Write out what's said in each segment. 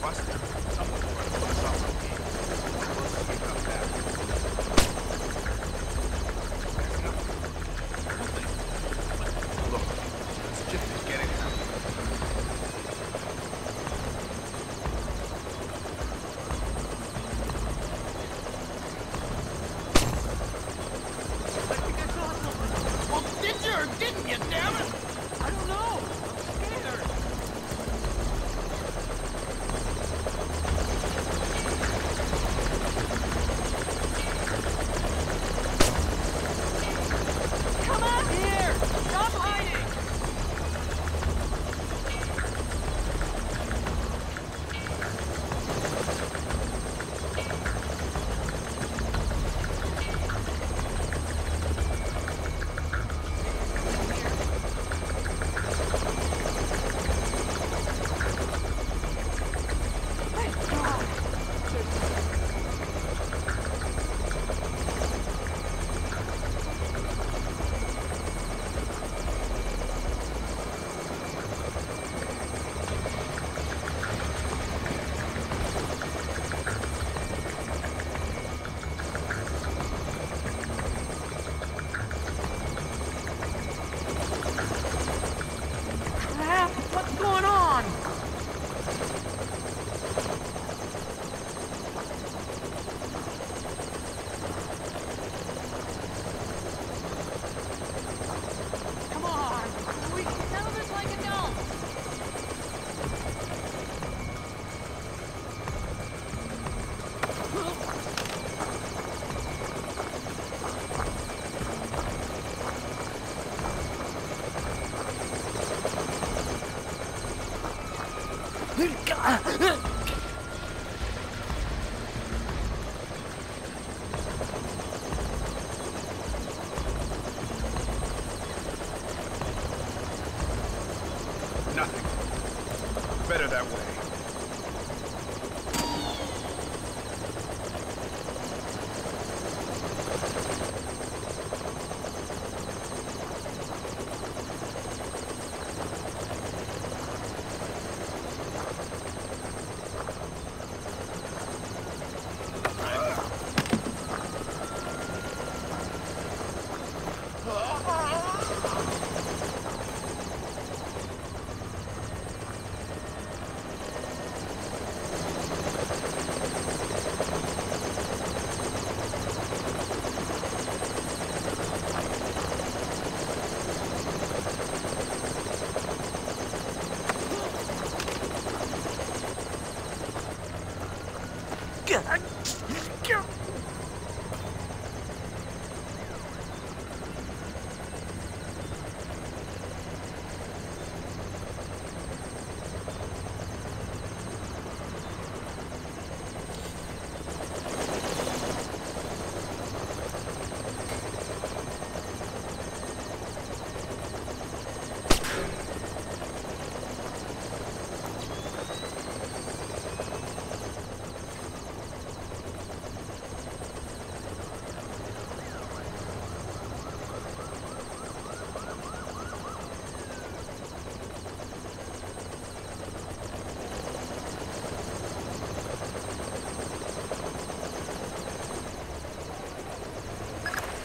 busted. Someone's going to put us off our game. We'll see about that. There's nothing. Nothing. But look, let's just be getting out. Well, did you or didn't you, damn it? I don't know. I'm scared. Come out here! Stop hiding! Thank God! Crap! What's going on? Come on! We can settle this like adults! Nothing. Better that way.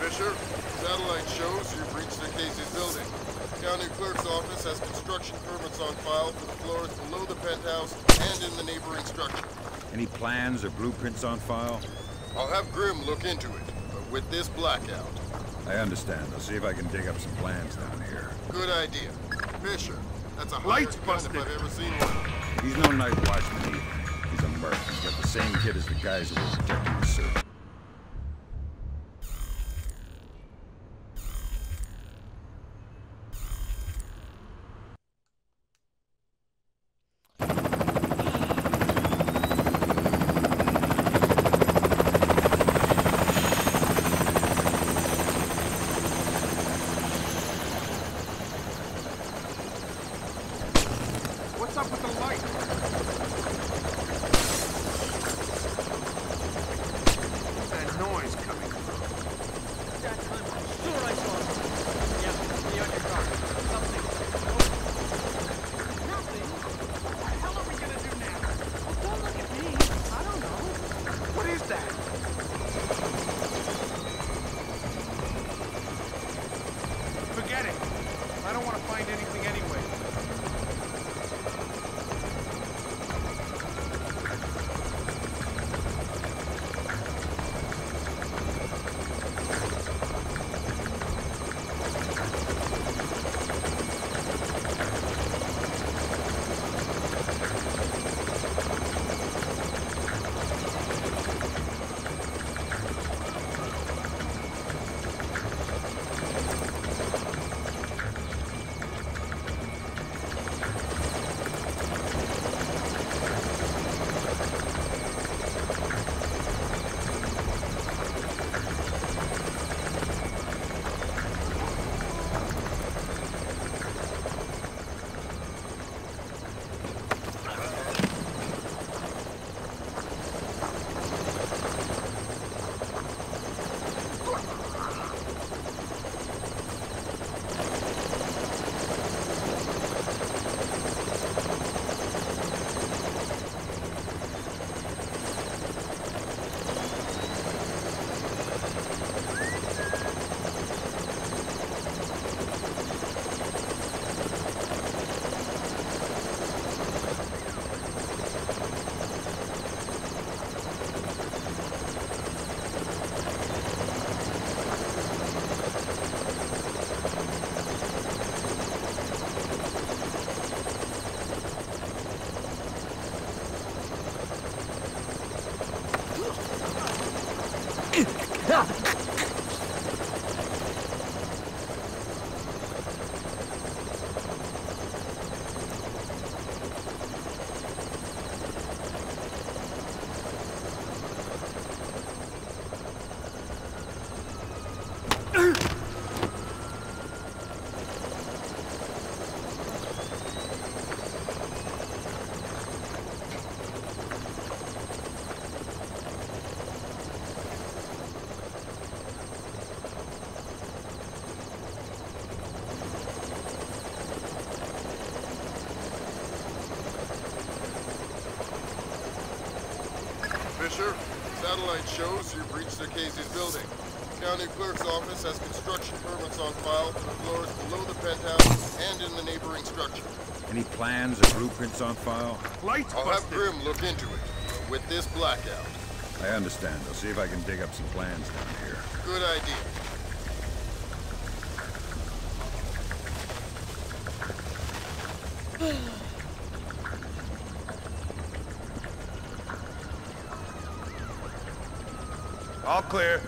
Fisher, satellite shows you've reached the Casey's building. County Clerk's office has construction permits on file for the floors below the penthouse and in the neighboring structure. Any plans or blueprints on file? I'll have Grim look into it, but with this blackout. I understand. I'll see if I can dig up some plans down here. Good idea. Fisher, that's a Lights hired gun busted. if I've ever seen one. He's no night watchman either. He's a merc. He's got the same kit as the guys who were protecting the server. What's up with the light? Where's that noise coming from? That time I'm sure I saw something. Yeah, be on your guard. Something. Nothing? What the hell are we gonna do now? We'll Fisher, satellite shows you've reached the Casey's building. County Clerk's office has construction permits on file for the floors below the penthouse and in the neighboring structure. Any plans or blueprints on file? Lights I'll have busted. Grim look into it. With this blackout. I understand. I'll see if I can dig up some plans down here. Good idea. All clear.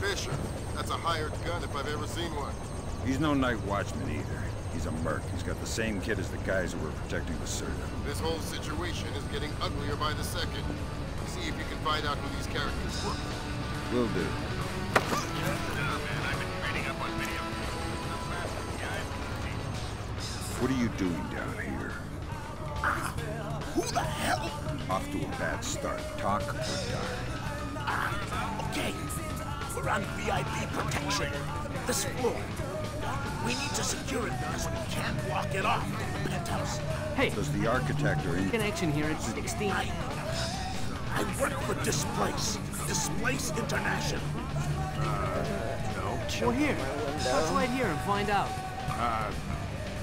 Fisher, that's a hired gun if I've ever seen one. He's no night watchman either. He's a merc. He's got the same kit as the guys who were protecting the server. This whole situation is getting uglier by the second. See if you can find out who these characters were. Will do. What are you doing down here? Who the hell? Off to a bad start. Talk or die. Okay. We're on VIP protection. This floor. We need to secure it because we can't walk it off to the penthouse. Hey, Does the architect or connection here at 16. I work for Displace. Displace International. No. Well, here. Touch right here and find out.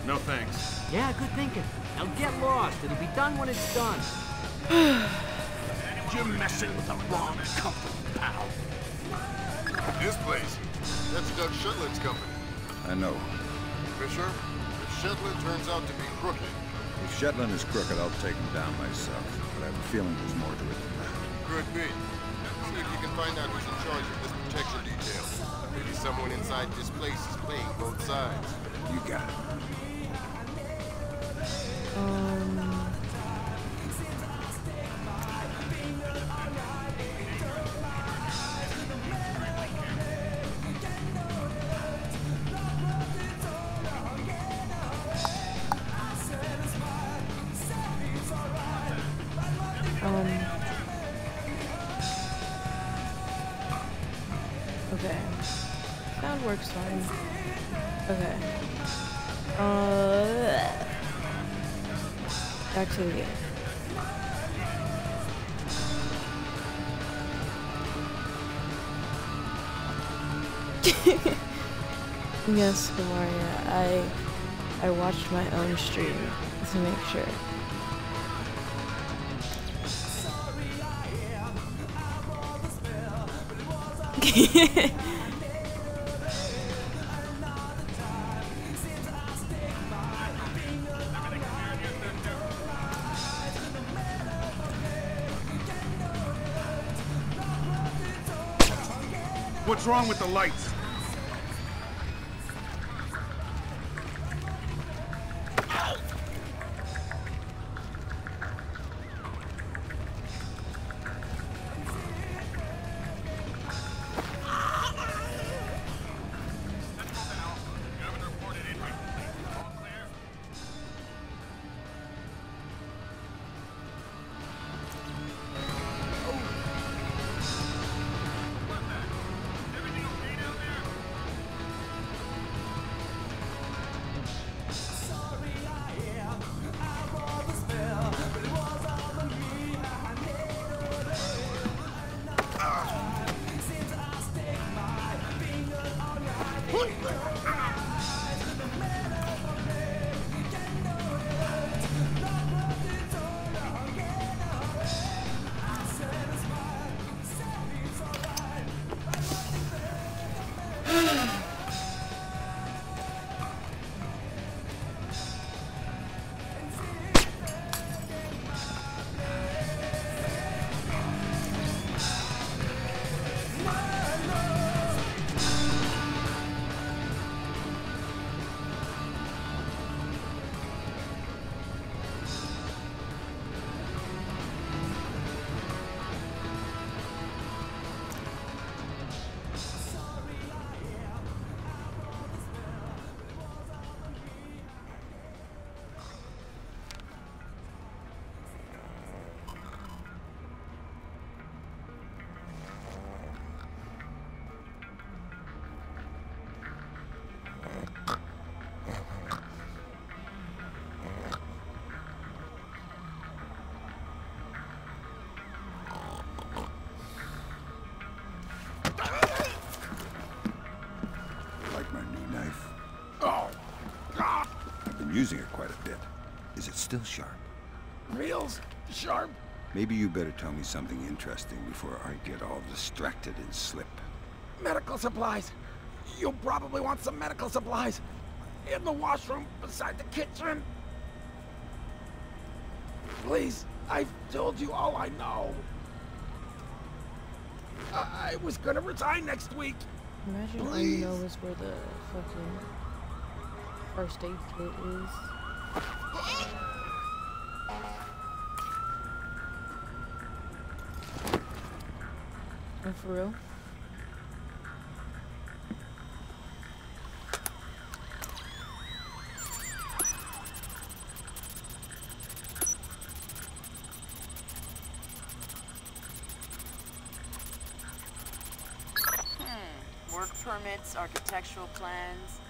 No thanks. Yeah, good thinking. Now get lost. It'll be done when it's done. You're messing with the wrong company, pal. This place. That's Doug Shetland's company. I know. Fisher, if Shetland turns out to be crooked, If Shetland is crooked, I'll take him down myself. But I have a feeling there's more to it than that. could be. See if you can find out who's in charge of this protection detail. Maybe someone inside this place is playing both sides. You got it. Okay. Sound works fine. Okay. Back to the game. Yes, Maria. I watched my own stream to make sure. What's wrong with the lights? new knife? Oh, God! I've been using it quite a bit. Is it still sharp? Reels sharp. Maybe you better tell me something interesting before I get all distracted and slip. Medical supplies. You'll probably want some medical supplies. In the washroom beside the kitchen. Please, I've told you all I know. I was gonna resign next week. Imagine all you know is where the fucking first aid kit is. Oh, for real? Work permits, architectural plans.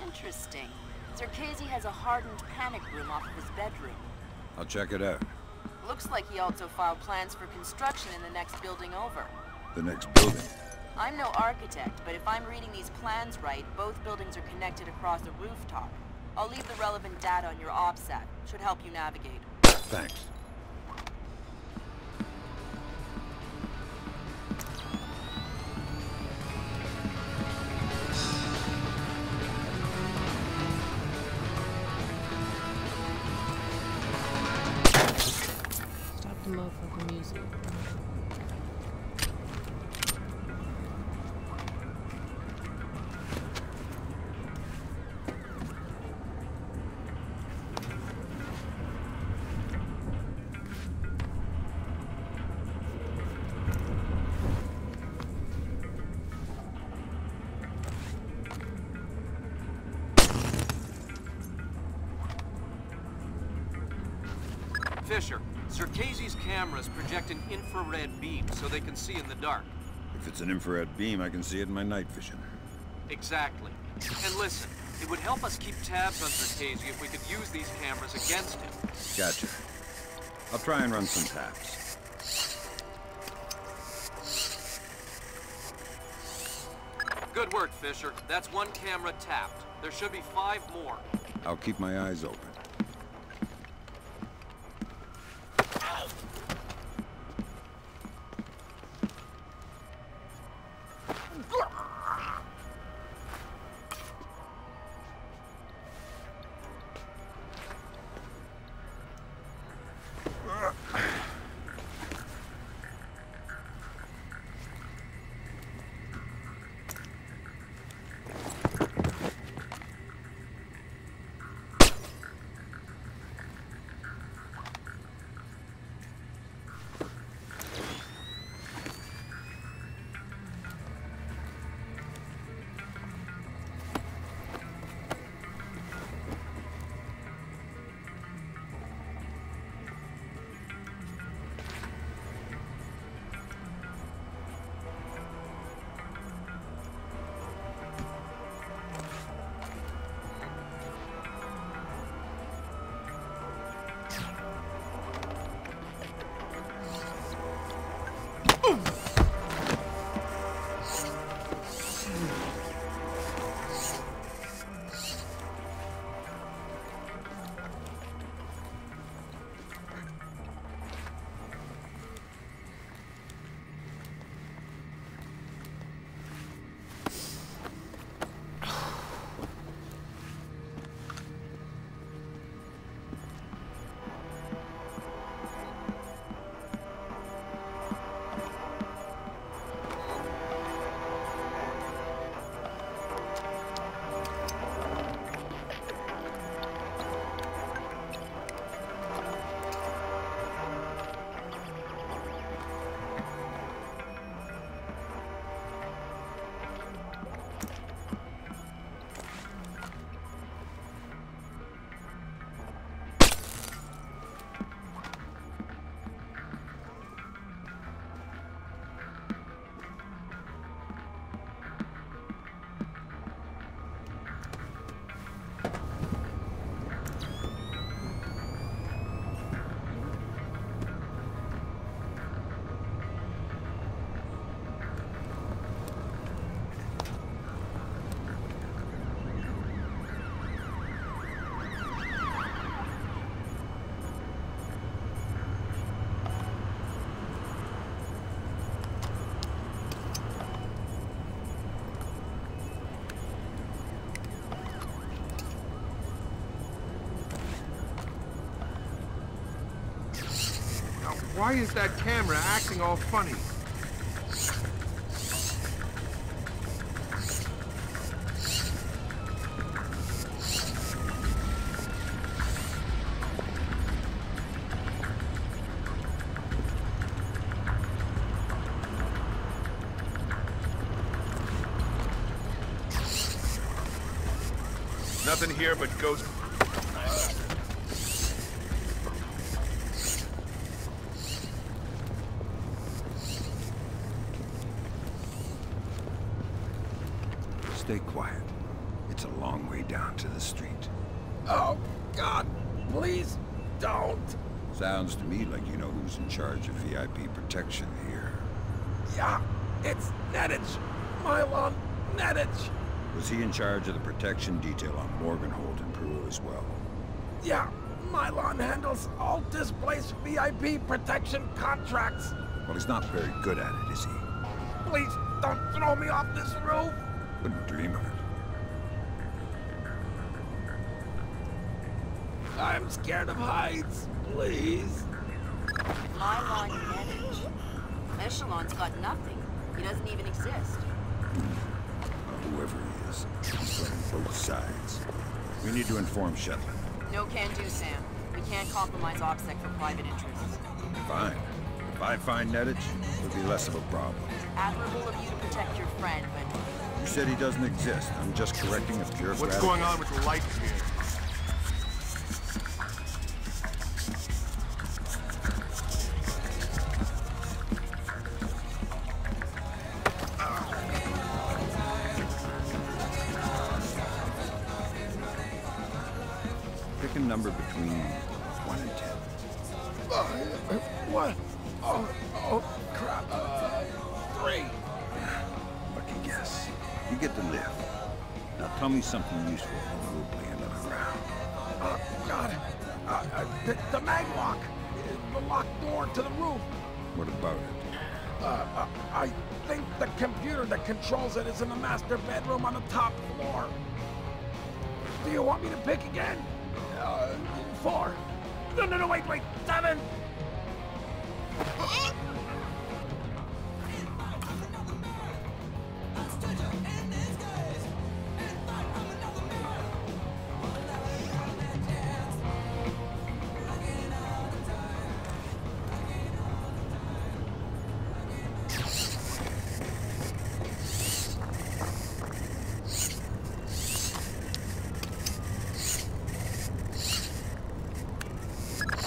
Interesting. Circasi has a hardened panic room off of his bedroom. I'll check it out. Looks like he also filed plans for construction in the next building over. The next building. I'm no architect, but if I'm reading these plans right, both buildings are connected across a rooftop. I'll leave the relevant data on your OPSAT. Should help you navigate. Thanks. Stop the motherfucking music. Fisher, Circasi's cameras project an infrared beam so they can see in the dark. If it's an infrared beam, I can see it in my night vision. Exactly. And listen, it would help us keep tabs on Circasi if we could use these cameras against him. Gotcha. I'll try and run some taps. Good work, Fisher. That's one camera tapped. There should be 5 more. I'll keep my eyes open. Why is that camera acting all funny? Nothing here but ghost. Stay quiet. It's a long way down to the street. Oh, God, please don't. Sounds to me like you know who's in charge of VIP protection here. Yeah, it's Nettich. Mylon Nettich. Was he in charge of the protection detail on Morganhold in Peru as well? Yeah, Mylon handles all displaced VIP protection contracts. Well, he's not very good at it, is he? Please don't throw me off this roof. Wouldn't dream of it. I'm scared of heights, please. Mylon Nettich. Echelon's got nothing. He doesn't even exist. Whoever he is, he's playing both sides. We need to inform Shetland. No can do, Sam. We can't compromise OPSEC for private interests. Fine. If I find Nettich, it'll be less of a problem. Admirable of you to protect your friend, but You said he doesn't exist. I'm just correcting a bureaucratic... What's going on with the lights here? Pick a number between 1 and 10. What? Oh, crap. 3. Lucky guess. You get the lift. Now tell me something useful and we'll play another round. God. The mag lock. The locked door to the roof. What about it? I think the computer that controls it is in the master bedroom on the top floor. Do you want me to pick again? 4. No, wait, 7.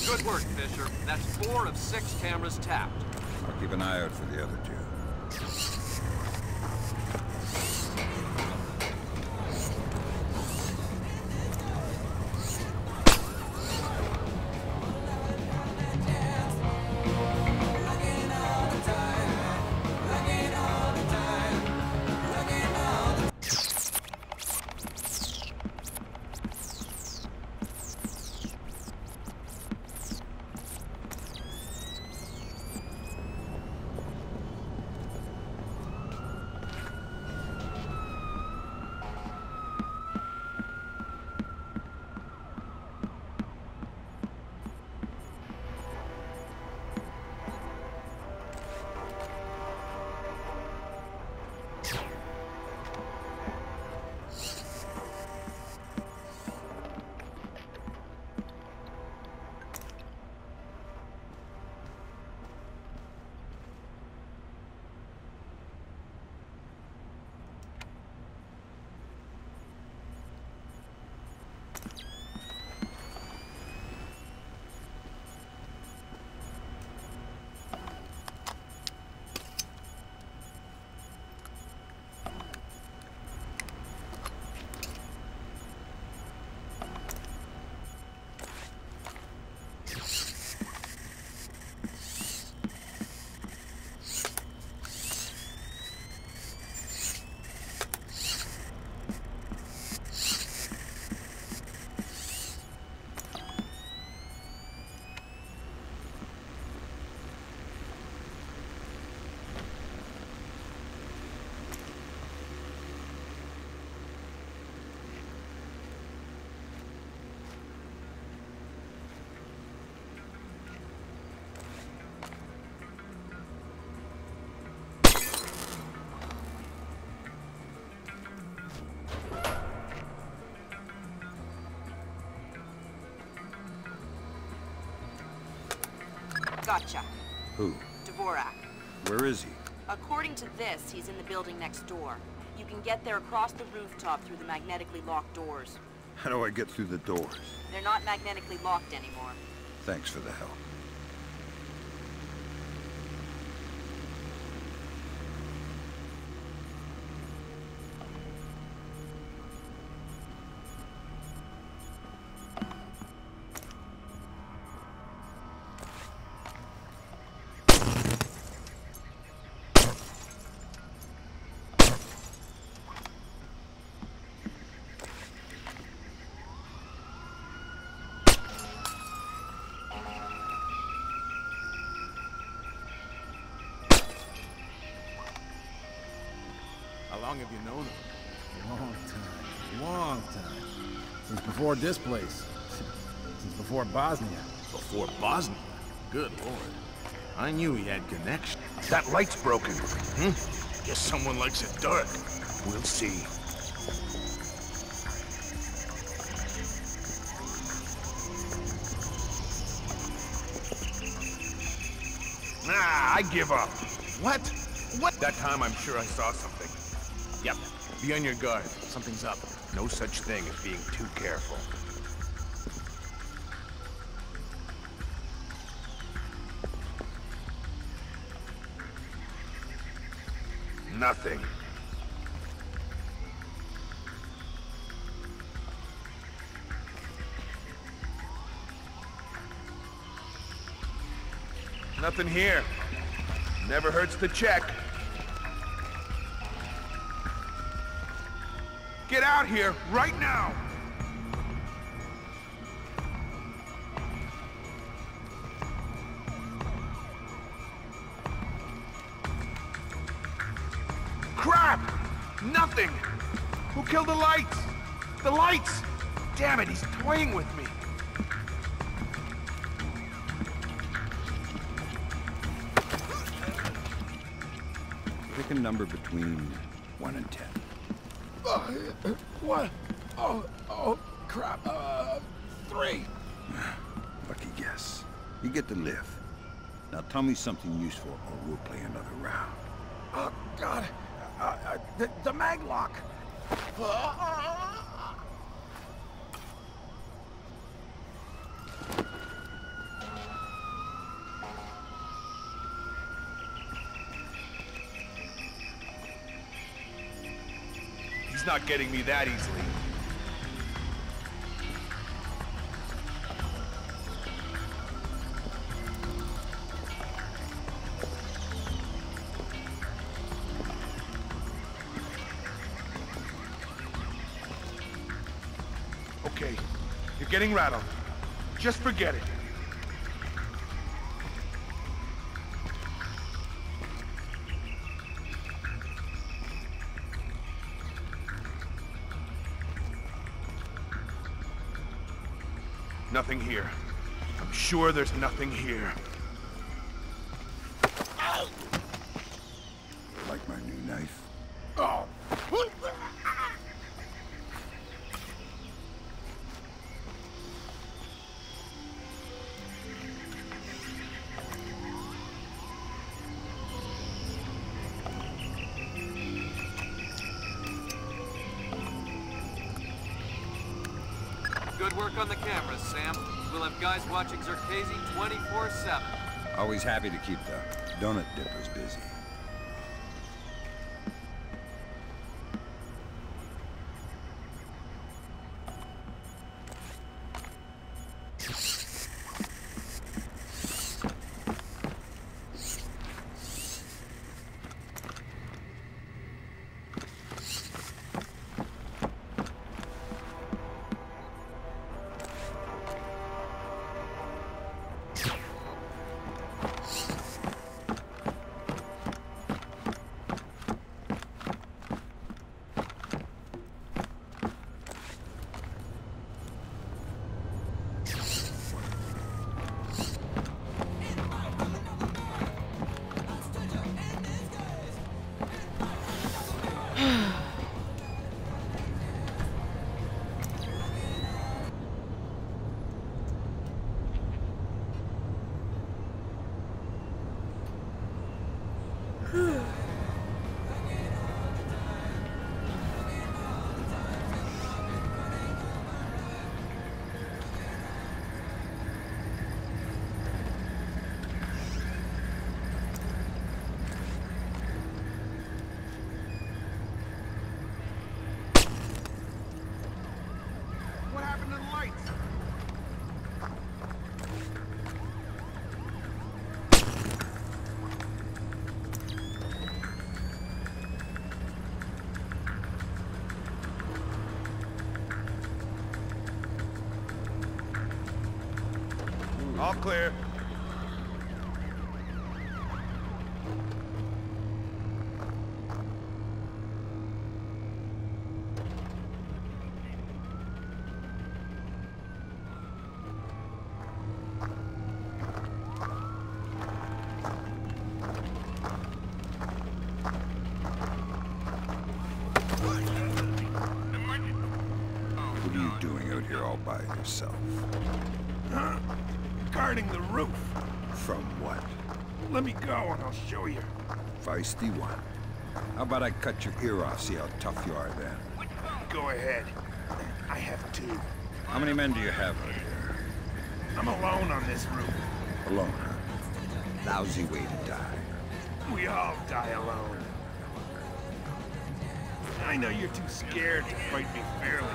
Good work, Fisher. That's 4 of 6 cameras tapped. I'll keep an eye out for the other 2. Gotcha. Who? Dvorak. Where is he? According to this, he's in the building next door. You can get there across the rooftop through the magnetically locked doors. How do I get through the doors? They're not magnetically locked anymore. Thanks for the help. How long have you known him? Long time. Since before this place. Since before Bosnia. Before Bosnia? Good lord. I knew he had connection. That light's broken. Guess someone likes it dark. We'll see. Nah, I give up. What? What? That time I'm sure I saw something. Yep. Be on your guard. Something's up. No such thing as being too careful. Nothing. Nothing here. Never hurts to check. Get out here, right now! Crap! Nothing! Who killed the lights? The lights! Damn it, he's toying with me! Pick a number between 1 and 10. What? Oh, crap. 3. Lucky guess. You get to live. Now tell me something useful or we'll play another round. Oh, God. The mag lock. He's not getting me that easily. Okay, you're getting rattled. Just forget it. Nothing here. I'm sure there's nothing here. Like my new knife? Oh. Good work on the cameras, Sam. We'll have guys watching Zerkezi 24/7. Always happy to keep the donut dippers busy. running lights. All clear. What are you doing out here all by yourself? Huh? Guarding the roof. From what? Let me go and I'll show you. Feisty one. How about I cut your ear off, see how tough you are then? Go ahead. I have two. How many men do you have out here? I'm alone on this roof. Alone, huh? Lousy way to die. We all die alone. I know you're too scared to fight me fairly.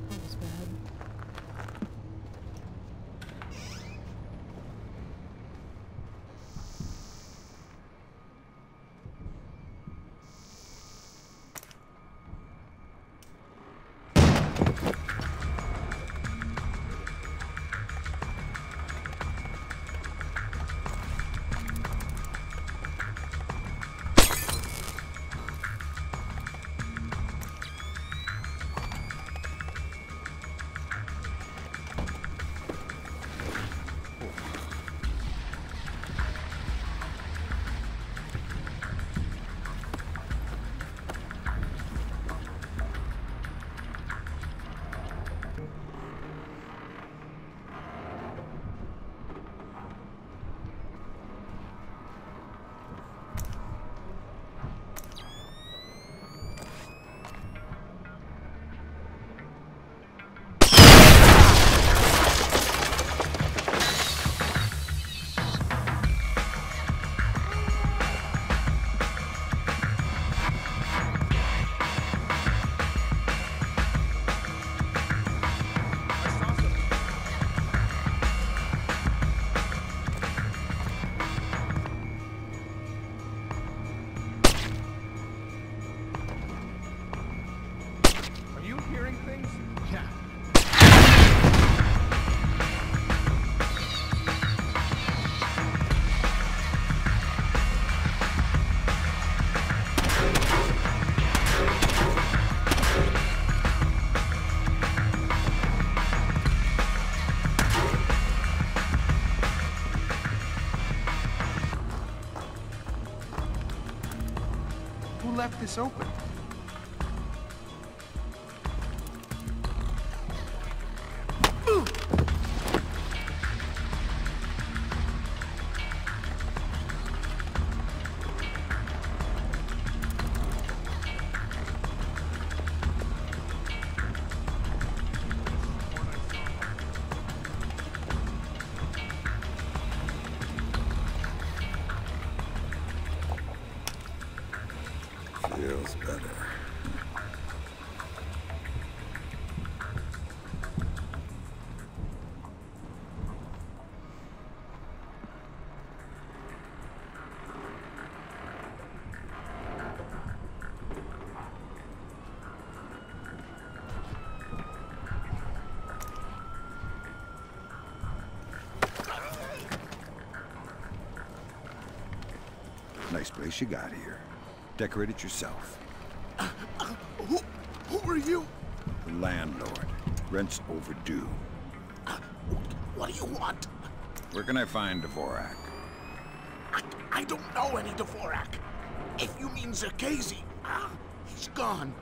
That was bad. Who left this open? Feels better. place you got here. Decorate it yourself. Who are you? The landlord. Rent's overdue. What do you want? Where can I find Dvorak? I don't know any Dvorak. If you mean Zerkazy, he's gone.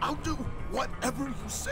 I'll do whatever you say.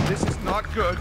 This is not good.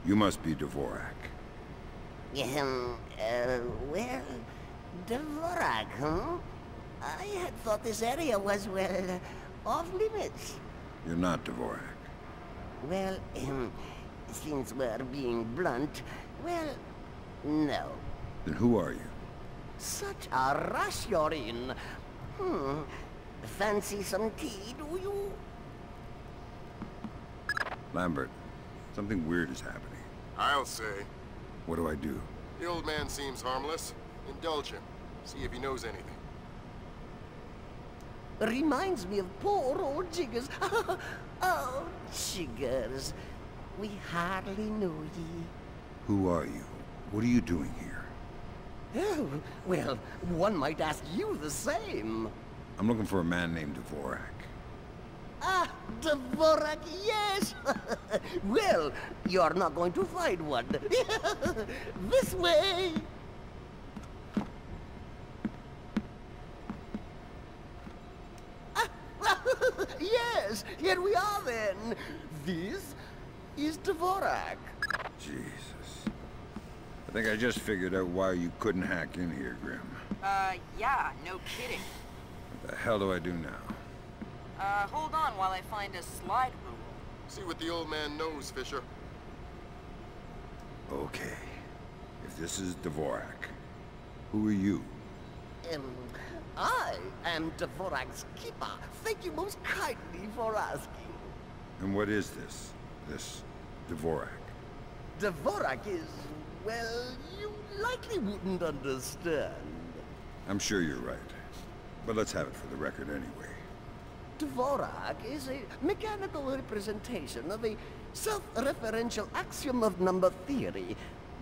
You must be Dvorak. Well, Dvorak, huh? I had thought this area was, well, off limits. You're not Dvorak. Well, since we're being blunt, well, no. Then who are you? Such a rush you're in. Fancy some tea, do you? Lambert, something weird is happening. I'll say. What do I do? The old man seems harmless. Indulge him. See if he knows anything. Reminds me of poor old Jiggers. Oh, Jiggers. We hardly knew ye. Who are you? What are you doing here? Oh, well, one might ask you the same. I'm looking for a man named Dvorak. Ah, Dvorak, yes! Well, you're not going to find one. This way! Yes, here we are then. This is Dvorak. Jesus. I think I just figured out why you couldn't hack in here, Grim. Yeah, no kidding. What the hell do I do now? Hold on while I find a slide rule. See what the old man knows, Fisher. Okay. If this is Dvorak, who are you? I am Dvorak's keeper. Thank you most kindly for asking. And what is this? This Dvorak? Dvorak is, well, you likely wouldn't understand. I'm sure you're right. But let's have it for the record anyway. Dvorak is a mechanical representation of a self-referential axiom of number theory.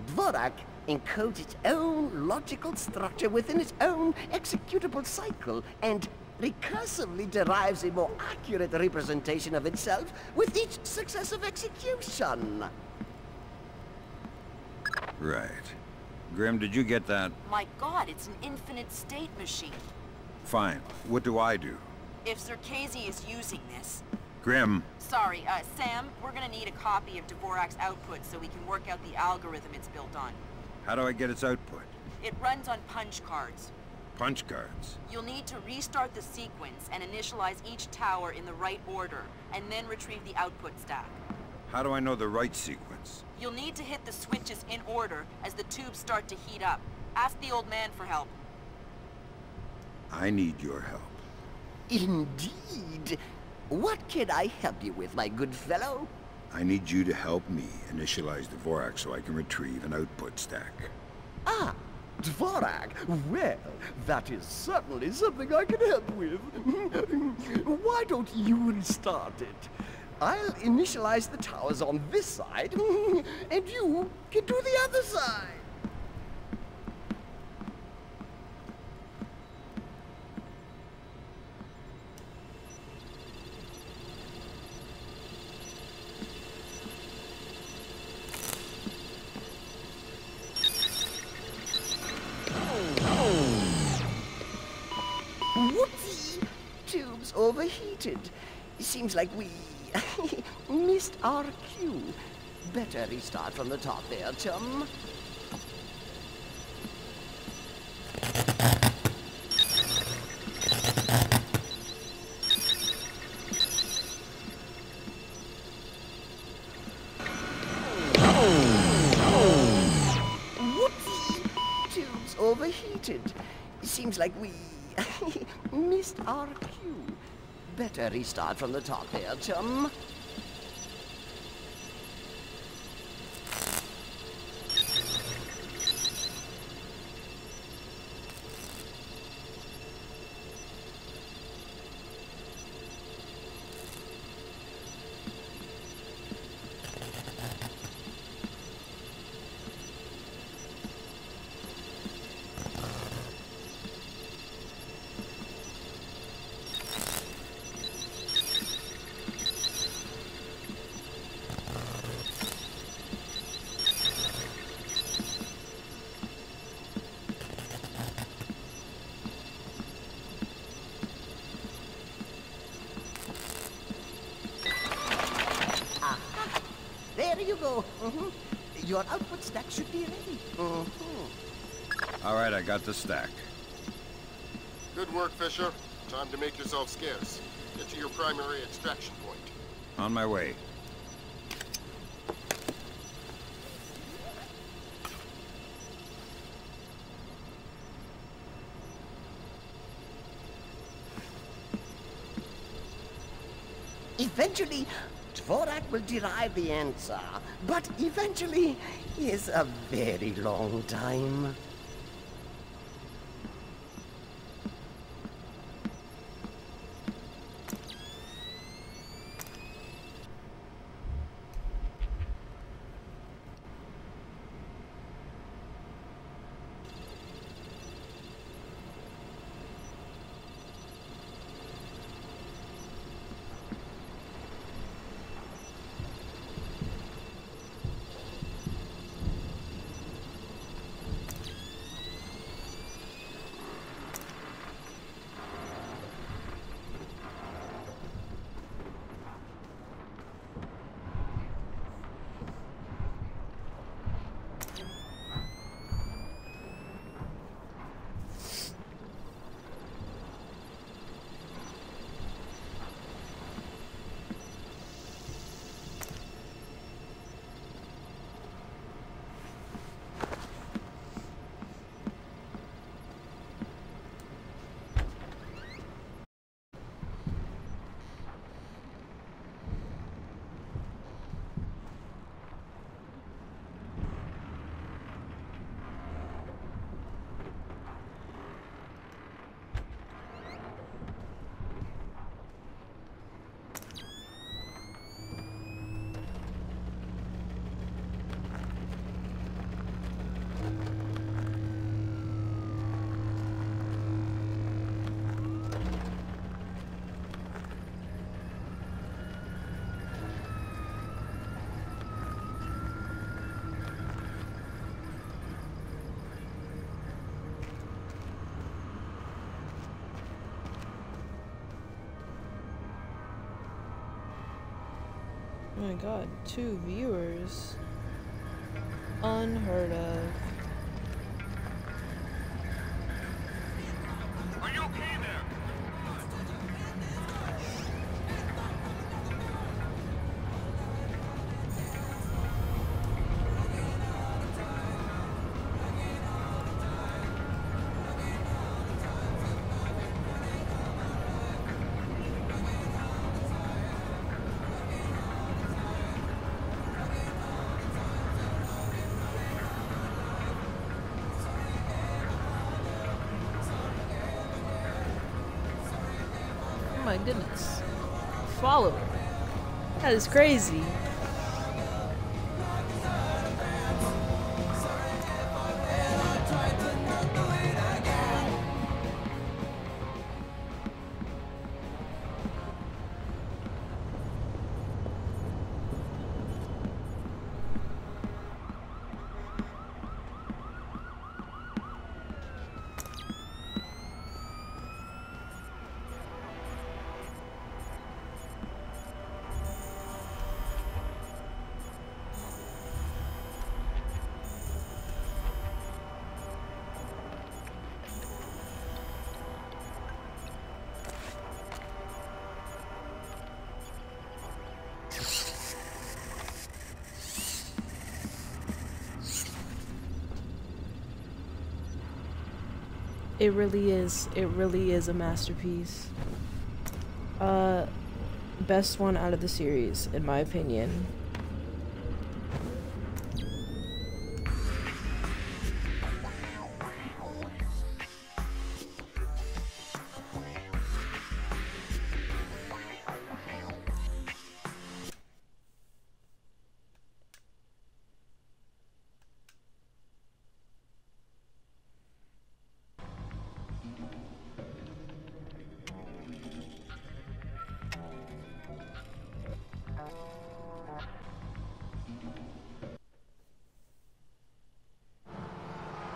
Dvorak encodes its own logical structure within its own executable cycle and recursively derives a more accurate representation of itself with each successive execution. Right. Grim, did you get that? My god, it's an infinite state machine. Fine. What do I do? If Zerkazy is using this... Grim! Sorry, Sam, we're gonna need a copy of Dvorak's output so we can work out the algorithm it's built on. How do I get its output? It runs on punch cards. punch cards. You'll need to restart the sequence and initialize each tower in the right order, and then retrieve the output stack. How do I know the right sequence? You'll need to hit the switches in order as the tubes start to heat up. Ask the old man for help. I need your help. Indeed. What can I help you with, my good fellow? I need you to help me initialize the Vorak so I can retrieve an output stack. Ah, Dvorak. Well, that is certainly something I can help with. Why don't you restart it? I'll initialize the towers on this side, and you can do the other side. Whoopsie! Tube's overheated. Seems like we missed our cue. Better restart from the top there, chum. Whoopsie! Tube's overheated. Seems like we missed our cue. Better restart from the top there, chum. There you go. Your output stack should be ready. All right, I got the stack. Good work, Fisher. Time to make yourself scarce. Get to your primary extraction point. On my way. Eventually, Dvorak will derive the answer, but eventually is a very long time. Oh my god, 2 viewers. Unheard of. my goodness. Follower. That is crazy. It really is. It really is a masterpiece. Best one out of the series, in my opinion.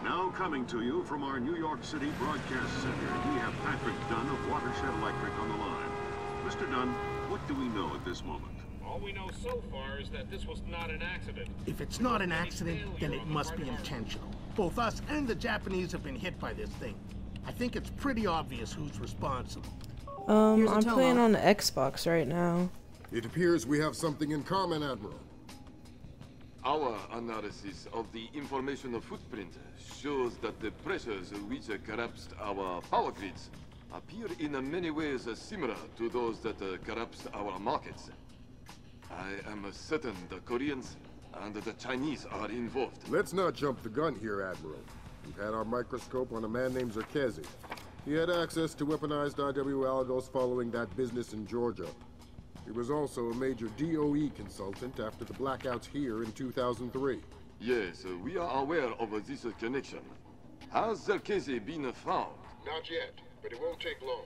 Now coming to you from our New York City broadcast center, we have Patrick Dunn of Watershed Electric on the line. Mr. Dunn, what do we know at this moment? All we know so far is that this was not an accident. If it's not an accident, then it must be intentional. Both us and the Japanese have been hit by this thing. I think it's pretty obvious who's responsible. I'm playing on the Xbox right now. It appears we have something in common, Admiral. Our analysis of the information footprint shows that the pressures which collapsed our power grids appear in many ways similar to those that collapsed our markets. I am certain the Koreans and the Chinese are involved. Let's not jump the gun here, Admiral. We've had our microscope on a man named Zerkezi. He had access to weaponized IW algos following that business in Georgia. He was also a major DOE consultant after the blackouts here in 2003. Yes, we are aware of this connection. Has Zerkezi been found? Not yet, but it won't take long.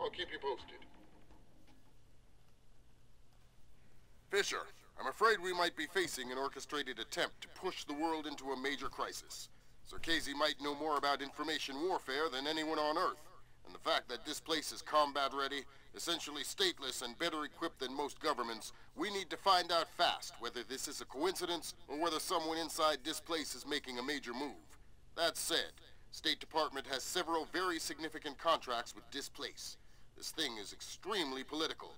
I'll keep you posted. Fisher, I'm afraid we might be facing an orchestrated attempt to push the world into a major crisis. Zerkezi might know more about information warfare than anyone on Earth. And the fact that this place is combat-ready, essentially stateless and better equipped than most governments, we need to find out fast whether this is a coincidence or whether someone inside this place is making a major move. That said, State Department has several very significant contracts with this place. This thing is extremely political.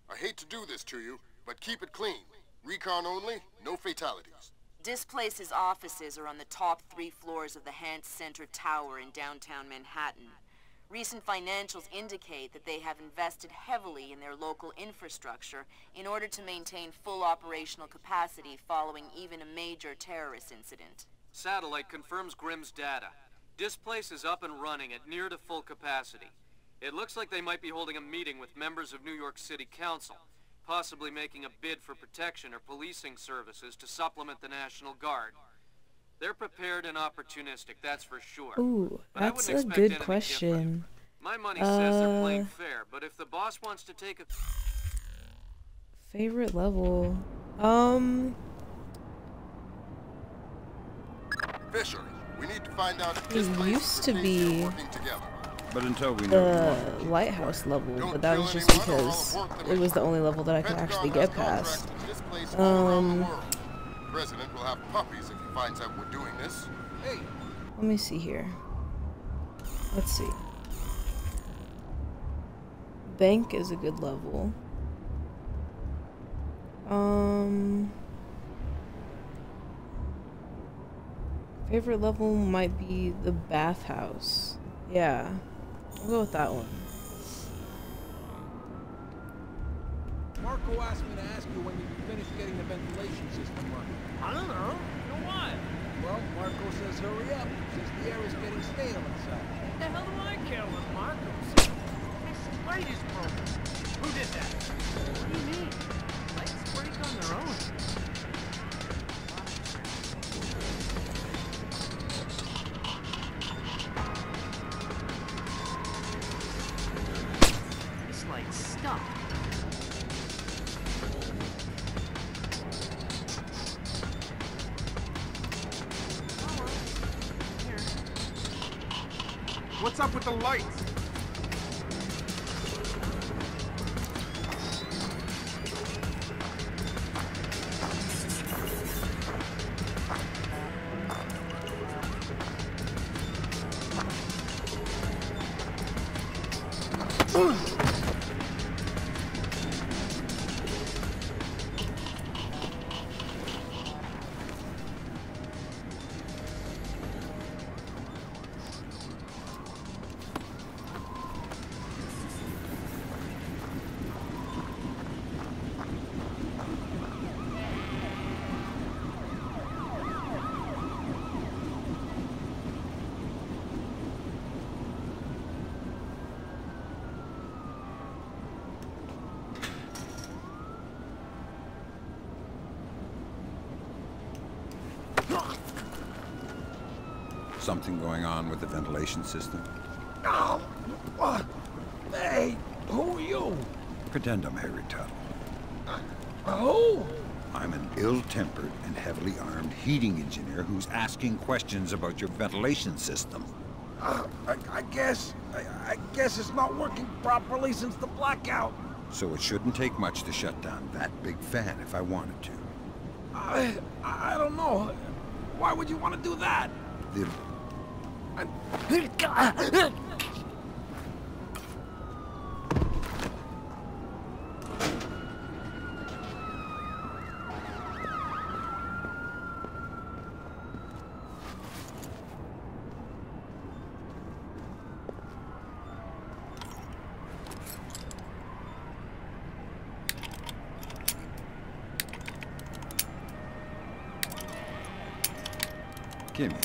I hate to do this to you, but keep it clean. Recon only, no fatalities. Displace's offices are on the top 3 floors of the Hans Center Tower in downtown Manhattan. Recent financials indicate that they have invested heavily in their local infrastructure in order to maintain full operational capacity following even a major terrorist incident. Satellite confirms Grimm's data. Displace is up and running at near to full capacity. It looks like they might be holding a meeting with members of New York City Council, possibly making a bid for protection or policing services to supplement the National Guard. They're prepared and opportunistic, that's for sure. Ooh, but that's a good question. Different. My money says they're playing fair, but if the boss wants to take a... Favorite level? Fisher, we need to find out if it used to be but until we know the lighthouse level, but that was just because it was the only level that I could actually get past. President will have puppies if he finds out we're doing this. Hey. Let me see here. Let's see. Bank is a good level. Favorite level might be the bathhouse. Yeah, I'll go with that one. Marco asked me to ask you when you finished getting the ventilation system working. I don't know. You know why? Well, Marco says hurry up, since the air is getting stale inside. What the hell do I care what Marco says? This light is broken. Who did that? What do you mean? Lights break on their own. This light's stuck. What's up with the lights? Something going on with the ventilation system? Oh, hey, who are you? Pretend I'm Harry Tuttle. Who? I'm an ill-tempered and heavily armed heating engineer who's asking questions about your ventilation system. I guess it's not working properly since the blackout. So it shouldn't take much to shut down that big fan if I wanted to. I don't know. Why would you want to do that? Give me.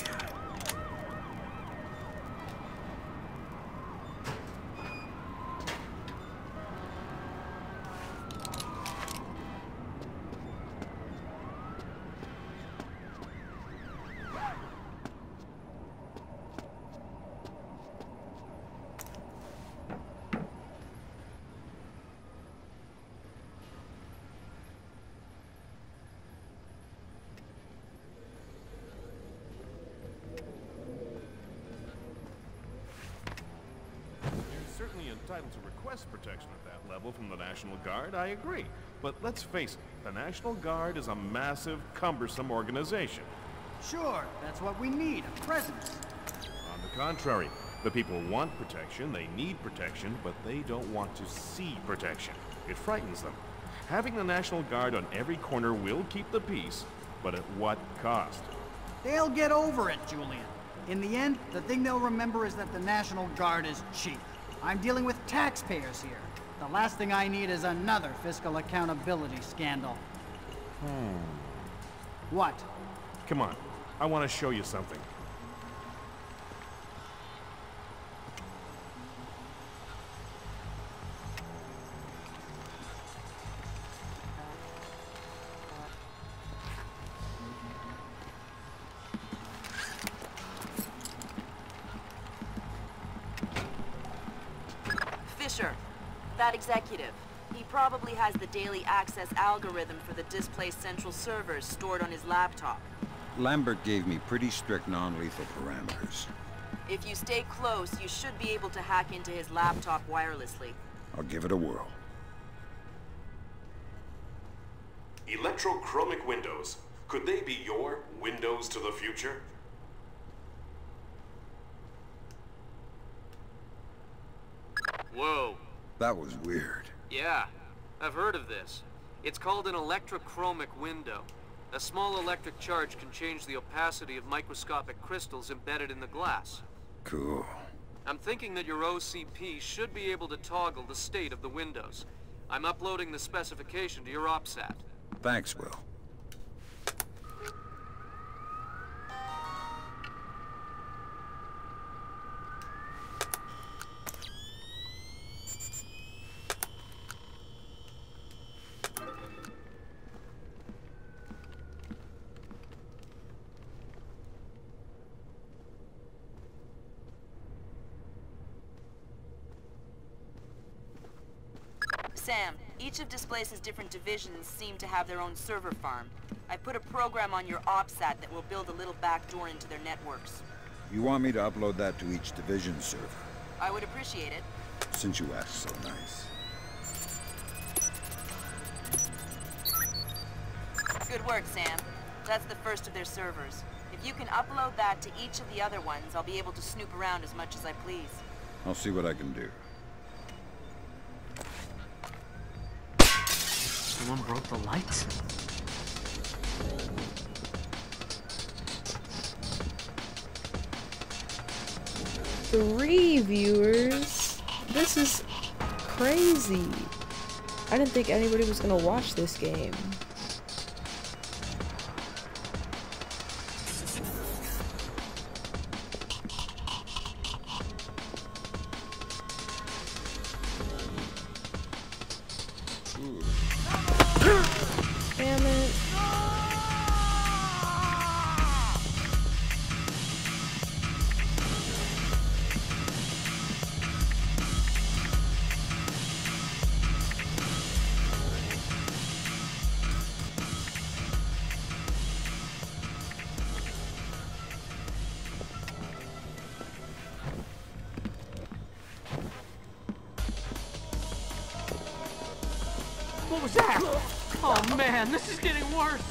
Certainly entitled to request protection at that level from the National Guard, I agree. But let's face it, the National Guard is a massive, cumbersome organization. Sure, that's what we need, a presence. On the contrary, the people want protection, they need protection, but they don't want to see protection. It frightens them. Having the National Guard on every corner will keep the peace, but at what cost? They'll get over it, Julian. In the end, the thing they'll remember is that the National Guard is cheap. I'm dealing with taxpayers here. The last thing I need is another fiscal accountability scandal. What? Come on, I want to show you something. Fisher, that executive. He probably has the daily access algorithm for the displaced central servers stored on his laptop. Lambert gave me pretty strict non-lethal parameters. If you stay close, you should be able to hack into his laptop wirelessly. I'll give it a whirl. Electrochromic windows. Could they be your windows to the future? Whoa. That was weird. Yeah, I've heard of this. It's called an electrochromic window. A small electric charge can change the opacity of microscopic crystals embedded in the glass. Cool. I'm thinking that your OCP should be able to toggle the state of the windows. I'm uploading the specification to your OPSAT. Thanks, Will. Sam, each of Displace's different divisions seem to have their own server farm. I put a program on your OPSAT that will build a little backdoor into their networks. You want me to upload that to each division server? I would appreciate it. Since you asked so nice. Good work, Sam. That's the first of their servers. If you can upload that to each of the other ones, I'll be able to snoop around as much as I please. I'll see what I can do. Someone broke the lights? Three viewers? This is crazy. I didn't think anybody was gonna watch this game. Damn it. What was that? Oh man, this is getting worse.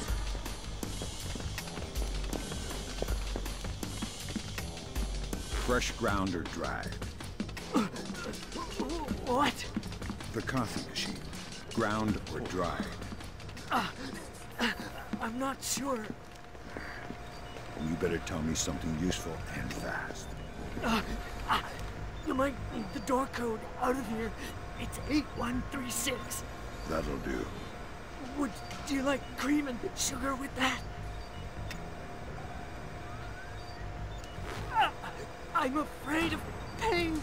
Fresh ground or dried? What? The coffee machine. Ground or dried? I'm not sure. You better tell me something useful and fast. You might need the door code out of here. It's 8136. That'll do. Would you like cream and sugar with that? I'm afraid of pain.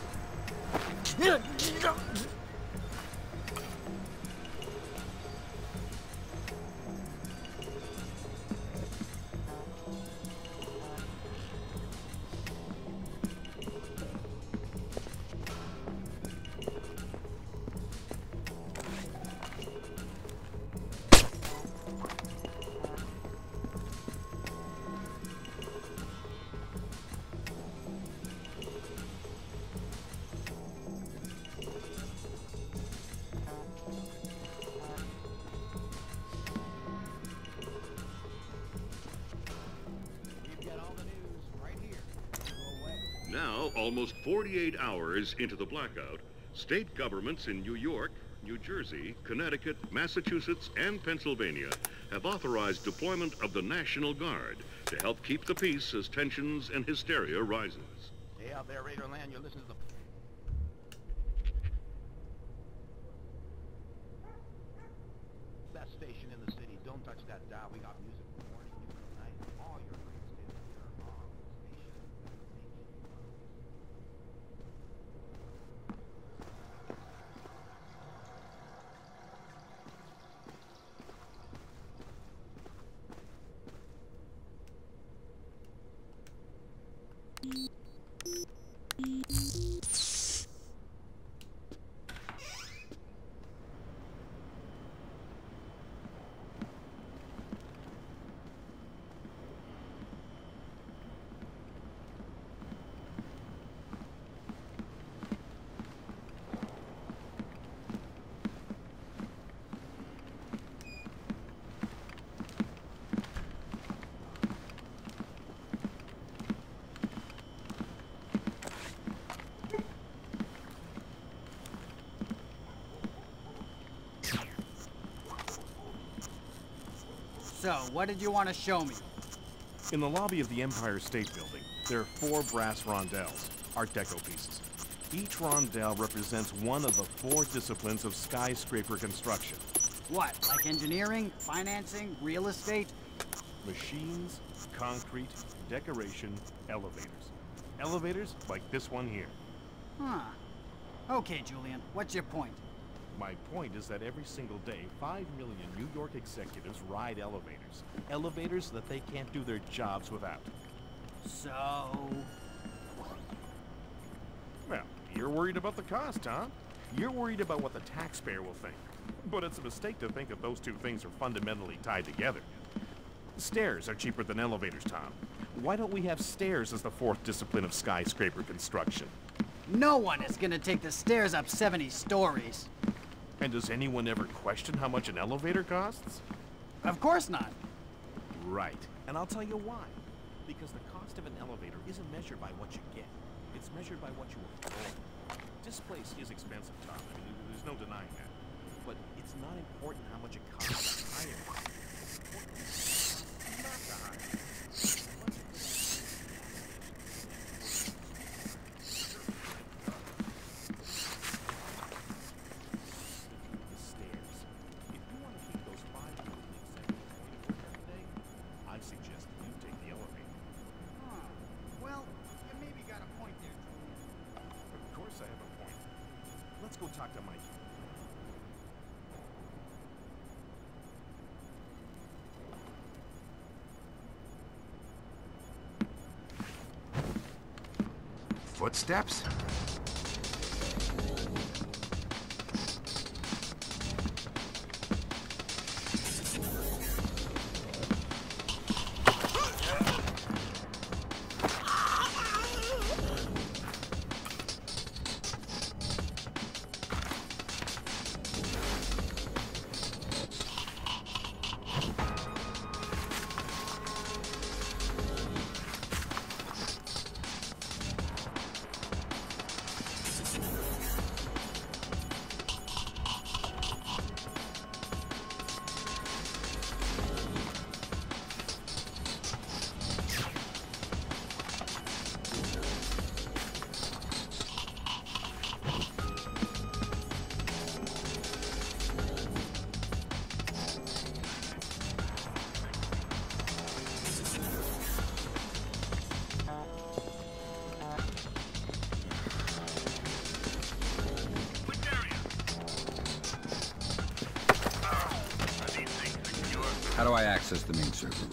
Now, almost 48 hours into the blackout, state governments in New York, New Jersey, Connecticut, Massachusetts, and Pennsylvania have authorized deployment of the National Guard to help keep the peace as tensions and hysteria rises. Hey out there, Raider Land, you're listening to the... best station in the city. Don't touch that dial. We got music in the morning, news at night, all your great stations here on the station. So, what did you want to show me? In the lobby of the Empire State Building, there are 4 brass rondelles, Art Deco pieces. Each rondelle represents one of the 4 disciplines of skyscraper construction. What, like engineering, financing, real estate? Machines, concrete, decoration, elevators. Elevators like this one here. Huh. Okay, Julian, what's your point? My point is that every single day, 5 million New York executives ride elevators. Elevators that they can't do their jobs without. So... Well, you're worried about the cost, huh? You're worried about what the taxpayer will think. But it's a mistake to think that those two things are fundamentally tied together. Stairs are cheaper than elevators, Tom. Why don't we have stairs as the fourth discipline of skyscraper construction? No one is gonna take the stairs up 70 stories. And does anyone ever question how much an elevator costs? Of course not. Right. And I'll tell you why. Because the cost of an elevator isn't measured by what you get. It's measured by what you avoid. This place is expensive, Tom. I mean, there's no denying that. But it's not important how much it costs to hire. It's important not to hire. The stairs. If you want to keep those 5 people in the executive suite at work every day, I suggest you take the elevator. Well, you maybe got a point there, Julian. Of course I have a point. Let's go talk to Mike. Footsteps? How do I access the main server room?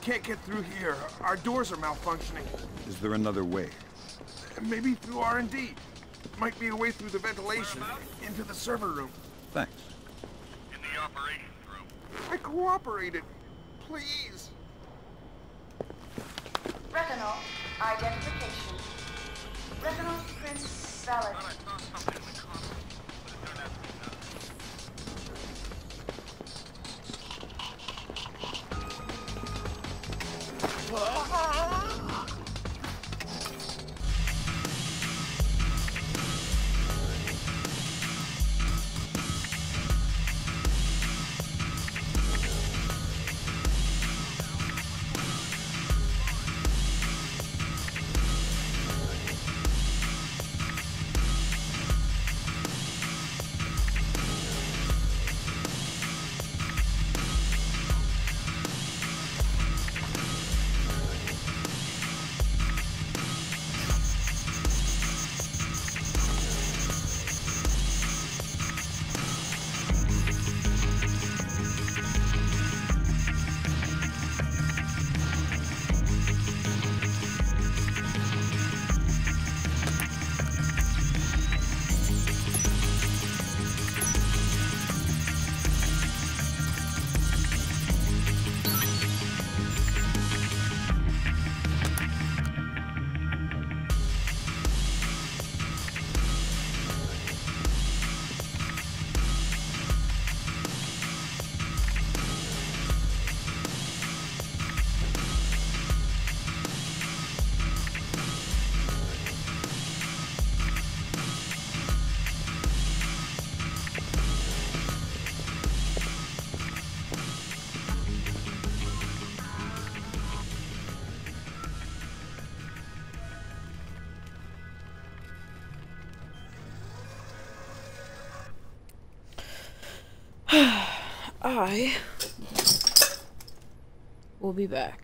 Can't get through here. Our doors are malfunctioning. Is there another way? Maybe through R&D. Might be a way through the ventilation into the server room. Thanks. In the operations room. I cooperated. Please. Retinal identification. Retinal print valid. I will be back.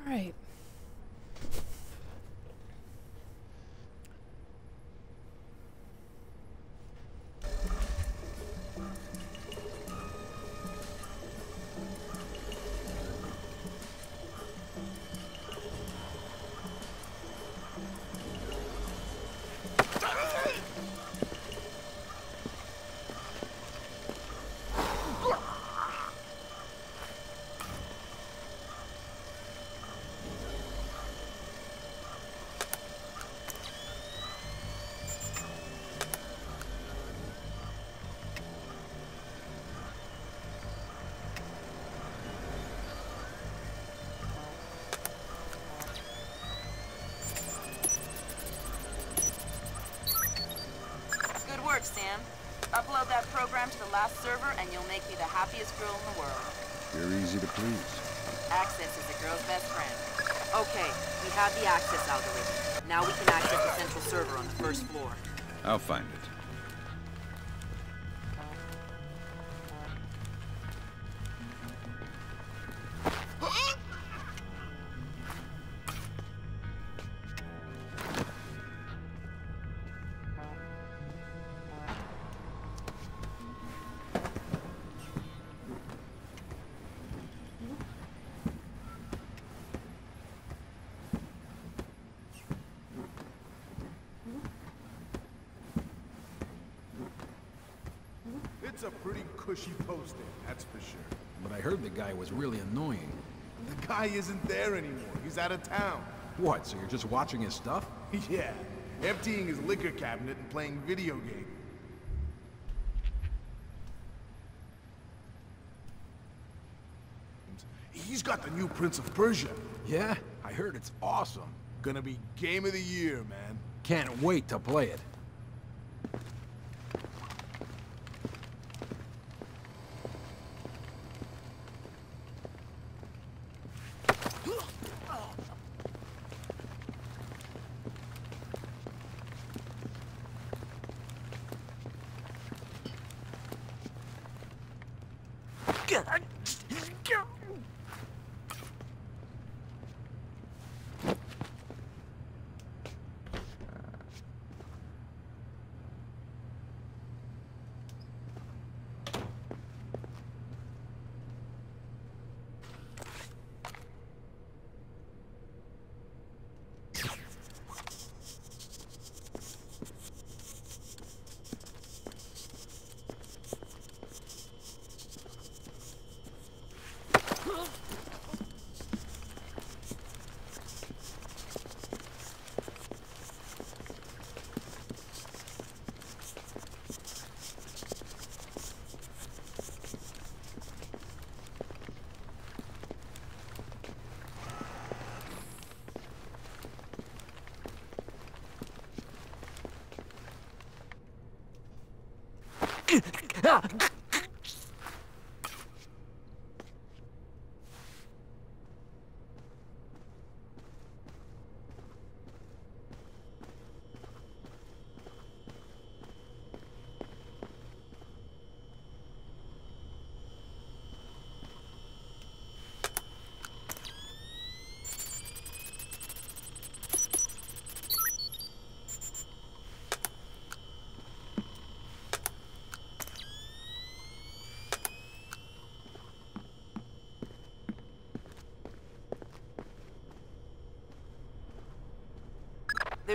Alright. Good work, Sam. Upload that program to the last server and you'll make me the happiest girl in the world. You're easy to please. Access is a girl's best friend. Okay, we have the access algorithm. Now we can access the central server on the first floor. I'll find it. It's a pretty cushy posting, that's for sure. But I heard the guy was really annoying. The guy isn't there anymore. He's out of town. What, so you're just watching his stuff? Yeah. Emptying his liquor cabinet and playing video games. He's got the new Prince of Persia. Yeah? I heard it's awesome. Gonna be game of the year, man. Can't wait to play it.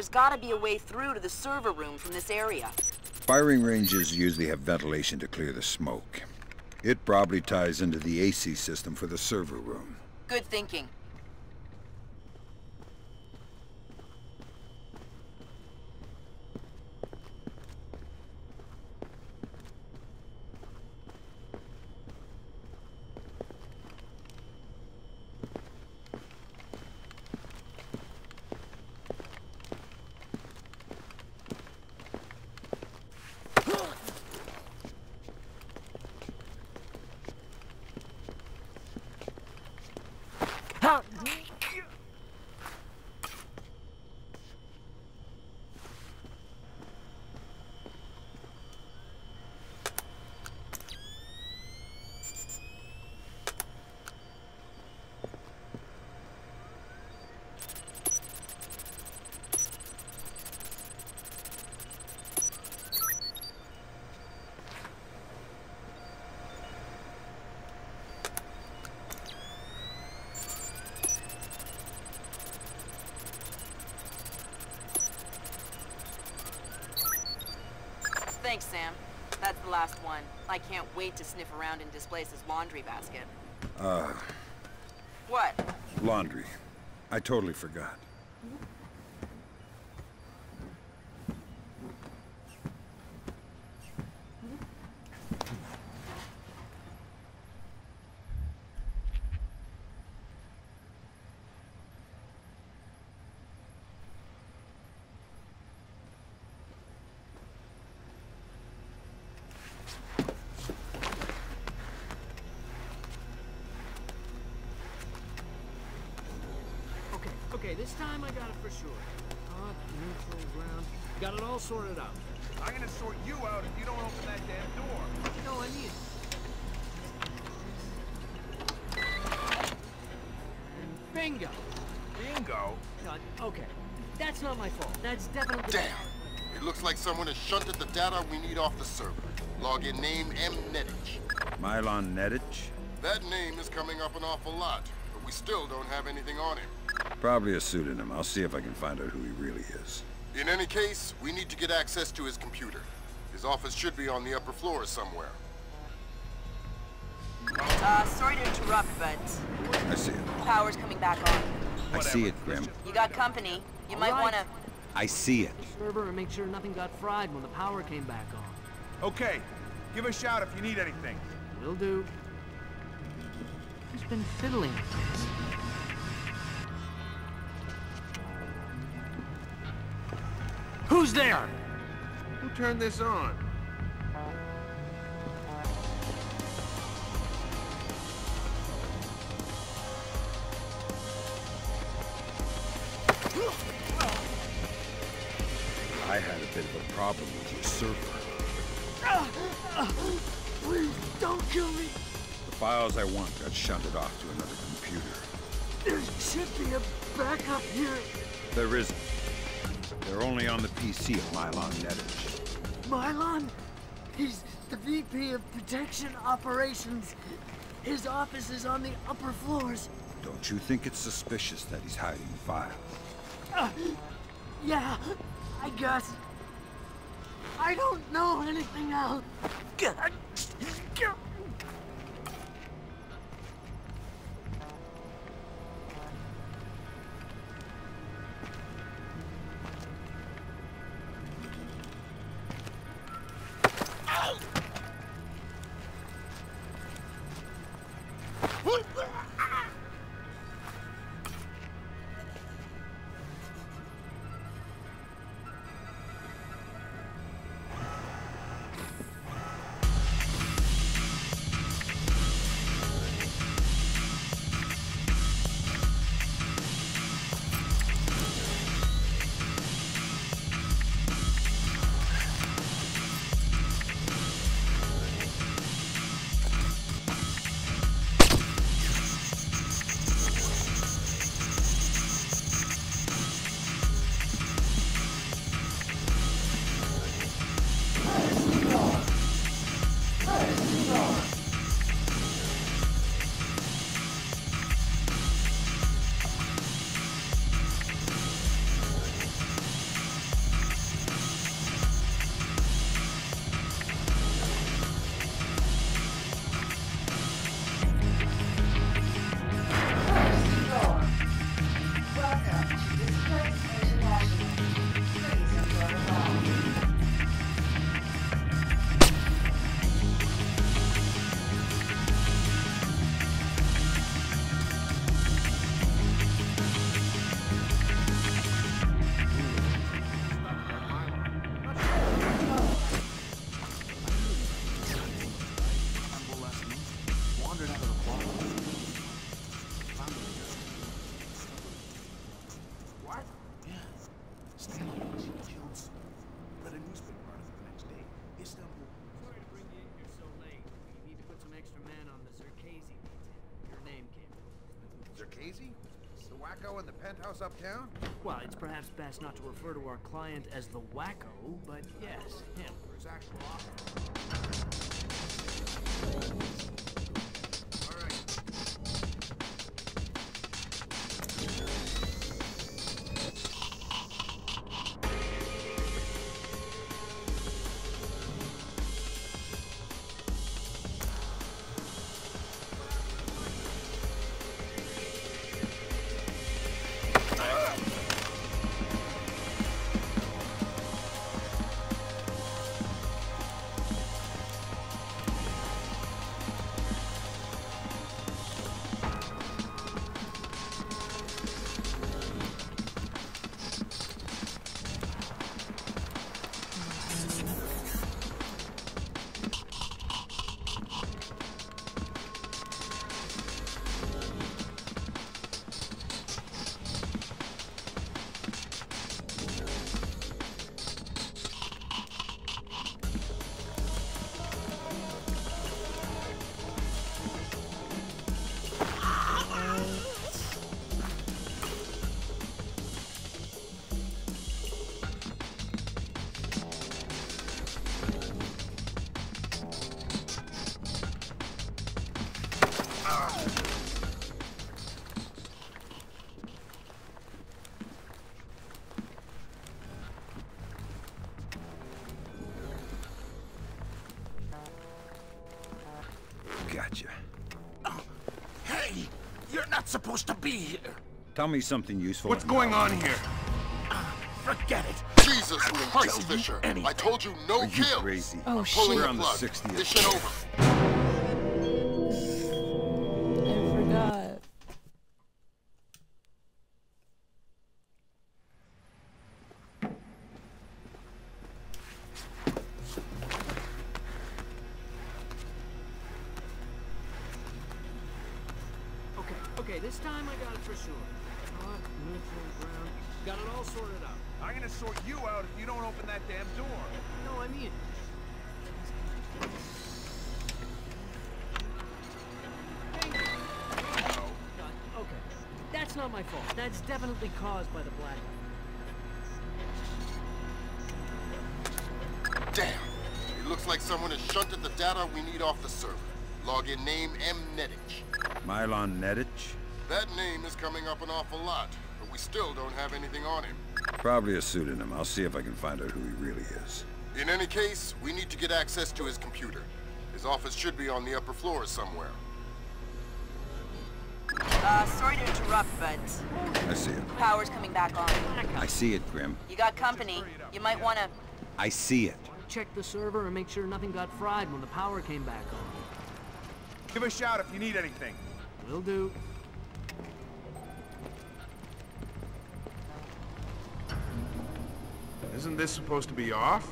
There's gotta be a way through to the server room from this area. Firing ranges usually have ventilation to clear the smoke. It probably ties into the AC system for the server room. Good thinking. Thanks, Sam. That's the last one. I can't wait to sniff around in Displace's laundry basket. What? Laundry. I totally forgot. Okay, this time I got it for sure. Top, neutral, ground. Got it all sorted out. I'm gonna sort you out if you don't open that damn door. No, I need it. Bingo. Bingo? No, okay. That's not my fault. That's definitely... Damn! It looks like someone has shunted the data we need off the server. Login name M. Nedich. Mylon Nedich? That name is coming up an awful lot, but we still don't have anything on him. Probably a pseudonym. I'll see if I can find out who he really is. In any case, we need to get access to his computer. His office should be on the upper floor somewhere. Sorry to interrupt, but... I see it. Power's coming back on. I see it, Grim. You got company. You might wanna... I see it. Server and make sure nothing got fried when the power came back on. Okay. Give a shout if you need anything. Will do. Who's been fiddling with this? Who's there? Who turned this on? I had a bit of a problem with your server. Please, don't kill me. The files I want got shunted off to another computer. There should be a backup here. There isn't. They're only on the PC of Mylon Nedich. Mylon? He's the VP of Protection Operations. His office is on the upper floors. Don't you think it's suspicious that he's hiding files? Yeah, I guess. I don't know anything else. The wacko in the penthouse uptown? Well, it's perhaps best not to refer to our client as the wacko, but yes, him. For his actual You're not supposed to be here. Tell me something useful. What's going on here? Forget it. Jesus, Christ, Fisher. I told you no kills. Are you crazy? I'm pulling We're the on the plug. 60th. Mission over. I forgot. Okay, this time I got it for sure. Hot, neutral, ground. Got it all sorted out. I'm gonna sort you out if you don't open that damn door. No, I mean it. Okay, that's not my fault. That's definitely caused by the blackout. Damn. It looks like someone has shunted the data we need off the server. Login name M. Nedich. Mylon Nedich? That name is coming up an awful lot, but we still don't have anything on him. Probably a pseudonym. I'll see if I can find out who he really is. In any case, we need to get access to his computer. His office should be on the upper floor somewhere. Sorry to interrupt, but I see it. power's coming back on. I see it, Grim. You got company. You might want to... I see it. Check the server and make sure nothing got fried when the power came back on. Give a shout if you need anything. Will do. Isn't this supposed to be off?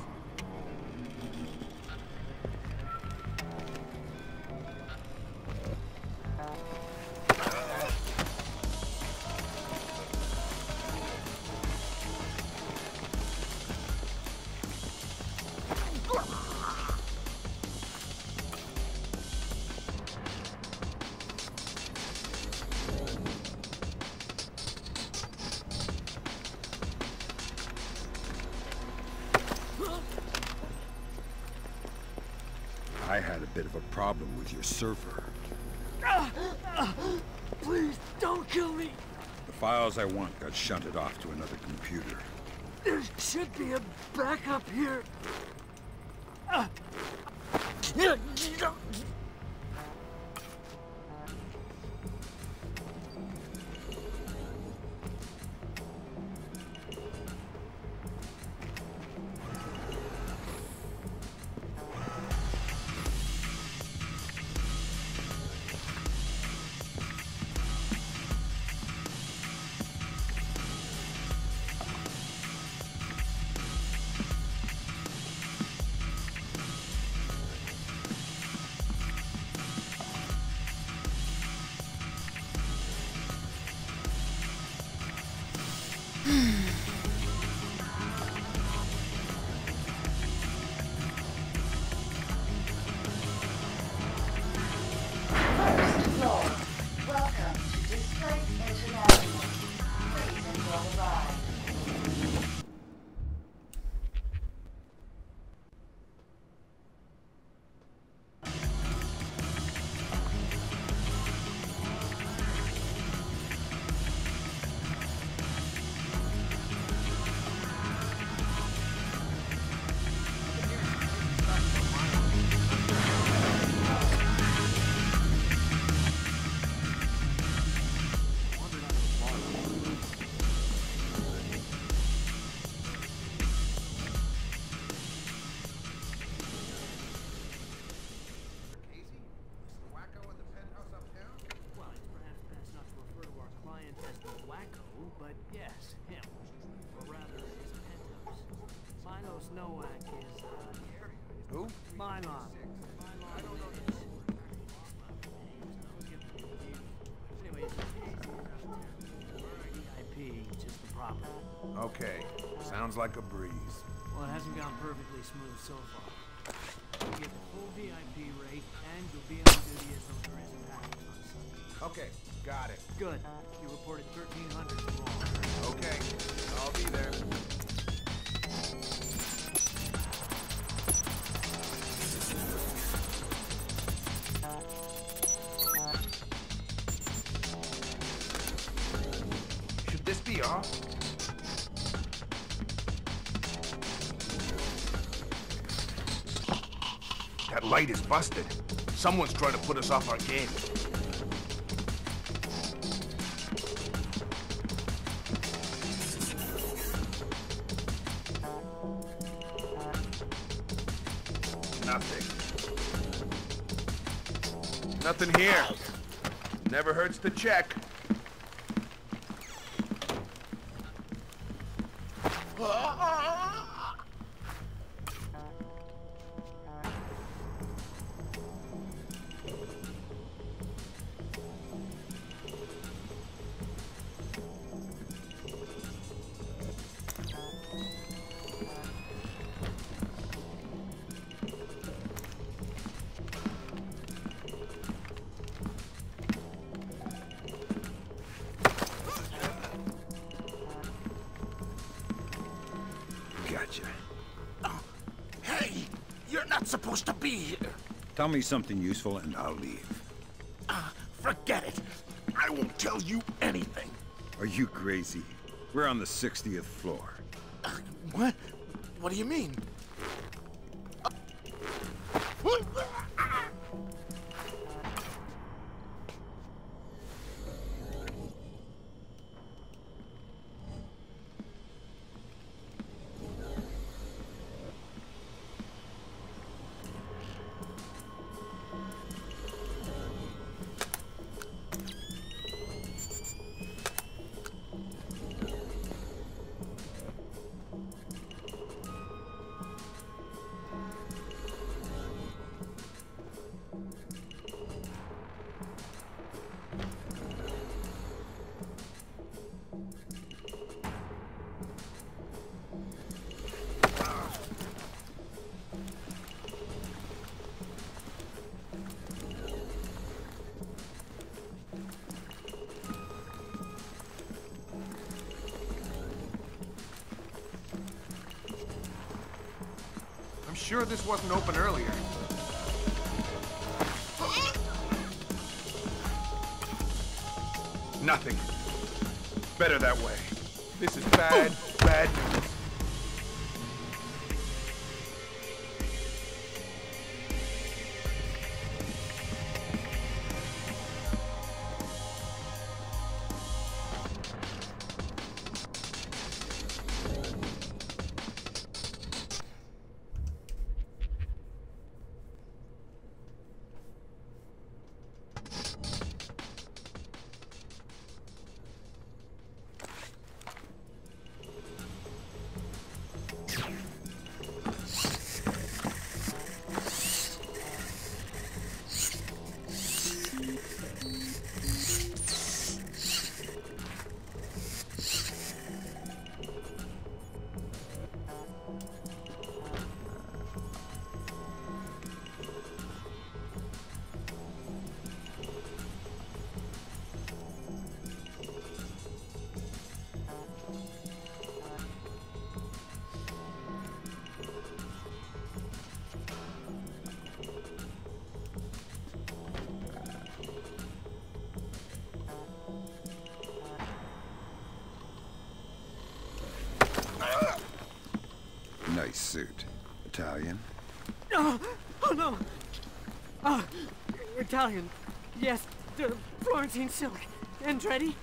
I had a bit of a problem with your server. Please, don't kill me. The files I want got shunted off to another computer. There should be a backup here. Who? Mylon. VIP, just the property. Okay, sounds like a breeze. Well, it hasn't gone perfectly smooth so far. You'll get the full VIP rate, and you'll be on duty as though there is a package on site. Okay, got it. Good. You reported 1300 wrong. Okay, I'll be there. Should this be off? That light is busted. Someone's trying to put us off our game. Nothing. Nothing here. Never hurts to check. Gotcha. Oh, hey, you're not supposed to be here. Tell me something useful and I'll leave. Forget it. I won't tell you anything. Are you crazy? We're on the 60th floor. What? What do you mean? I'm sure this wasn't open earlier. Nothing. Better that way. This is bad, bad news. Nice suit. Italian? Oh, oh no! Italian. Yes, the Florentine silk. Andretti?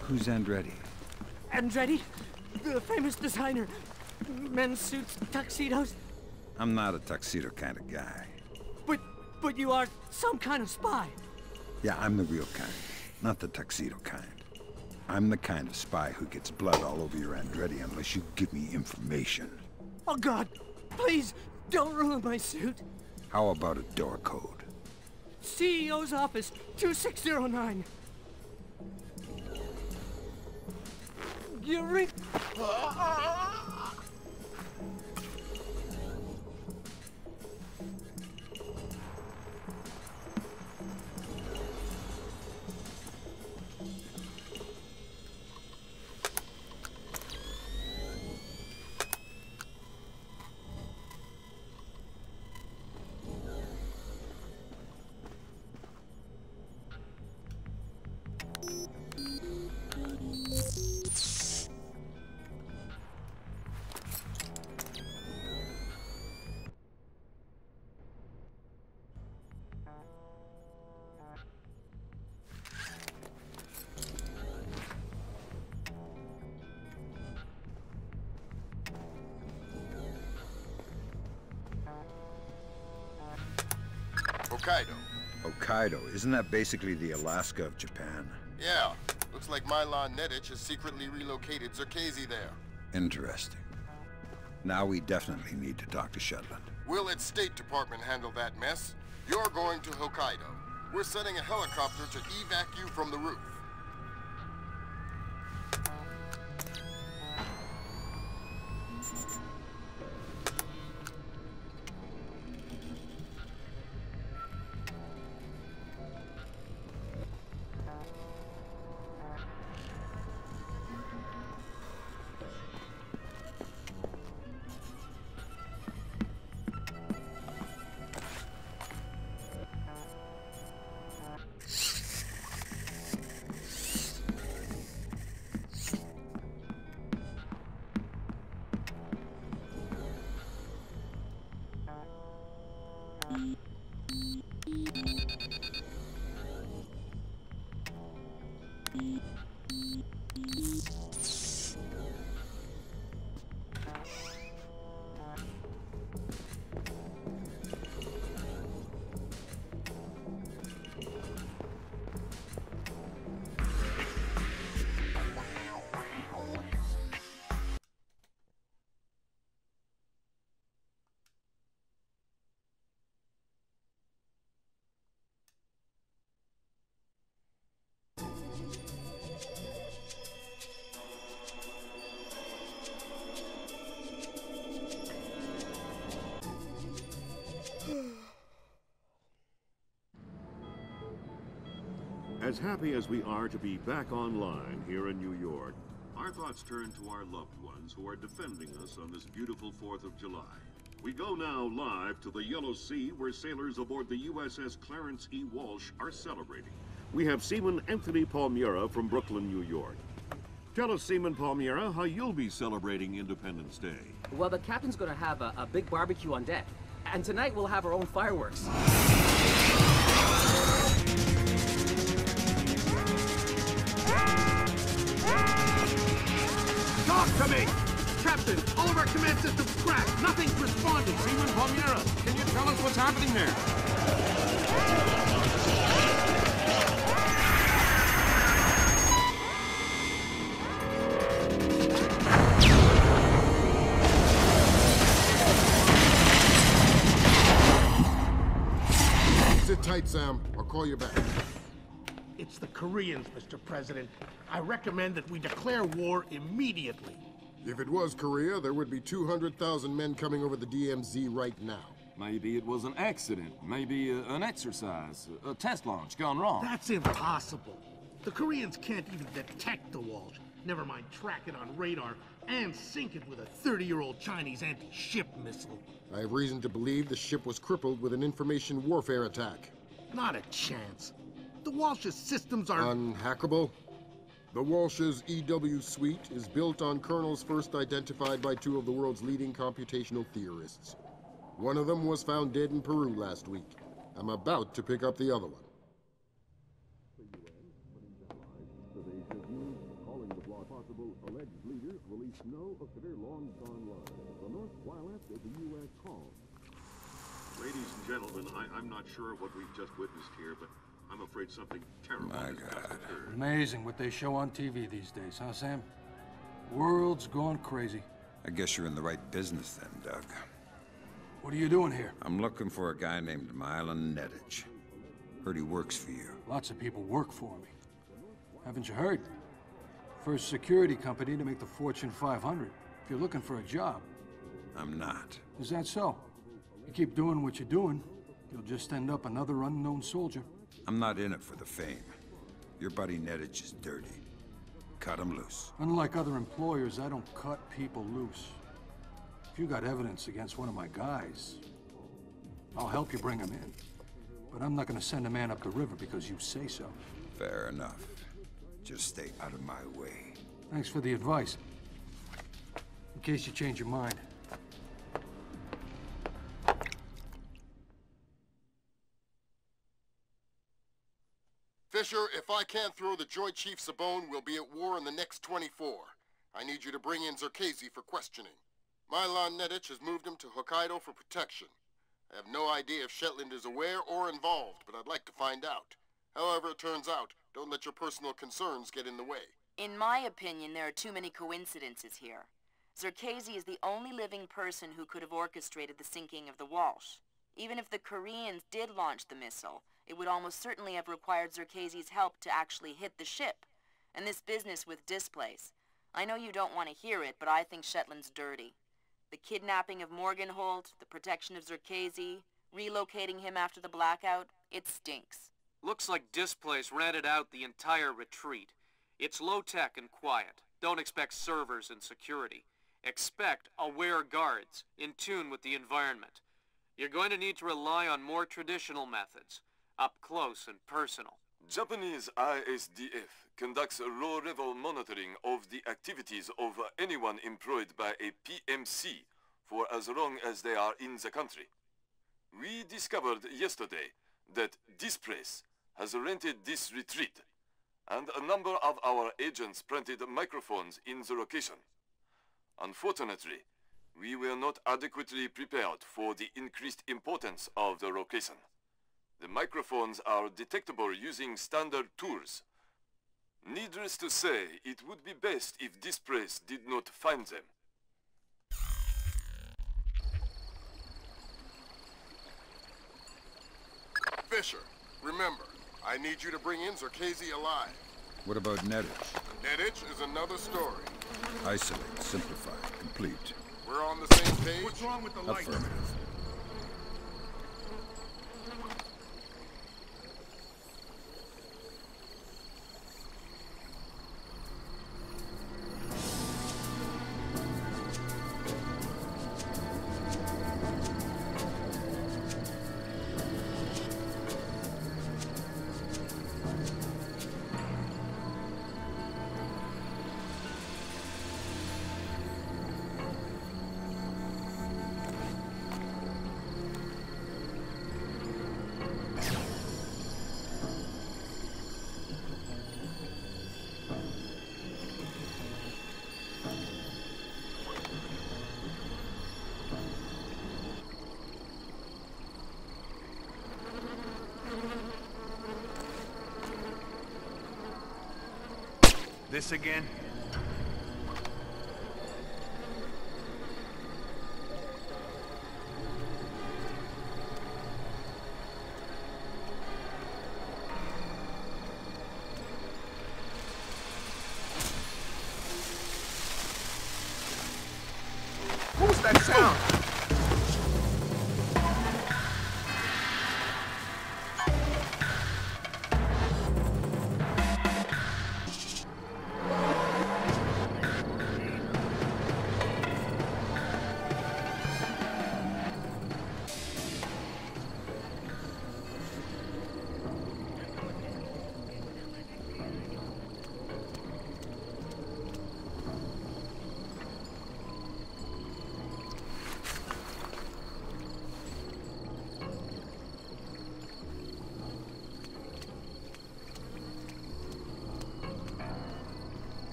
Who's Andretti? Andretti? The famous designer. Men's suits, tuxedos. I'm not a tuxedo kind of guy. But you are some kind of spy. Yeah, I'm the real kind. Not the tuxedo kind. I'm the kind of spy who gets blood all over your Andretti unless you give me information. Oh God, please, don't ruin my suit. How about a door code? CEO's office, 2609. You're Hokkaido. Hokkaido? Isn't that basically the Alaska of Japan? Yeah. Looks like Milan Nedic has secretly relocated Zerkezi there. Interesting. Now we definitely need to talk to Shetland. We'll let State Department handle that mess. You're going to Hokkaido. We're sending a helicopter to evac you from the roof. As happy as we are to be back online here in New York, our thoughts turn to our loved ones who are defending us on this beautiful 4th of July. We go now live to the Yellow Sea, where sailors aboard the USS Clarence E. Walsh are celebrating. We have Seaman Anthony Palmiera from Brooklyn, New York. Tell us, Seaman Palmiera, how you'll be celebrating Independence Day. Well, the captain's gonna have a big barbecue on deck. And tonight we'll have our own fireworks. Talk to me! Captain, all of our command systems crashed. Nothing's responding. Seaman Palmiera, can you tell us what's happening there? Sit tight, Sam. I'll call you back. It's the Koreans, Mr. President. I recommend that we declare war immediately. If it was Korea, there would be 200,000 men coming over the DMZ right now. Maybe it was an accident. Maybe an exercise. A test launch gone wrong. That's impossible. The Koreans can't even detect the Walsh. Never mind track it on radar and sink it with a 30-year-old Chinese anti-ship missile. I have reason to believe the ship was crippled with an information warfare attack. Not a chance. The Walsh's systems are... Unhackable? The Walsh's EW suite is built on kernels first identified by two of the world's leading computational theorists. One of them was found dead in Peru last week. I'm about to pick up the other one. Ladies and gentlemen, I'm not sure what we've just witnessed here, but I'm afraid something terrible has just occurred. Amazing what they show on TV these days, huh, Sam? World's gone crazy. I guess you're in the right business then, Doug. What are you doing here? I'm looking for a guy named Milan Nedic. Heard he works for you. Lots of people work for me. Haven't you heard? First security company to make the Fortune 500. If you're looking for a job. I'm not. Is that so? You keep doing what you're doing, you'll just end up another unknown soldier. I'm not in it for the fame. Your buddy Nedic is dirty. Cut him loose. Unlike other employers, I don't cut people loose. If you got evidence against one of my guys, I'll help you bring him in. But I'm not gonna send a man up the river because you say so. Fair enough. Just stay out of my way. Thanks for the advice. In case you change your mind. Fisher, if I can't throw the Joint Chiefs a bone, we'll be at war in the next 24. I need you to bring in Zerkezi for questioning. Milan Nedic has moved him to Hokkaido for protection. I have no idea if Shetland is aware or involved, but I'd like to find out. However it turns out, don't let your personal concerns get in the way. In my opinion, there are too many coincidences here. Zerkezi is the only living person who could have orchestrated the sinking of the Walsh. Even if the Koreans did launch the missile, it would almost certainly have required Zerkezi's help to actually hit the ship. And this business with displays. I know you don't want to hear it, but I think Shetland's dirty. The kidnapping of Morgenholt, the protection of Zerkezi, relocating him after the blackout, it stinks. Looks like Displace rented out the entire retreat. It's low-tech and quiet. Don't expect servers and security. Expect aware guards, in tune with the environment. You're going to need to rely on more traditional methods, up close and personal. Japanese ISDF conducts low-level monitoring of the activities of anyone employed by a PMC for as long as they are in the country. We discovered yesterday that Displace has rented this retreat, and a number of our agents planted microphones in the location. Unfortunately, we were not adequately prepared for the increased importance of the location. The microphones are detectable using standard tools. Needless to say, it would be best if Displace did not find them. Fisher, remember, I need you to bring in Zerkezi alive. What about Nettich? Nettich is another story. Isolate, simplify, complete. We're on the same page? What's wrong with the light? Affirmative. This again? What was that sound?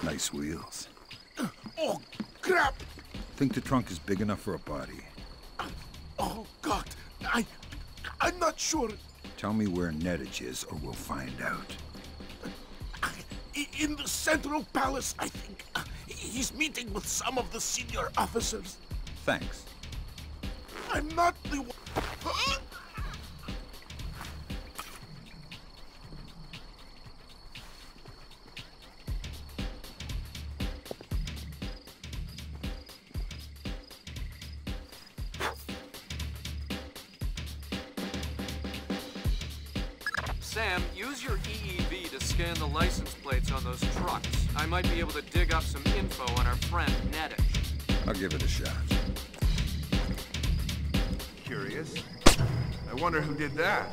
Nice wheels. Oh, crap! Think the trunk is big enough for a body? Oh, God. I'm not sure. Tell me where Nettich is, or we'll find out. In the Central Palace, I think. He's meeting with some of the senior officers. Thanks. I'm not the one. Sam, use your EEV to scan the license plates on those trucks. I might be able to dig up some info on our friend Nettich. I'll give it a shot. Curious. I wonder who did that.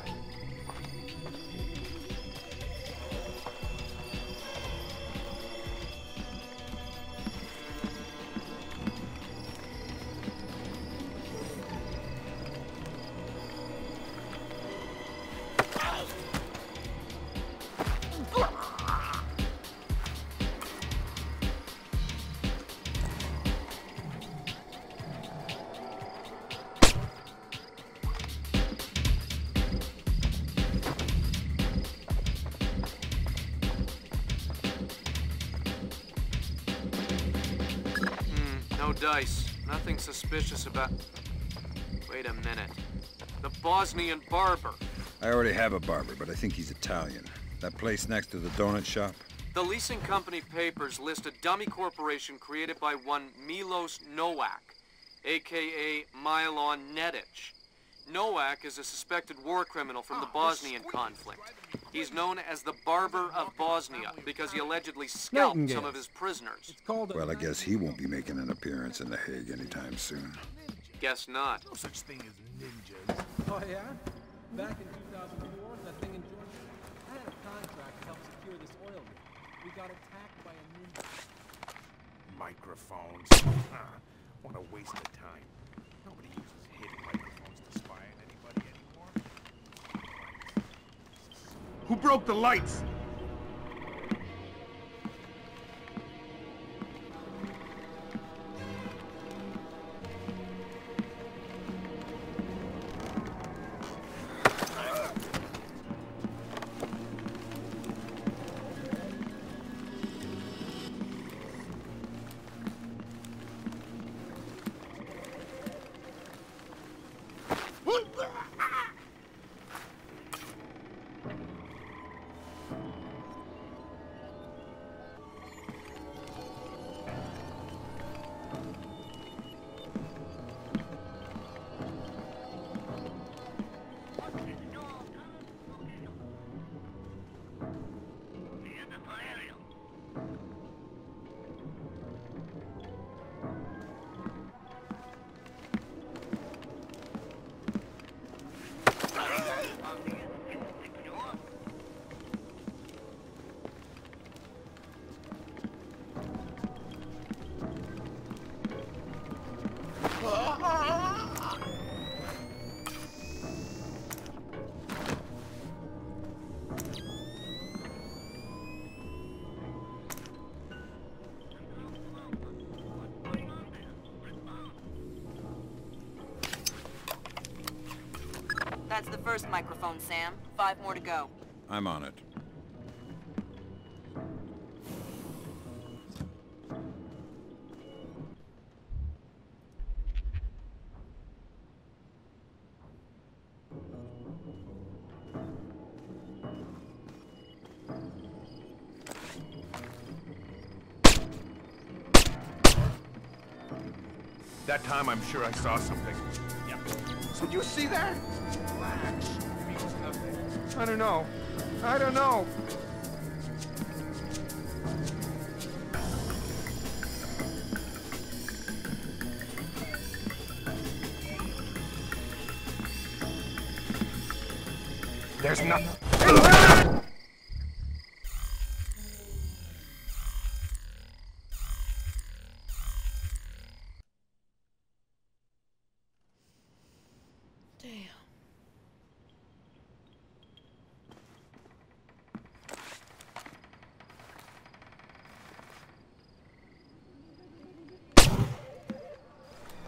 No dice. Nothing suspicious about... Wait a minute. The Bosnian barber. I already have a barber, but I think he's Italian. That place next to the donut shop? The leasing company papers list a dummy corporation created by one Milos Nowak, a.k.a. Milon Nedic. Nowak is a suspected war criminal from the Bosnian conflict. He's known as the Barber of Bosnia because he allegedly scalped some of his prisoners. Well, I guess he won't be making an appearance in The Hague anytime soon. Guess not. No such thing as ninjas. Oh, yeah? Back in 2004, that thing in Georgia, I had a contract to help secure this oil rig. We got attacked by a ninja. Microphones. What a waste of time. Nobody uses hidden microphones to spy on anybody anymore. Who broke the lights? That's the first microphone, Sam. 5 more to go. I'm on it. That time I'm sure I saw something. Yep. Did you see that? Relax. Maybe it was nothing. I don't know. I don't know. There's nothing. Damn.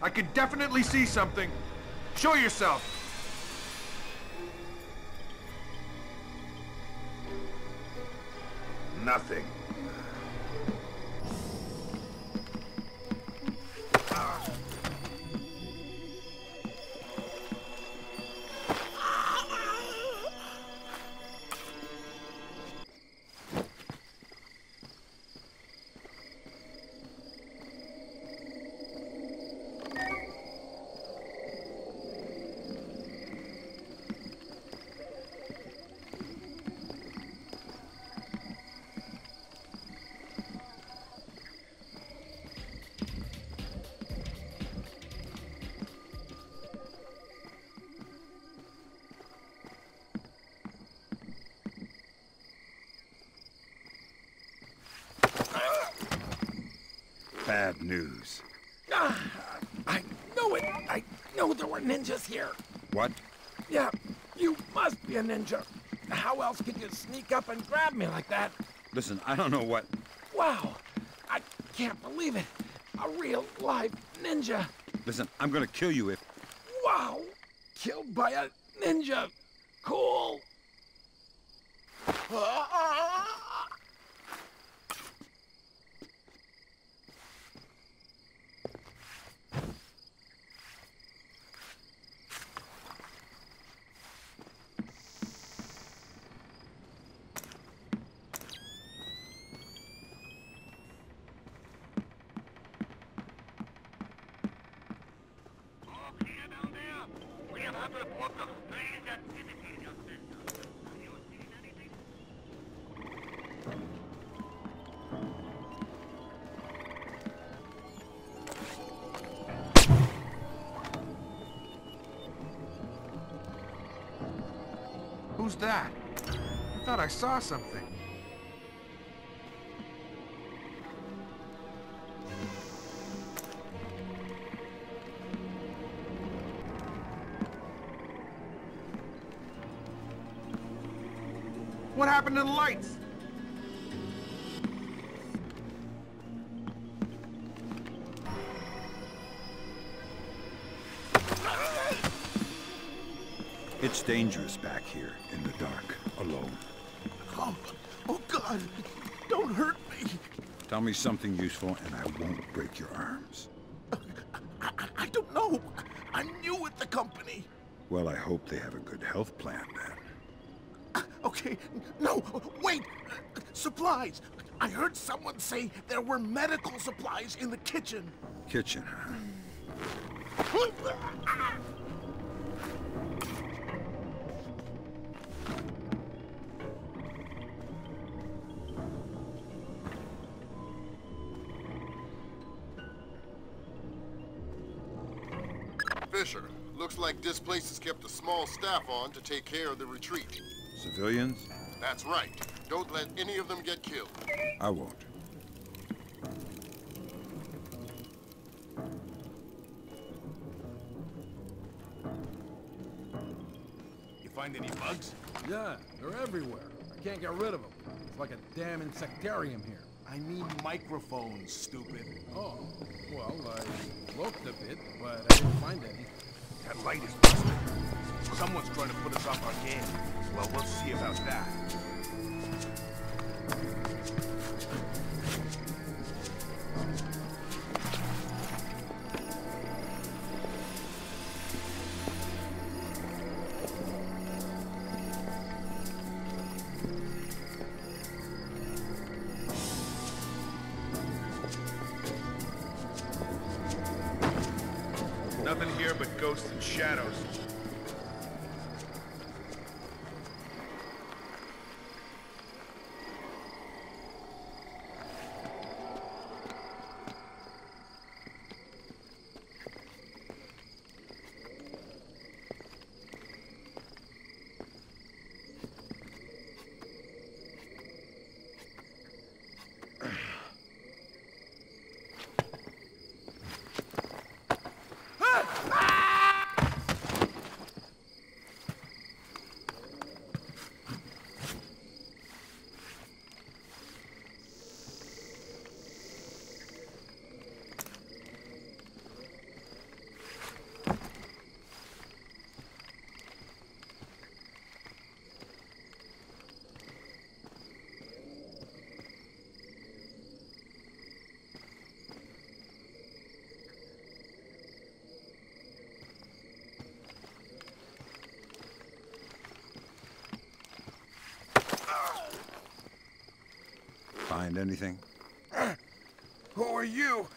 I could definitely see something. Show yourself. Nothing. Bad news. I knew it! I knew there were ninjas here! What? Yeah, you must be a ninja. How else could you sneak up and grab me like that? Listen, I don't know what... Wow! I can't believe it! A real, live ninja! Listen, I'm gonna kill you if... Wow! Killed by a ninja! Cool! Who's that? I thought I saw something. What happened to the lights? It's dangerous back here in the dark, alone. Oh God, don't hurt me. Tell me something useful and I won't break your arms. I don't know. I'm new at the company. Well, I hope they have a good health plan then. Okay, no, wait! Supplies! I heard someone say there were medical supplies in the kitchen. Kitchen, huh? Fisher, looks like this place has kept a small staff on to take care of the retreat. Civilians? That's right. Don't let any of them get killed. I won't. You find any bugs? Yeah, they're everywhere. I can't get rid of them. It's like a damn insectarium here. I mean microphones, stupid. Oh, well, I looked a bit, but I didn't find any. That light is busted. Someone's trying to put us off our game. Well, we'll see about that. Nothing here but ghosts and shadows. Find anything? Who are you?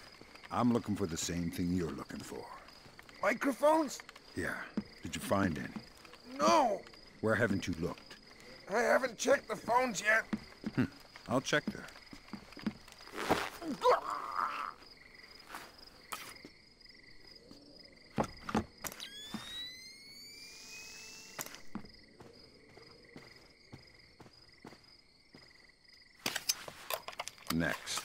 I'm looking for the same thing you're looking for. Microphones? Yeah. Did you find any? No! Where haven't you looked? I haven't checked the phones yet. I'll check there. Next.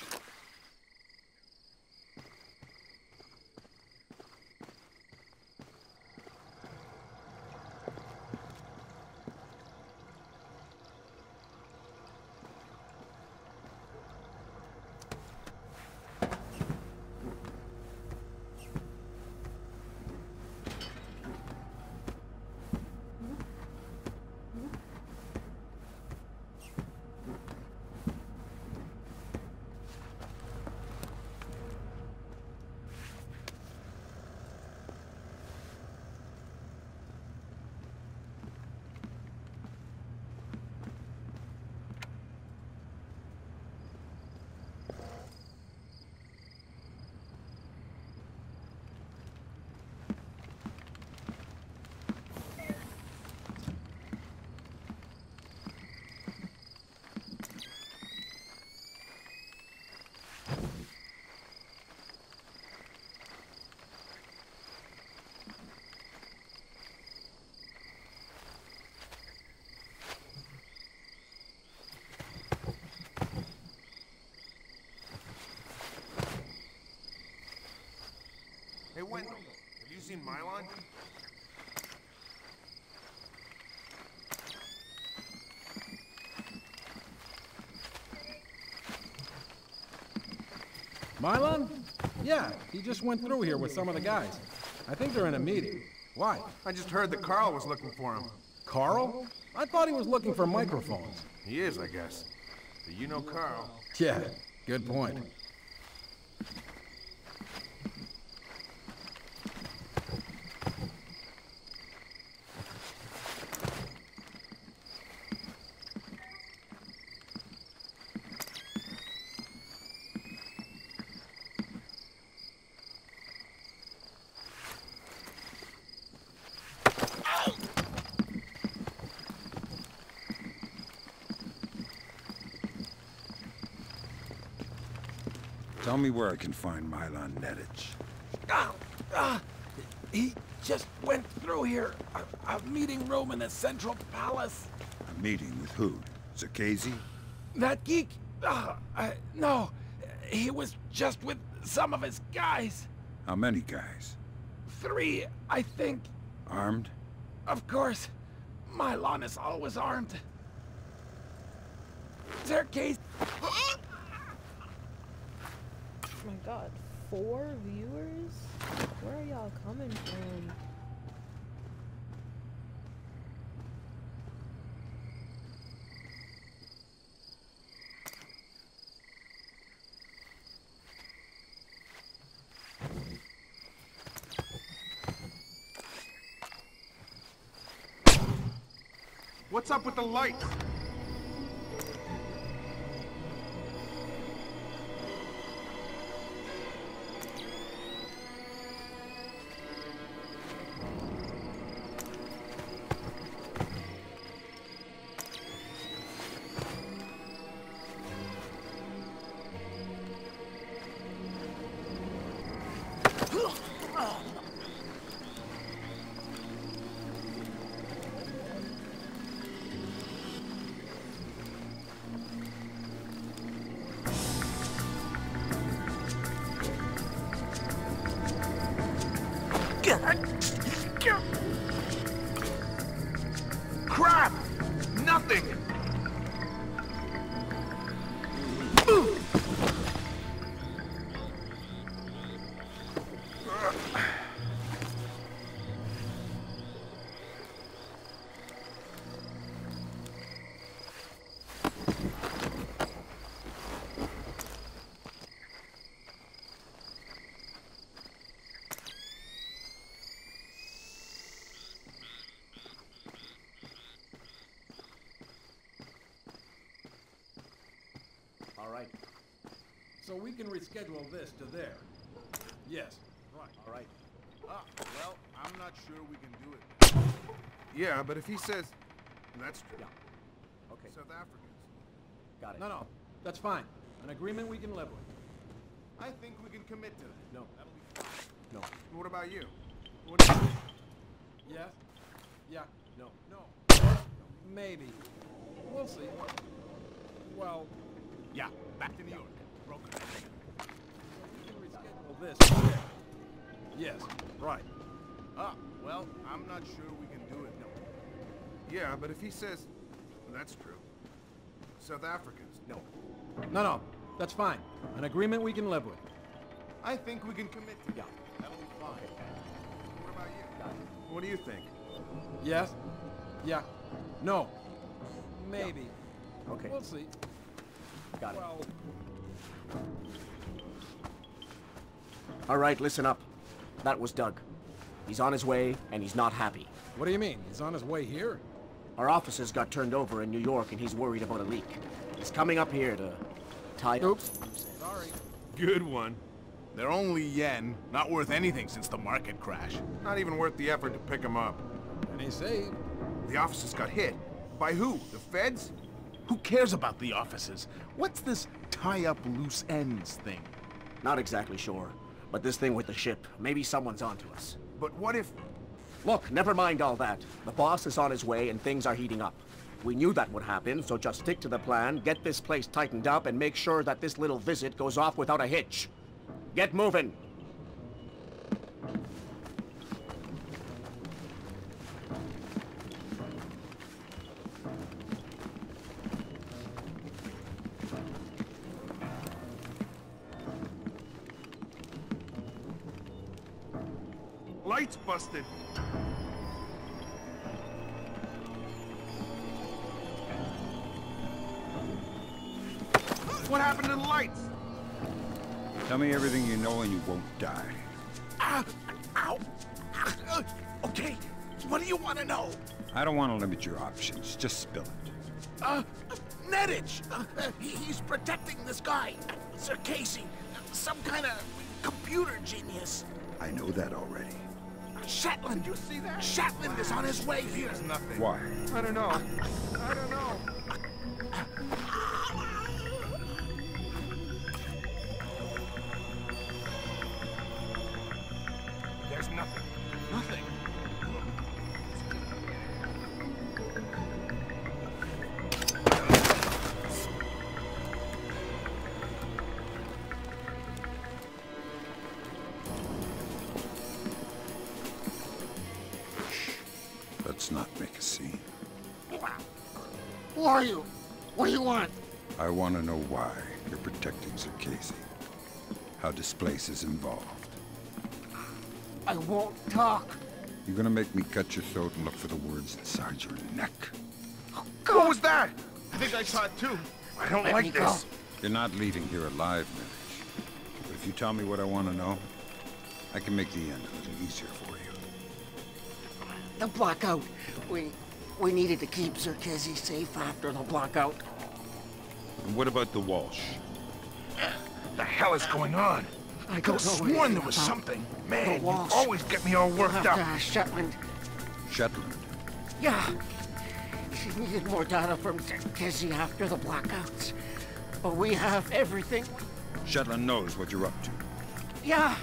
seen Mylon? Mylon? Yeah, he just went through here with some of the guys. I think they're in a meeting. Why? I just heard that Carl was looking for him. Carl? I thought he was looking for microphones. He is, I guess. Do you know Carl? Yeah, good point. Tell me where I can find Mylon Nedich. He just went through here. A meeting room in the Central Palace. A meeting with who? Zakhazy? That geek? No. He was just with some of his guys. How many guys? 3, I think. Armed? Of course. Mylon is always armed. Zakhazy. Oh my god, 4 viewers? Where are y'all coming from? What's up with the lights? Crap! Nothing! All right. So we can reschedule this to there. Yes, right. All right. Well, I'm not sure we can do it. Yeah, but if he says... That's true. Yeah. Okay. South Africans. Got it. No, that's fine. An agreement we can live with. I think we can commit to that. No. That'll be fine. No. What about you? What do you think? Yes? Yeah. No. No. Maybe. We'll see. Well, Yeah. Back to New York. Broken. we can reschedule this to there. Yes, right. Well, I'm not sure we can do it. No. Yeah, but if he says... That's true. South Africans. No. No, that's fine. An agreement we can live with. I think we can commit to Yeah. that. That'll be fine. What about you? Got it. What do you think? Yes? Yeah. No. Maybe. Okay. We'll see. Got it. Well, All right, listen up. That was Doug. He's on his way, and he's not happy. what do you mean? He's on his way here? Our offices got turned over in New York, and he's worried about a leak. He's coming up here to tie up. Oops. Sorry. Good one. They're only yen, not worth anything since the market crash. Not even worth the effort to pick them up. And he's saved. The offices got hit. By who? The feds? Who cares about the offices? What's this tie-up loose ends thing? Not exactly sure. But this thing with the ship, maybe someone's onto us. But what if... Look, never mind all that. The boss is on his way and things are heating up. We knew that would happen, so just stick to the plan, get this place tightened up, and make sure that this little visit goes off without a hitch. Get moving! lights busted. What happened to the lights? Tell me everything you know and you won't die. Ow! Okay, what do you want to know? I don't want to limit your options. Just spill it. Nedich! He's protecting this guy, Sir Casey. Some kind of computer genius. I know that already. Shetland! You see that? Shetland is on his way here. There's nothing. Why? I don't know. I don't know. There's nothing. Nothing. Let's not make a scene. Who are you? What do you want? I want to know why you're protecting Sir Casey. How this place is involved. I won't talk. You're gonna make me cut your throat and look for the words inside your neck. What was that? I think I saw it too. I don't Let me like go. this. You're not leaving here alive, Nedich. But if you tell me what I want to know, I can make the end a little easier for you. The blackout. We needed to keep Sir Casey safe after the blackout. And what about the Walsh? The hell is going on? I could don't have know sworn anything there was about something. the Man, you Walsh. always get me all worked We'll have up. to ask Shetland. Shetland? Yeah. She needed more data from Sir Casey after the blackouts. But we have everything. Shetland knows what you're up to. Yeah,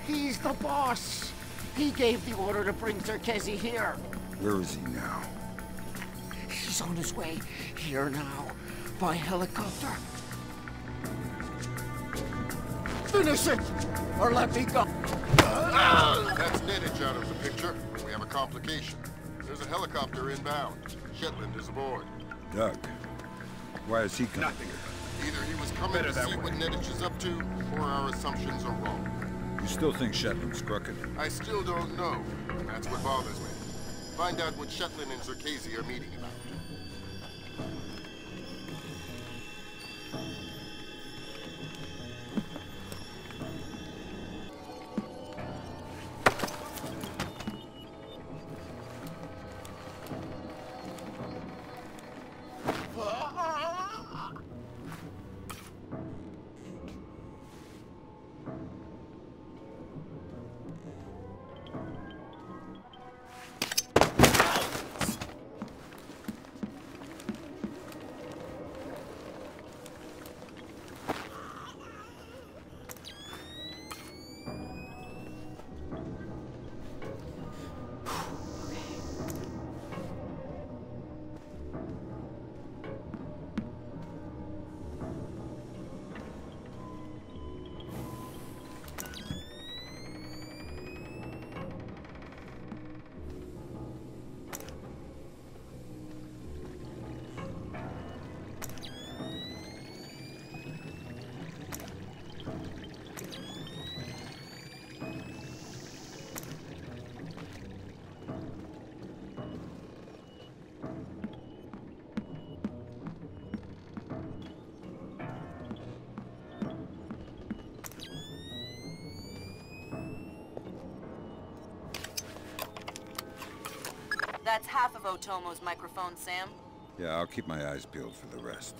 he's the boss. He gave the order to bring Sir Casey here. Where is he now? He's on his way here now, by helicopter. Finish it, or let me go. That's Nedich out of the picture. We have a complication. There's a helicopter inbound. Shetland is aboard. Doug. Why is he coming here? Either he was coming to see what Nedich is up to, or our assumptions are wrong. You still think Shetland's crooked? I still don't know. That's what bothers me. Find out what Shetland and Sir Casey are meeting about. That's half of Otomo's microphone, Sam. Yeah, I'll keep my eyes peeled for the rest.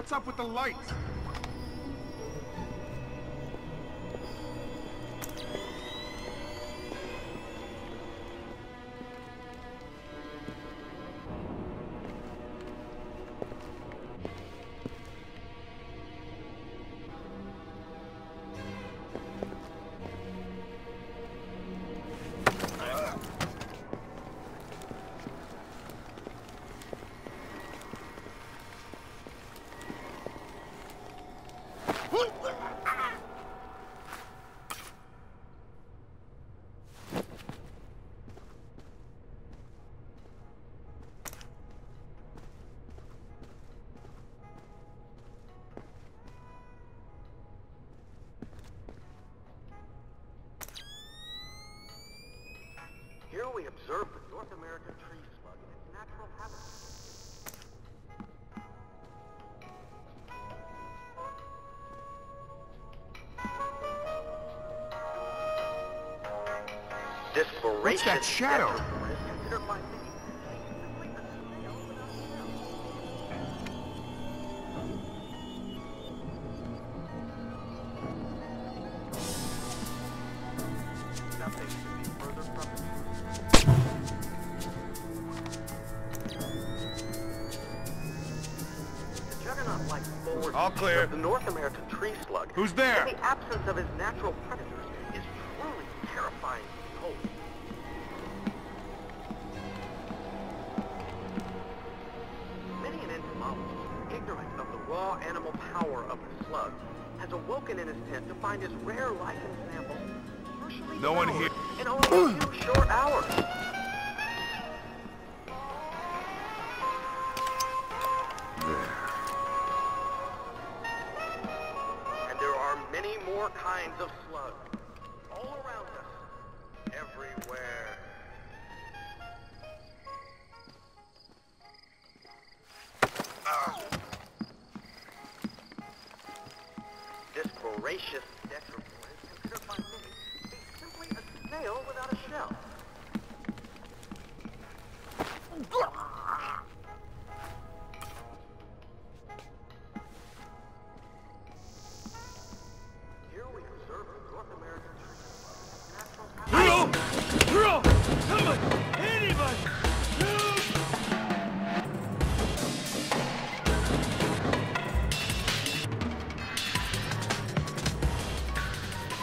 What's up with the lights? Here we observe the North American tree slug in its natural habitat. This voracious What's that shadow? tetrapod is considered by many simply a snail without a shell. Nothing could be further from the truth. The juggernaut-like forward All clear. of the North American tree slug, Who's there? in the absence of his natural predators, is truly terrifying to behold. Many an entomologist, ignorant of the raw animal power of the slug, has awoken in his tent to find his rare lichen sample partially No one devoured here. in only a few short hours. And there are many more kinds of slugs, all around us, everywhere. This voracious tetrapod is considered by many to be simply a snail without a shell. Here we observe the North American tree slug in its natural habitat. Come on! Anybody!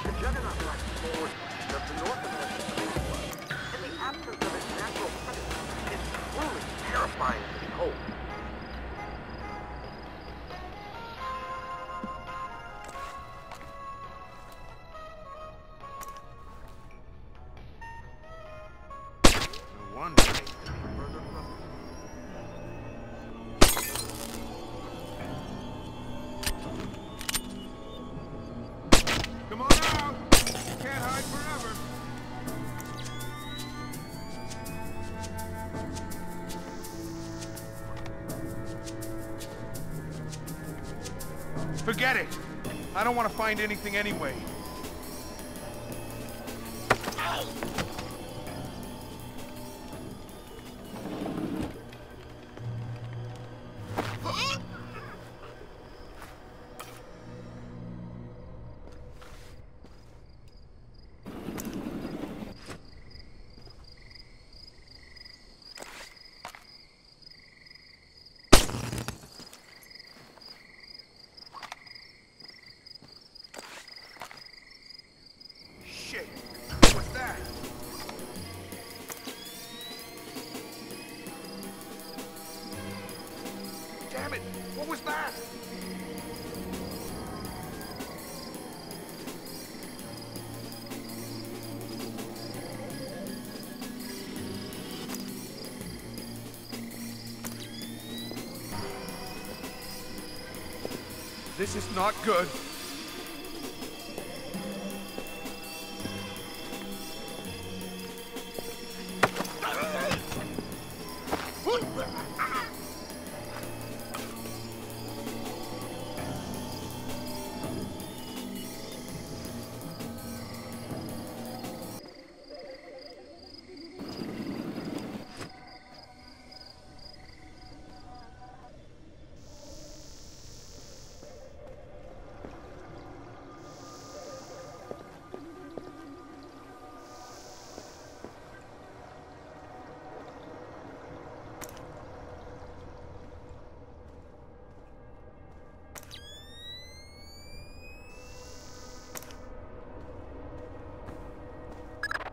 The juggernaut-like forward of the North American tree slug, in the absence of its natural predator, is truly terrifying to behold. No wonder. Come on out! You can't hide forever. Forget it. I don't want to find anything anyway. Shit! What's that? Damn it! What was that? This is not good.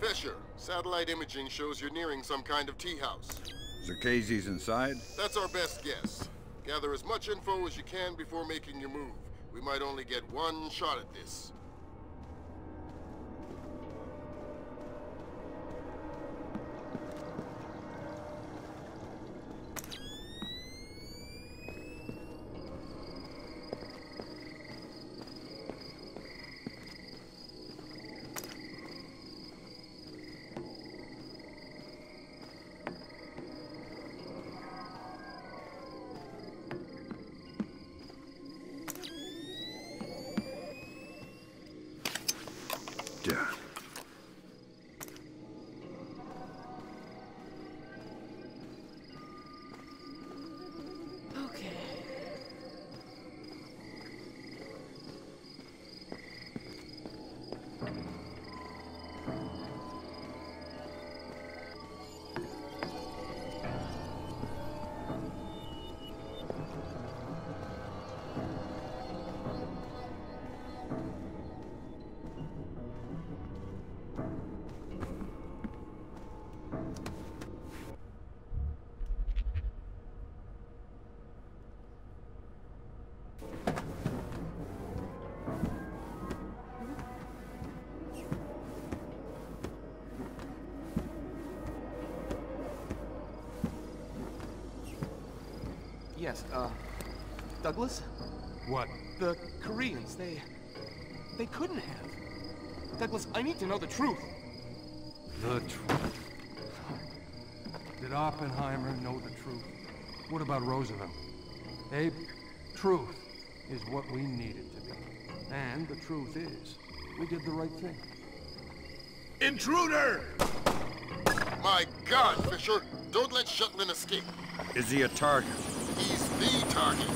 Fisher, satellite imaging shows you're nearing some kind of tea house. Zerkezi's inside? That's our best guess. Gather as much info as you can before making your move. We might only get one shot at this. Done. Okay. Yes, Douglas? What? The Koreans, they couldn't have. Douglas, I need to know the truth. The truth. Did Oppenheimer know the truth? What about Roosevelt? Abe, truth is what we need it to be. And the truth is, we did the right thing. Intruder! My God, Fisher! Don't let Shetland escape. Is he a target? He's the target.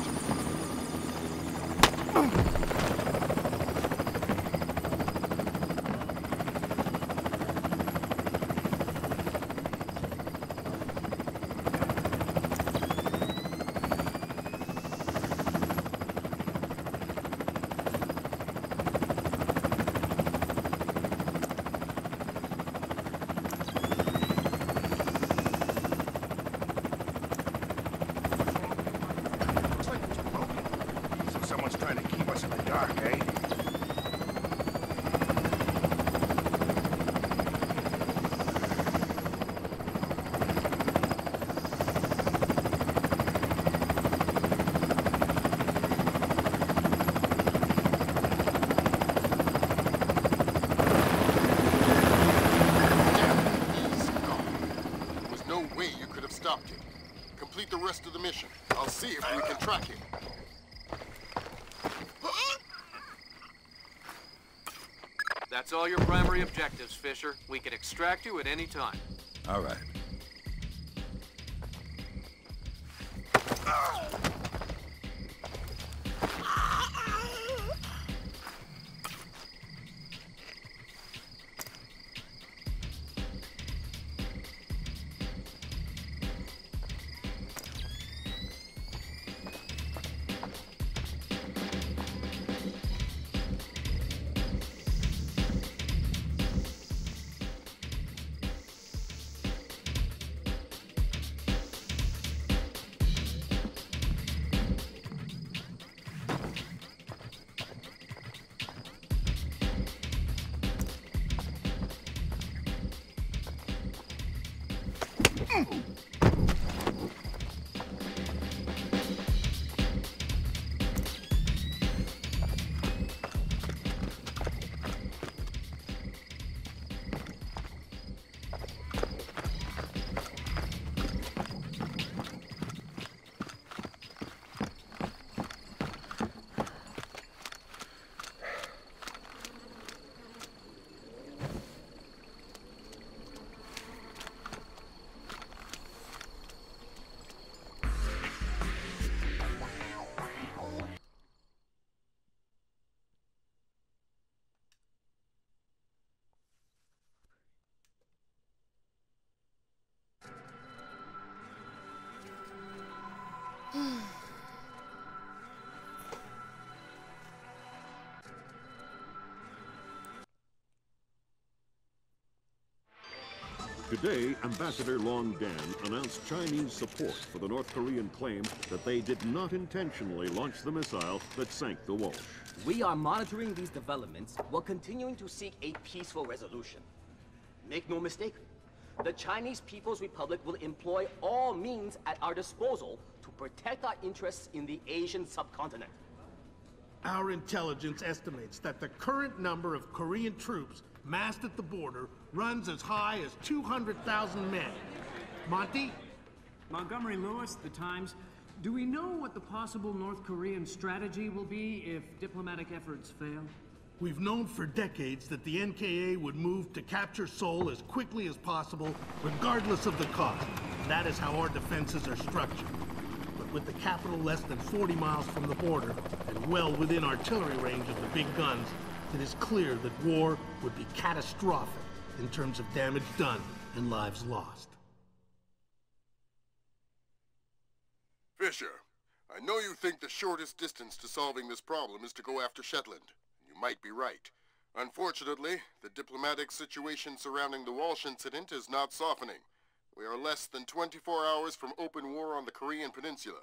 Someone's trying to keep us in the dark, eh? There was no way you could have stopped him. Complete the rest of the mission. I'll see if we can track him. That's all your primary objectives, Fisher. We can extract you at any time. All right. Today, Ambassador Long Dan announced Chinese support for the North Korean claim that they did not intentionally launch the missile that sank the Walsh. We are monitoring these developments while continuing to seek a peaceful resolution. Make no mistake, the Chinese People's Republic will employ all means at our disposal to protect our interests in the Asian subcontinent. Our intelligence estimates that the current number of Korean troops massed at the border runs as high as 200,000 men. Monty? Montgomery Lewis, The Times. Do we know what the possible North Korean strategy will be if diplomatic efforts fail? We've known for decades that the NKA would move to capture Seoul as quickly as possible, regardless of the cost. That is how our defenses are structured. But with the capital less than 40 miles from the border, and well within artillery range of the big guns, it is clear that war would be catastrophic in terms of damage done and lives lost. Fisher, I know you think the shortest distance to solving this problem is to go after Shetland. You might be right. Unfortunately, the diplomatic situation surrounding the Walsh incident is not softening. We are less than 24 hours from open war on the Korean Peninsula.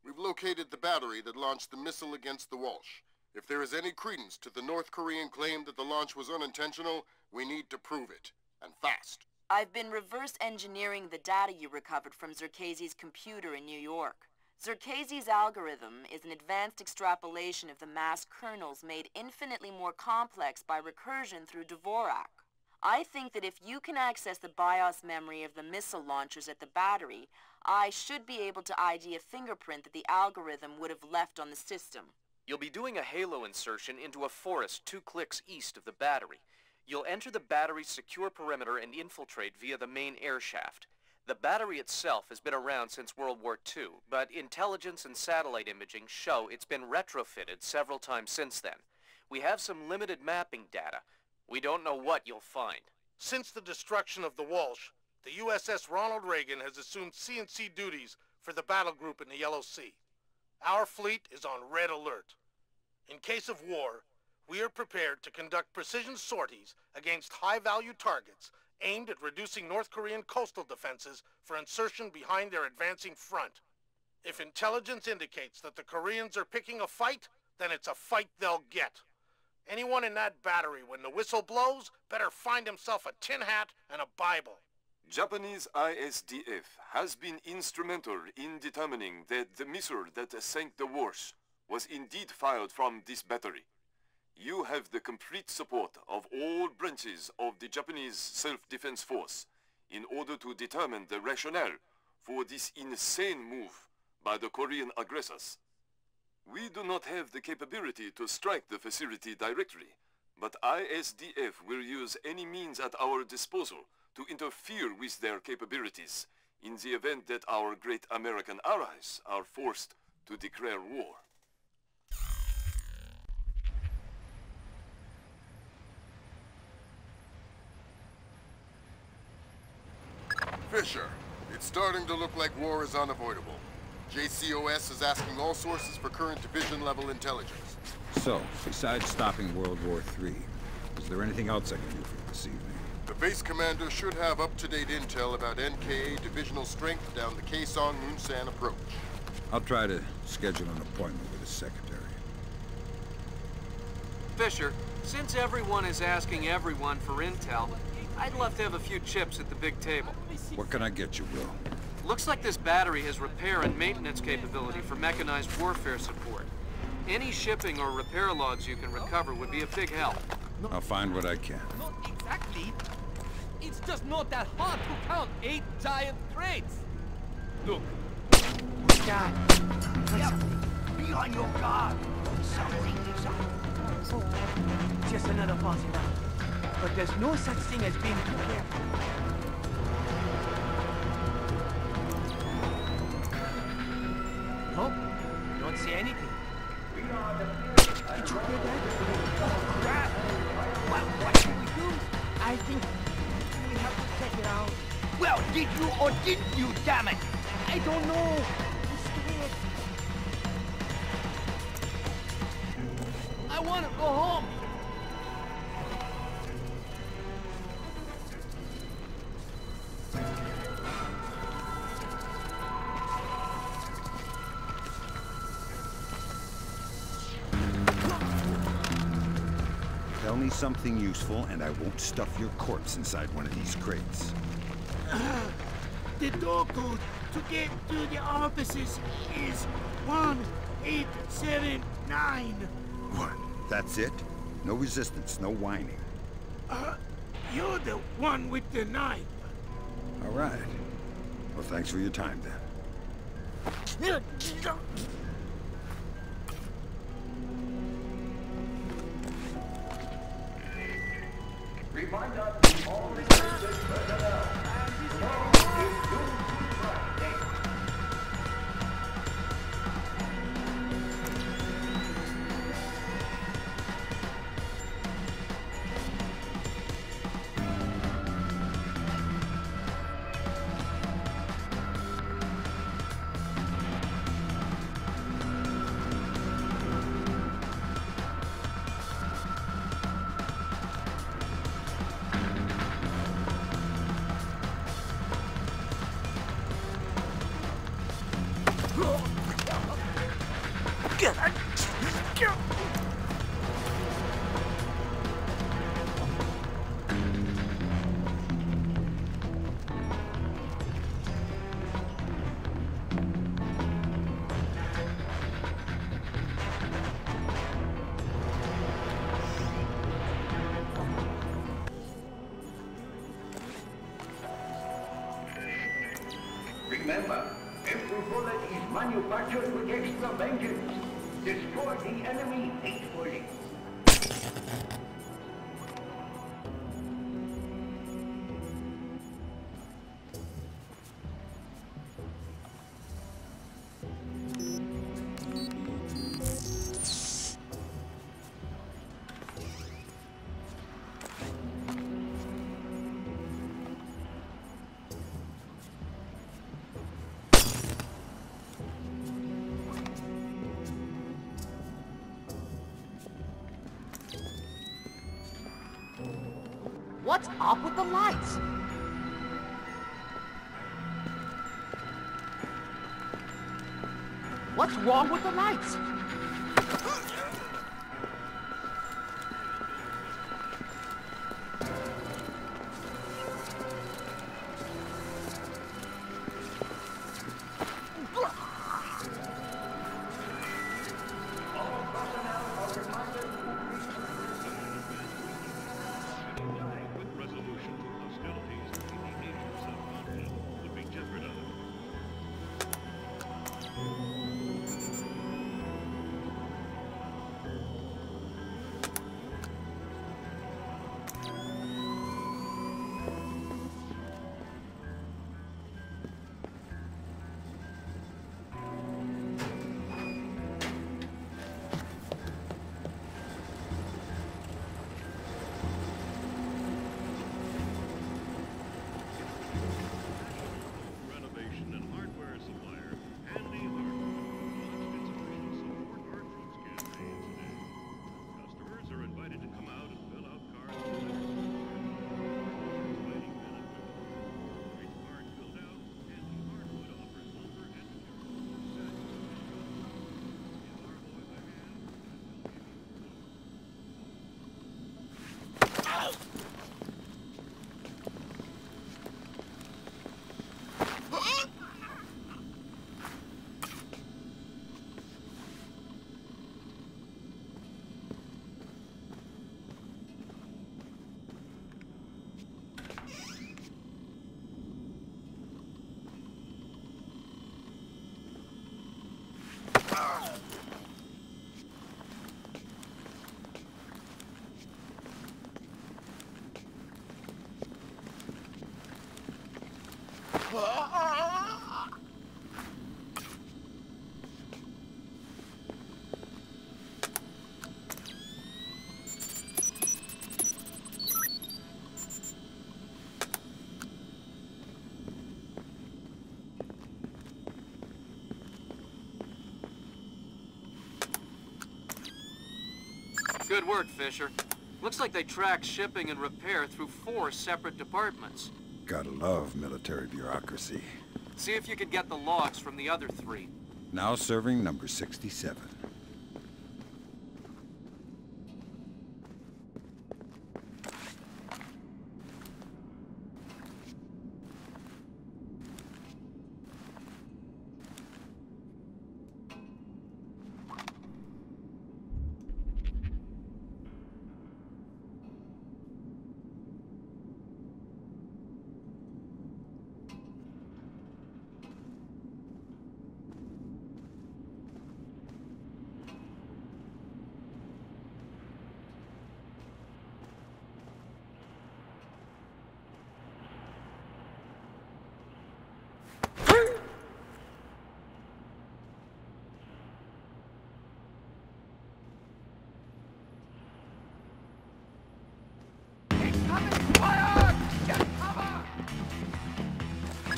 We've located the battery that launched the missile against the Walsh. If there is any credence to the North Korean claim that the launch was unintentional, we need to prove it, and fast. I've been reverse engineering the data you recovered from Zerkezi's computer in New York. Zerkezi's algorithm is an advanced extrapolation of the mass kernels made infinitely more complex by recursion through Dvorak. I think that if you can access the BIOS memory of the missile launchers at the battery, I should be able to ID a fingerprint that the algorithm would have left on the system. You'll be doing a halo insertion into a forest 2 clicks east of the battery. You'll enter the battery's secure perimeter and infiltrate via the main air shaft. The battery itself has been around since World War II, but intelligence and satellite imaging show it's been retrofitted several times since then. We have some limited mapping data. We don't know what you'll find. Since the destruction of the Walsh, the USS Ronald Reagan has assumed C&C duties for the battle group in the Yellow Sea. Our fleet is on red alert. In case of war, we are prepared to conduct precision sorties against high-value targets aimed at reducing North Korean coastal defenses for insertion behind their advancing front. If intelligence indicates that the Koreans are picking a fight, then it's a fight they'll get. Anyone in that battery, when the whistle blows, better find himself a tin hat and a Bible. Japanese ISDF has been instrumental in determining that the missile that sank the Walsh was indeed fired from this battery. You have the complete support of all branches of the Japanese self-defense force in order to determine the rationale for this insane move by the Korean aggressors. We do not have the capability to strike the facility directly, but ISDF will use any means at our disposal to interfere with their capabilities in the event that our great American allies are forced to declare war. Fisher, it's starting to look like war is unavoidable. JCOS is asking all sources for current division-level intelligence. So, besides stopping World War III, is there anything else I can do for you this evening? The base commander should have up-to-date intel about NKA divisional strength down the Kaesong-Munsan approach. I'll try to schedule an appointment with his secretary. Fisher, since everyone is asking everyone for intel, I'd love to have a few chips at the big table. What can I get you, Will? Looks like this battery has repair and maintenance capability for mechanized warfare support. Any shipping or repair logs you can recover would be a big help. I'll find what I can. Not exactly. It's just not that hard to count 8 giant crates. Look. God. Be on your guard. Something is up. Just another party now. But there's no such thing as being too careful. Nope. Don't see anything. Did you hear that? Oh, crap! What do we do? I think we have to check it out. Well, did you or didn't you, damn it? I don't know. I'm scared. I want to go home. Tell me something useful, and I won't stuff your corpse inside one of these crates. The door code to get to the offices is 1879. What? That's it? No resistance, no whining. You're the one with the knife. All right. Well, thanks for your time, then. Remind us to all restricted personnel. Tomorrow is Doom Friday. Remember, every bullet is manufactured with extra vengeance. Destroy the enemy hatefully. What's up with the lights? What's wrong with the lights? Good work, Fisher. Looks like they tracked shipping and repair through 4 separate departments. Gotta love military bureaucracy. See if you can get the logs from the other 3. Now serving number 67.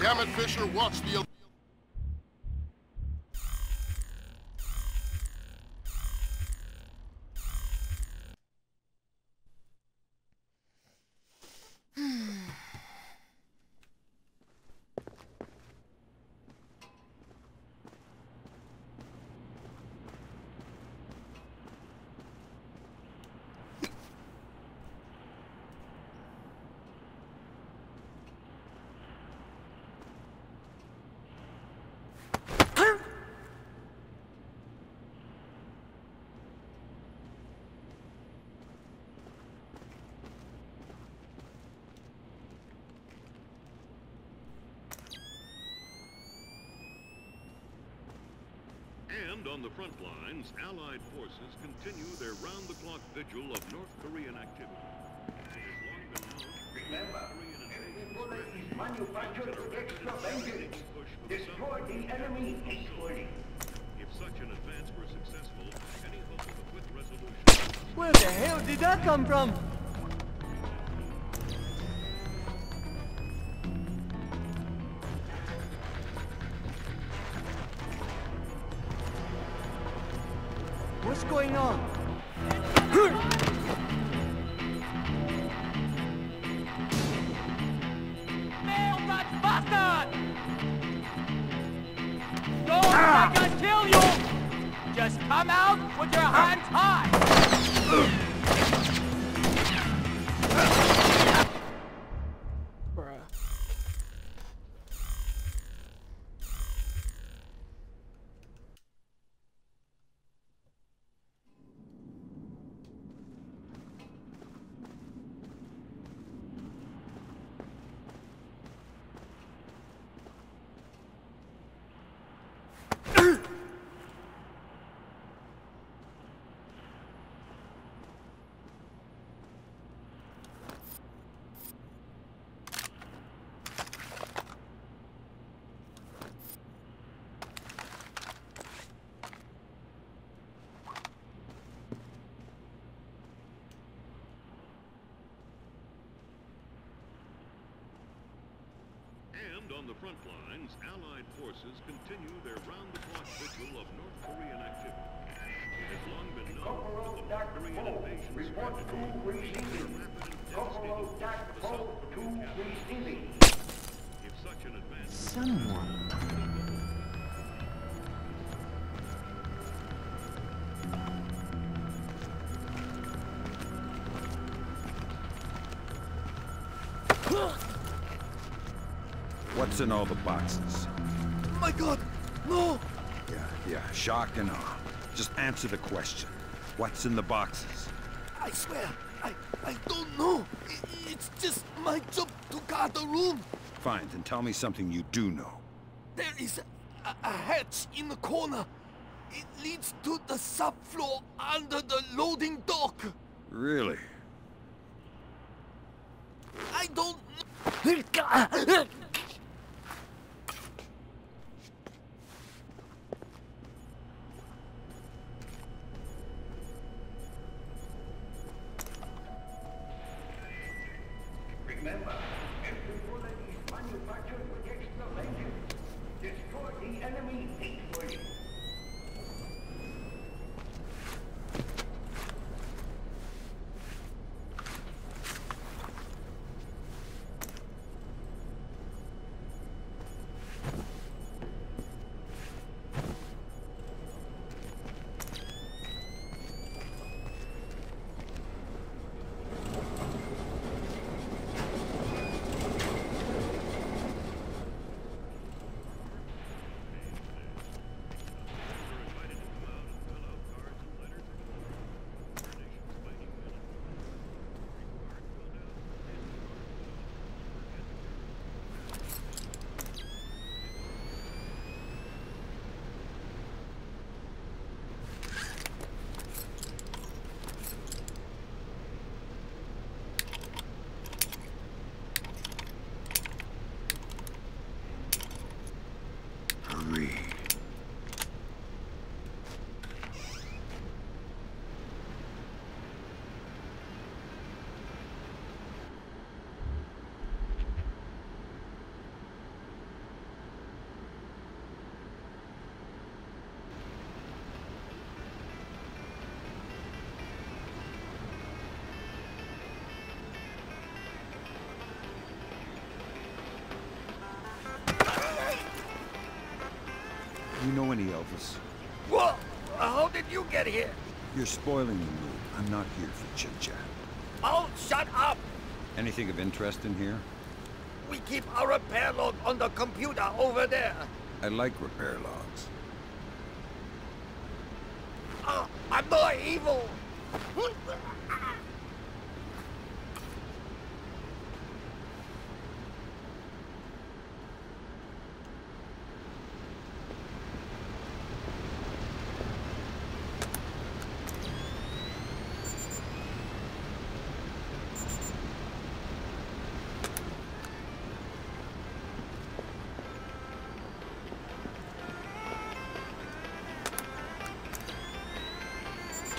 Damn it, Fisher, watch the... And on the front lines, Allied forces continue their round-the-clock vigil of North Korean activity. It has long been known Remember, every bullet is manufactured with extra vengeance. Destroy the enemy equally. If such an advance were successful, any hope of a quick resolution... Where the hell did that come from? What's going on? Nail that bastard! Don't make us kill you! Just come out with your hands high! Bruh. And on the front lines, Allied forces continue their round-the-clock vigil of North Korean activity. It has long been known that the North Korean invasion Report to receiving. Corporal Jack Poe to receiving. If such an advance... Someone. What's in all the boxes? My God, no! Yeah, shock and awe. Just answer the question. What's in the boxes? I swear, I don't know. It's just my job to guard the room. Fine, then tell me something you do know. There is a hatch in the corner. It leads to the subfloor under the loading dock. Really? I don't know. Remember, every bullet is manufactured with extra vengeance. Destroy the enemy equally. 20, Elvis. Whoa! How did you get here? You're spoiling the mood. I'm not here for chit-chat. Oh, shut up! Anything of interest in here? We keep our repair log on the computer over there. I like repair logs. I'm not evil!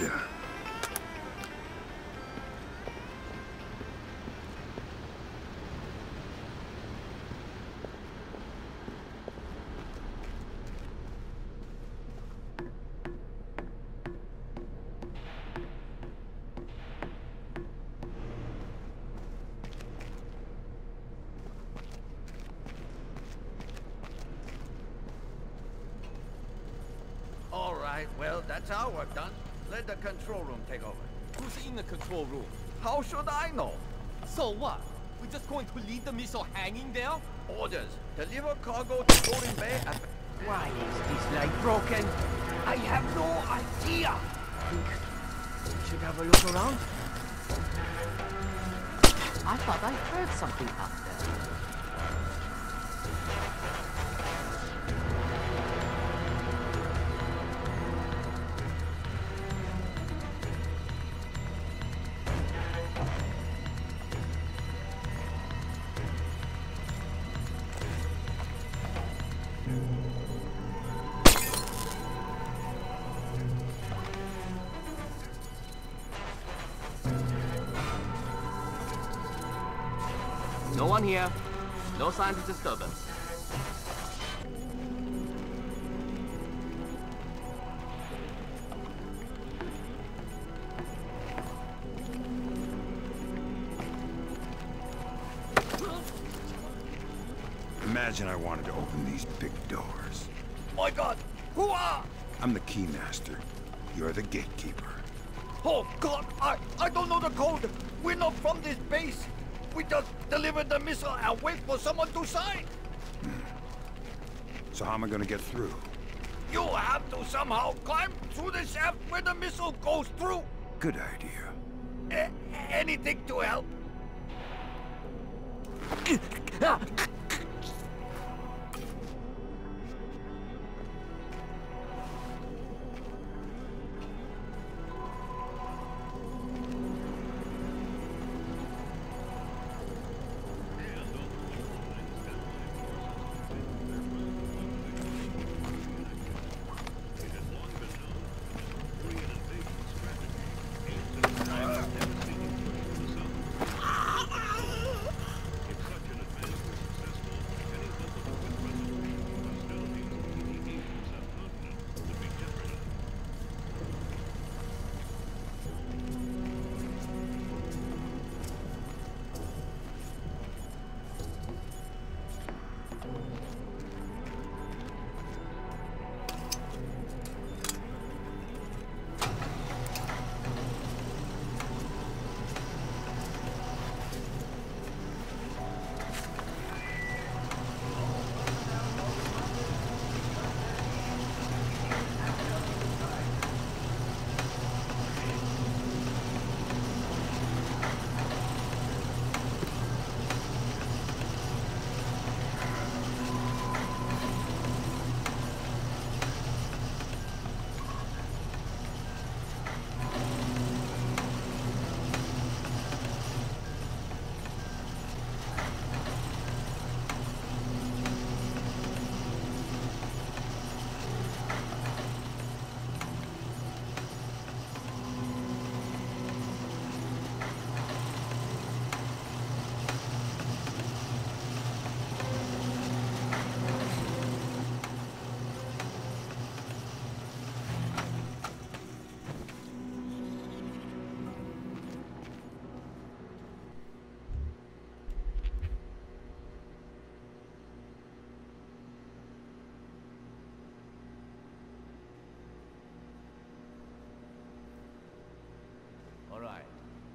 Yeah. All right, well, that's our work done. Let the control room take over. Who's in the control room? How should I know? So what? We're just going to leave the missile hanging there? Orders. Deliver cargo to Golden Bay at... Why is this light broken? I have no idea. Think we should have a look around? I thought I heard something up there. No one here. No signs of disturbance. Imagine I wanted to open these big doors. My God! Who are? I'm the key master. You're the gatekeeper. Oh, God! I don't know the code! We're not from this base! We just delivered the missile and wait for someone to sign! So how am I gonna get through? You have to somehow climb through the shaft where the missile goes through! Good idea. Anything to help?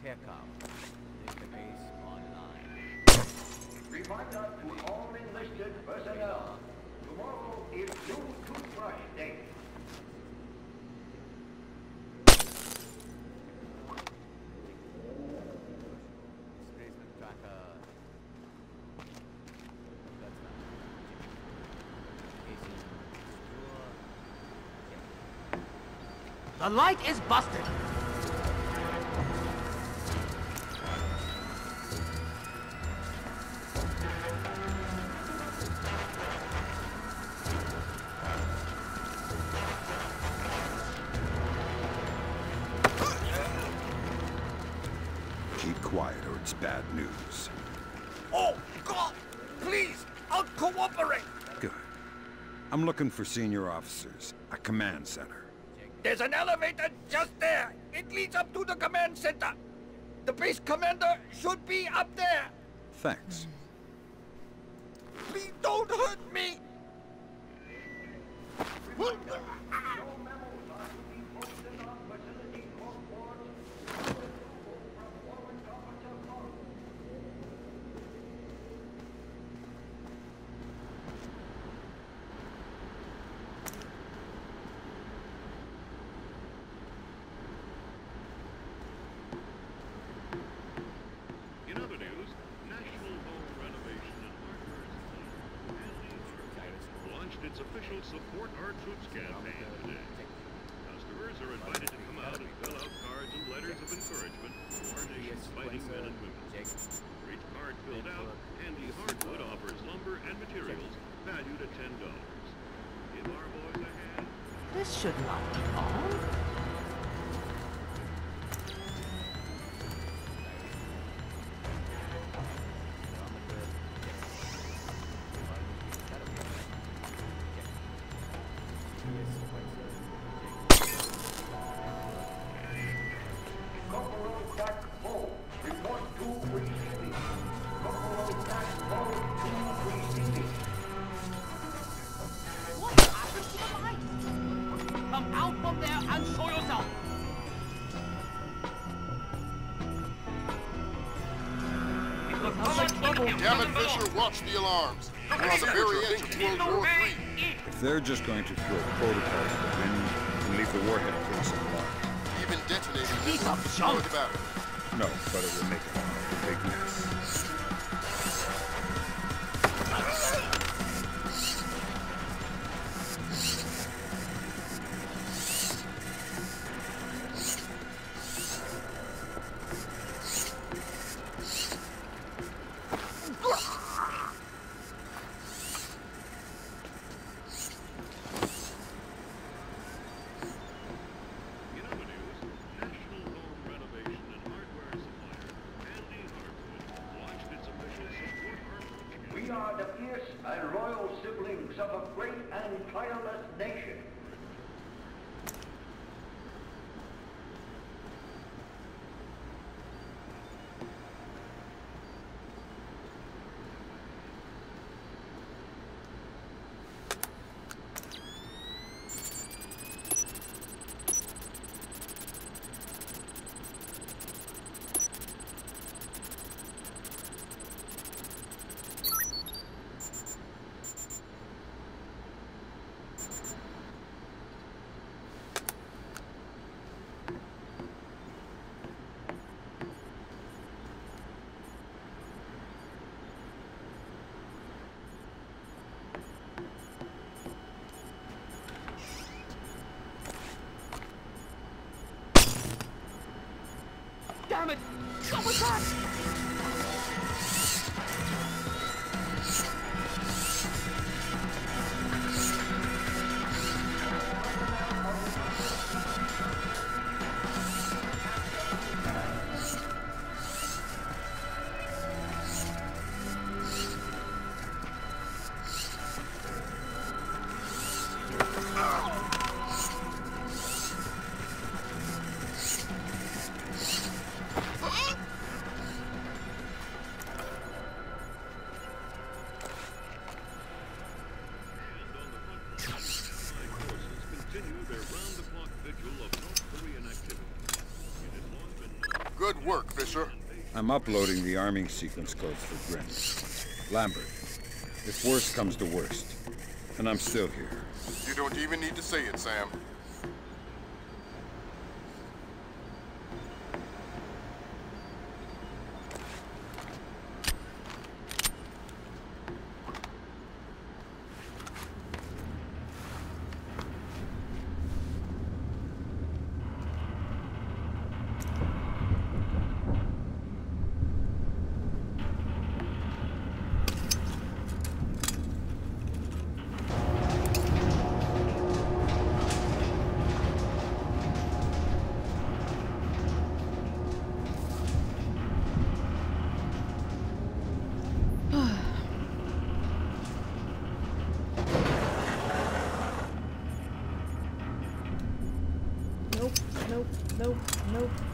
Checkout. Database online. Reminder to all enlisted personnel. Tomorrow is due toothbrush day. Displacement tracker. That's not. Casing secure. The light is busted. Keep quiet or it's bad news. Oh, God! Please! I'll cooperate! Good. I'm looking for senior officers. A command center. There's an elevator just there. It leads up to the command center. The base commander should be up there. Thanks. Please don't hurt me! In other news, National Home Renovation and Hardware Supply launched its official Support Our Troops campaign today. Customers are invited to come out and fill out cards and letters of encouragement to our nation's fighting men and women. For each card filled out, Handy Hardwood offers lumber and materials valued at $10. Give our boys a hand. This should not be all. Corporal Jack Bull, report to receiving. Corporal Jack Bull to receiving. What happened to the lights? Come out from there and show yourself. Damn it, Fisher, watch the alarms. We're on the very edge of World War III. If they're just going to throw protocols at the wind and leave the warhead place unlocked. Even detonating this won't destroy the battery. No, but it will make a big mess. In other news, National Home Renovation and Hardware Supplier Handy Hardwood launched its official Support Our Troops campaign. We are the fierce and loyal siblings of a great and tireless nation. Damn it! What was that? work, Fisher? I'm uploading the arming sequence codes for Grim. Lambert, if worst comes to worst, and I'm still here. You don't even need to say it, Sam.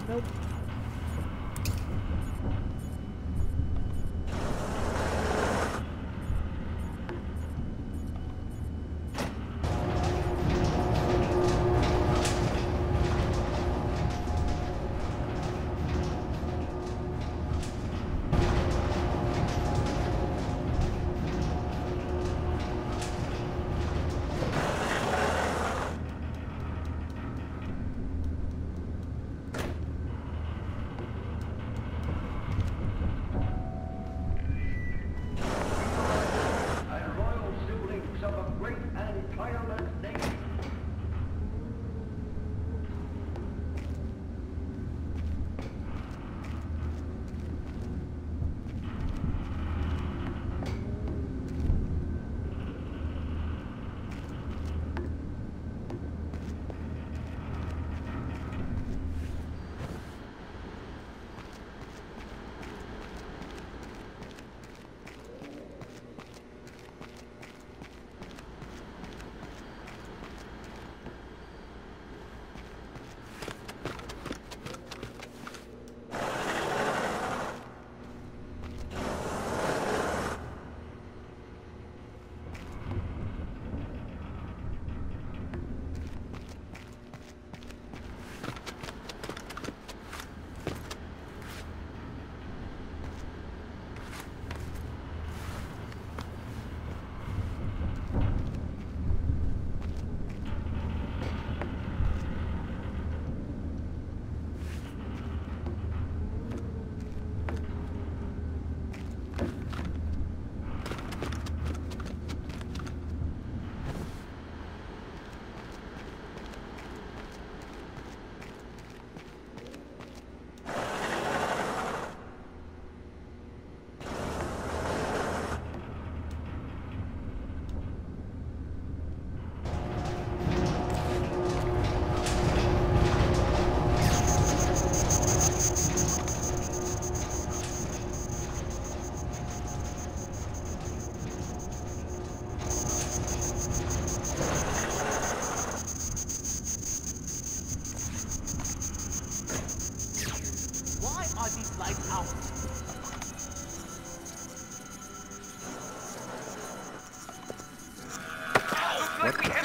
Nope.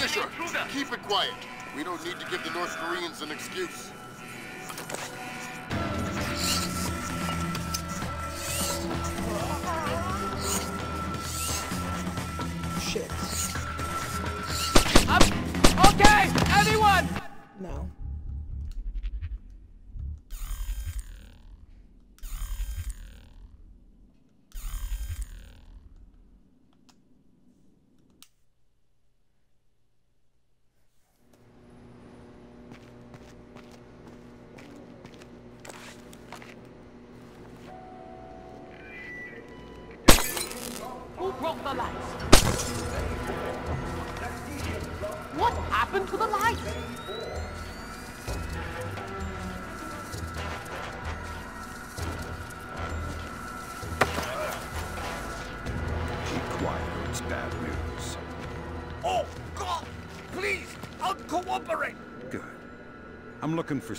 Fisher, keep it quiet. We don't need to give the North Koreans an excuse. Shit. Okay, everyone! No. Who broke the lights? What happened to the lights? Keep quiet or it's bad news. Oh, God! Please! I'll cooperate! Good. I'm looking for...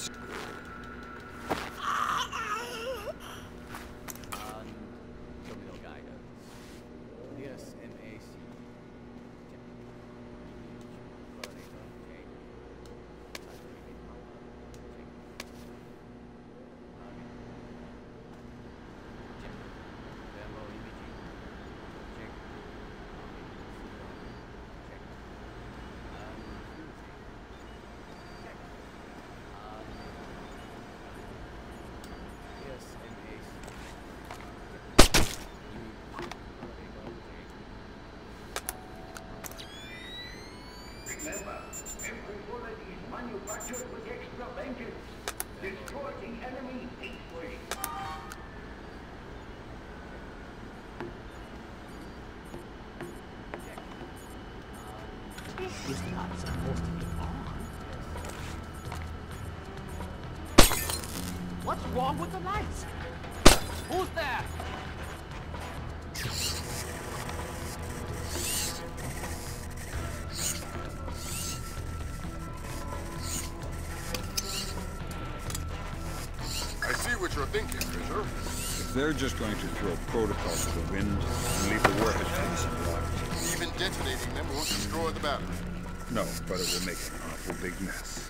These lights are supposed to be on. What's wrong with the lights? Who's there? I see what you're thinking, Fisher. If they're just going to throw protocol to the wind and leave the warhead trace unblocked. Even detonating them won't destroy the battery. No, but it will make an awful big mess.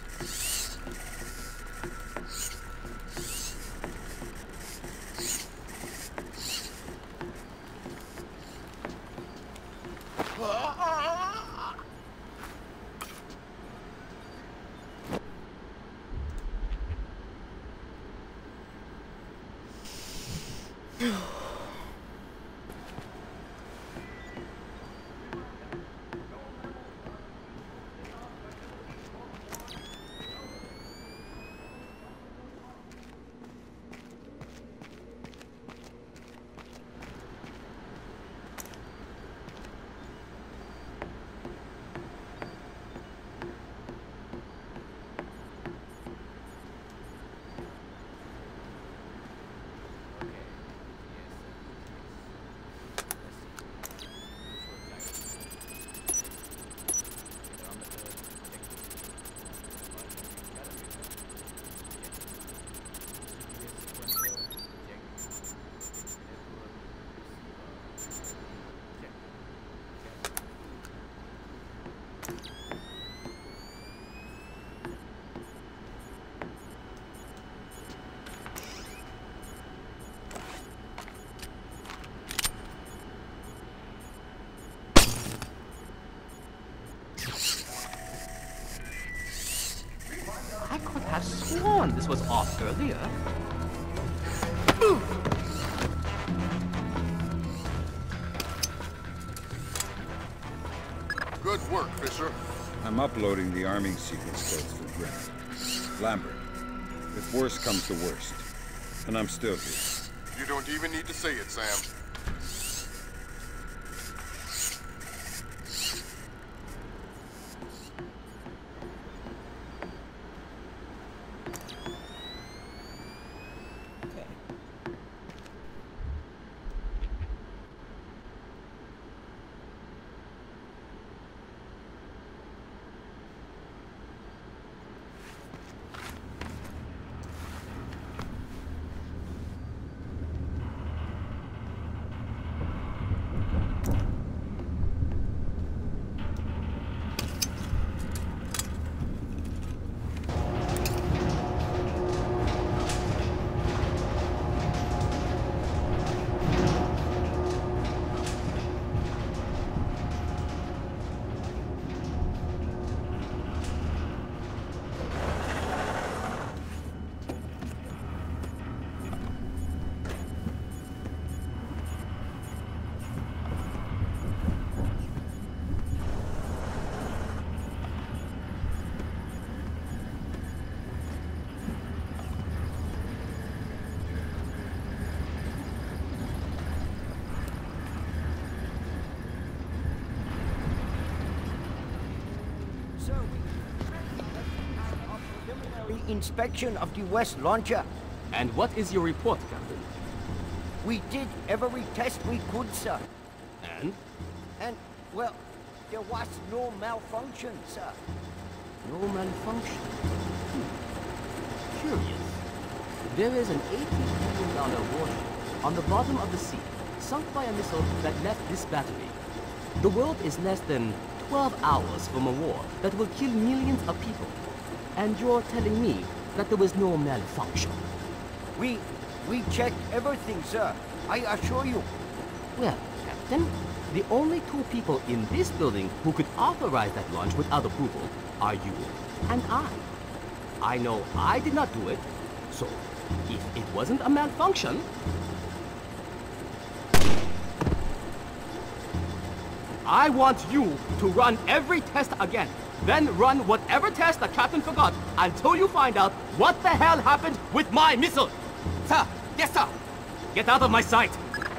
I could have sworn this was off earlier. Good work, Fisher. I'm uploading the arming sequence codes for Grim. Lambert, if worst comes to worst, and I'm still here. You don't even need to say it, Sam. Inspection of the West launcher. And what is your report, Captain? We did every test we could, sir. And? And, well, there was no malfunction, sir. No malfunction? Curious. There is an $80 billion warship on the bottom of the sea, sunk by a missile that left this battery. The world is less than 12 hours from a war that will kill millions of people. And you're telling me that there was no malfunction? We checked everything, sir. I assure you. Well, Captain, the only two people in this building who could authorize that launch without approval are you and I. I know I did not do it, so if it wasn't a malfunction, I want you to run every test again. Then run whatever test the captain forgot until you find out what the hell happened with my missile. Sir, yes, sir. Get out of my sight.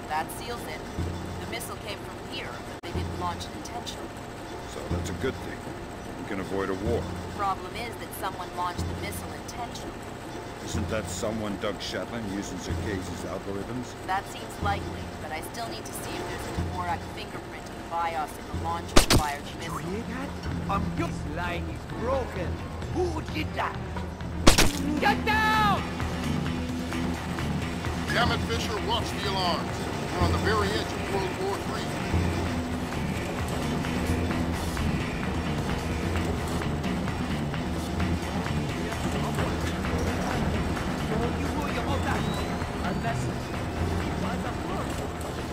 That seals it. The missile came from here, but they didn't launch it intentionally. So that's a good thing. can avoid a war. Problem is that someone launched the missile intentionally. Isn't that someone Doug Shetland using Circassian's algorithms? That seems likely, but I still need to see if there's a Dvorak fingerprint in the BIOS of the launcher who fired the missile. You hear that? This line is broken. Who did that? Get down! Damn it, Fisher, watch the alarms. We're on the very edge of World War III.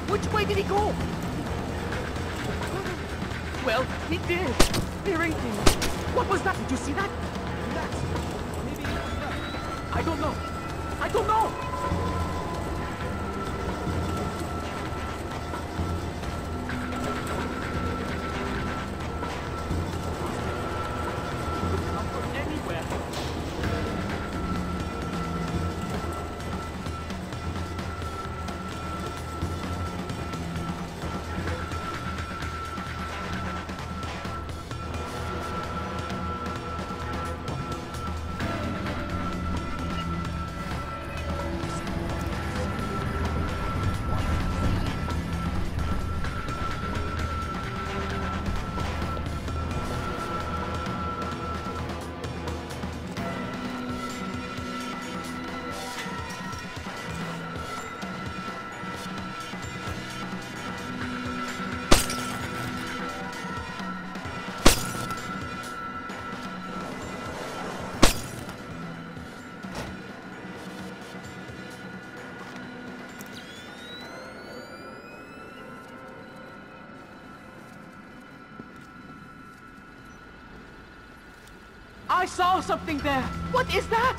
Which way did he go? Well, he did. There ain't things. What was that? Did you see that? Relax. Maybe it was that. I don't know. I don't know. Come from anywhere. I saw something there. What is that?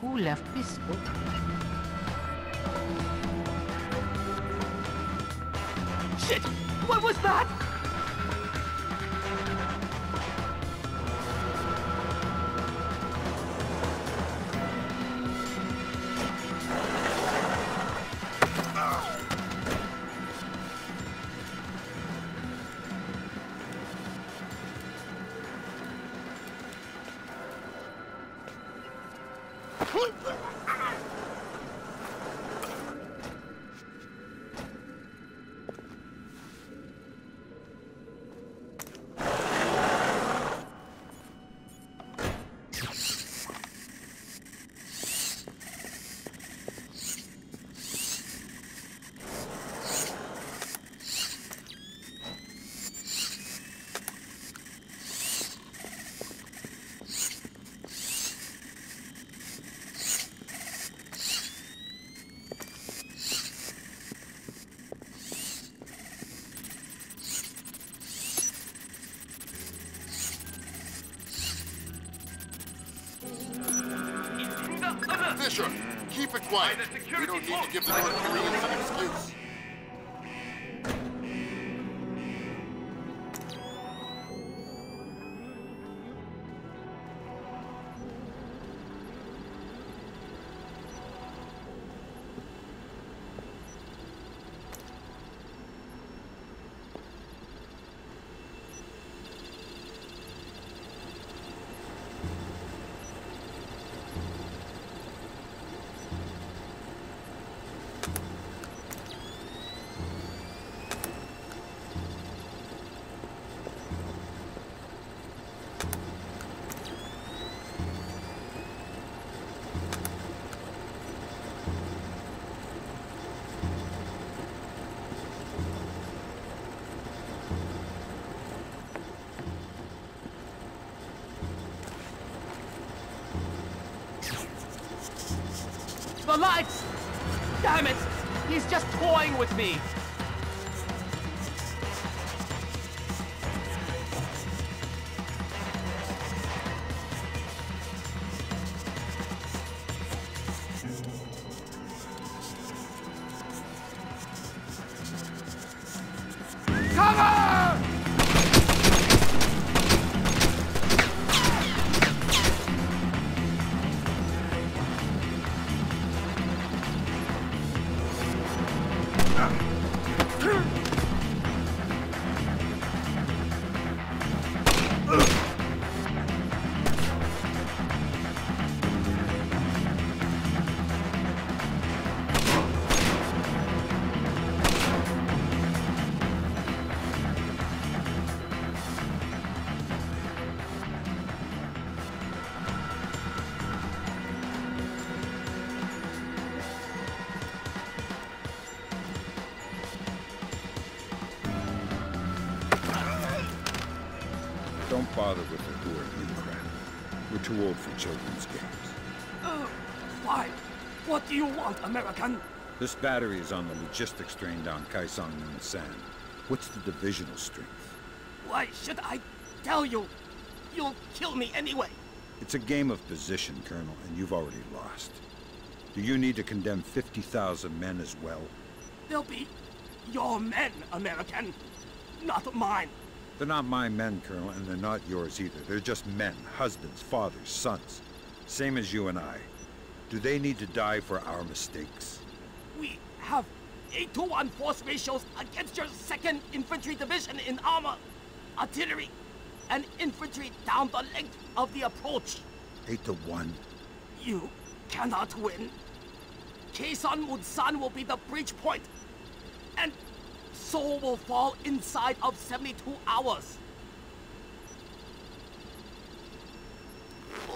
Who left this book? Shit! What was that? Fisher, keep it quiet. We don't need to give the North Koreans an excuse. lights! Damn it! He's just toying with me! Don't bother with the who are you crap. We're too old for children's games. Why? What do you want, American? This battery is on the logistics train down Kaisang in the sand. What's the divisional strength? Why should I tell you? You'll kill me anyway. It's a game of position, Colonel, and you've already lost. Do you need to condemn 50,000 men as well? They'll be your men, American, not mine. They're not my men, Colonel, and they're not yours either. They're just men, husbands, fathers, sons. Same as you and I. Do they need to die for our mistakes? We have 8-to-1 force ratios against your 2nd Infantry Division in armor, artillery, and infantry down the length of the approach. 8-to-1? You cannot win. Quezon Munsan will be the breach point, and Seoul will fall inside of 72 hours.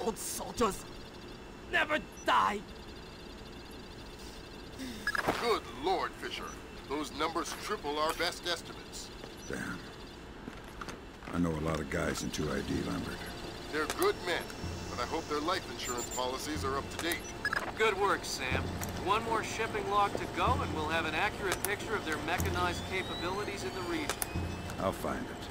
Old soldiers never die. Good Lord, Fisher. Those numbers triple our best estimates. Damn. I know a lot of guys in 2ID, Lambert. They're good men, but I hope their life insurance policies are up to date. Good work, Sam. One more shipping log to go, and we'll have an accurate picture of their mechanized capabilities in the region. I'll find it.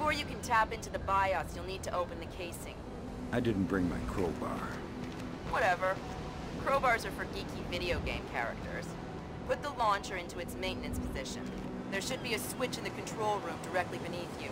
Before you can tap into the BIOS, you'll need to open the casing. I didn't bring my crowbar. Whatever. Crowbars are for geeky video game characters. Put the launcher into its maintenance position. There should be a switch in the control room directly beneath you.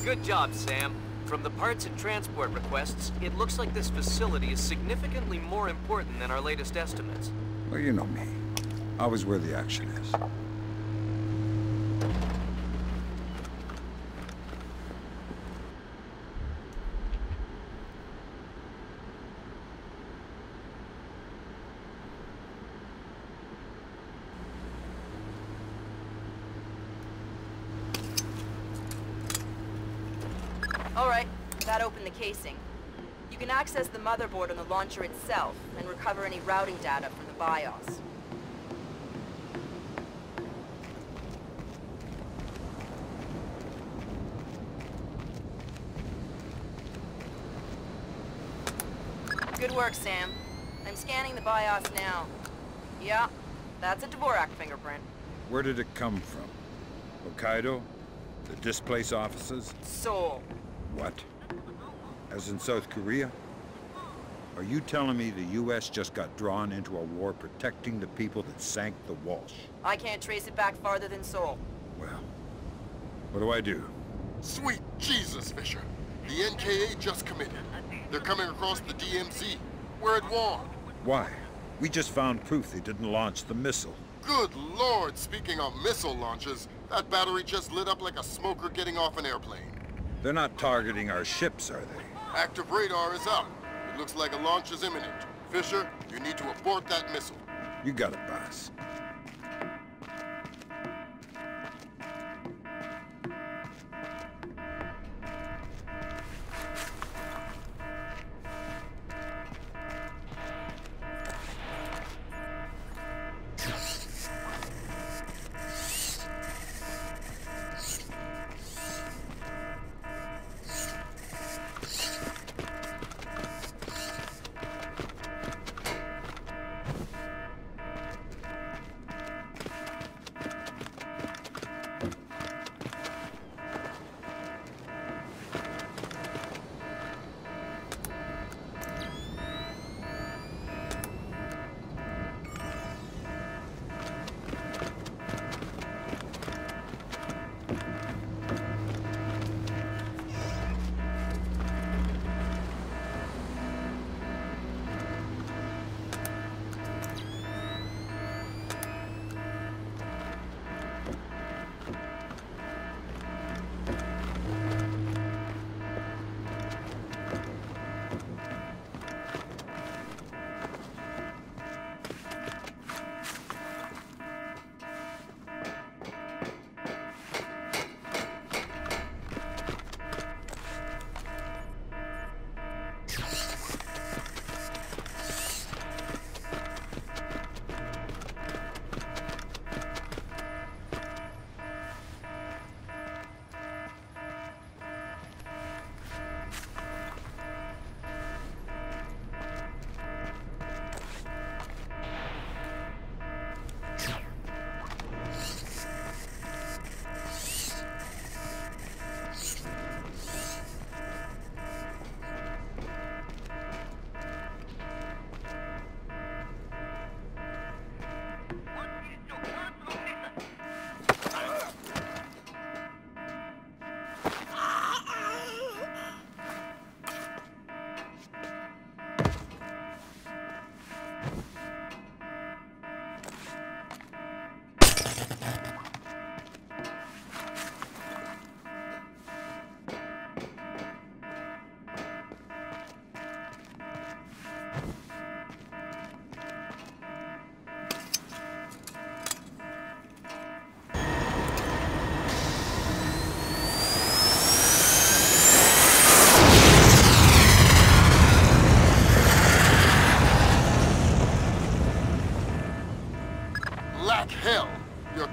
Good job, Sam. From the parts and transport requests, it looks like this facility is significantly more important than our latest estimates. Well, you know me. Always where the action is. All right, that opened the casing. You can access the motherboard on the launcher itself and recover any routing data from the BIOS. Good work, Sam. I'm scanning the BIOS now. Yeah, that's a Dvorak fingerprint. Where did it come from? Hokkaido? The displaced offices? Seoul. What? As in South Korea? Are you telling me the U.S. just got drawn into a war protecting the people that sank the Walsh? I can't trace it back farther than Seoul. Well, what do I do? Sweet Jesus, Fisher. The NKA just committed. They're coming across the DMZ. We're at war. Why? We just found proof they didn't launch the missile. Good Lord, speaking of missile launches, that battery just lit up like a smoker getting off an airplane. They're not targeting our ships, are they? Active radar is up. It looks like a launch is imminent. Fisher, you need to abort that missile. You got it, boss.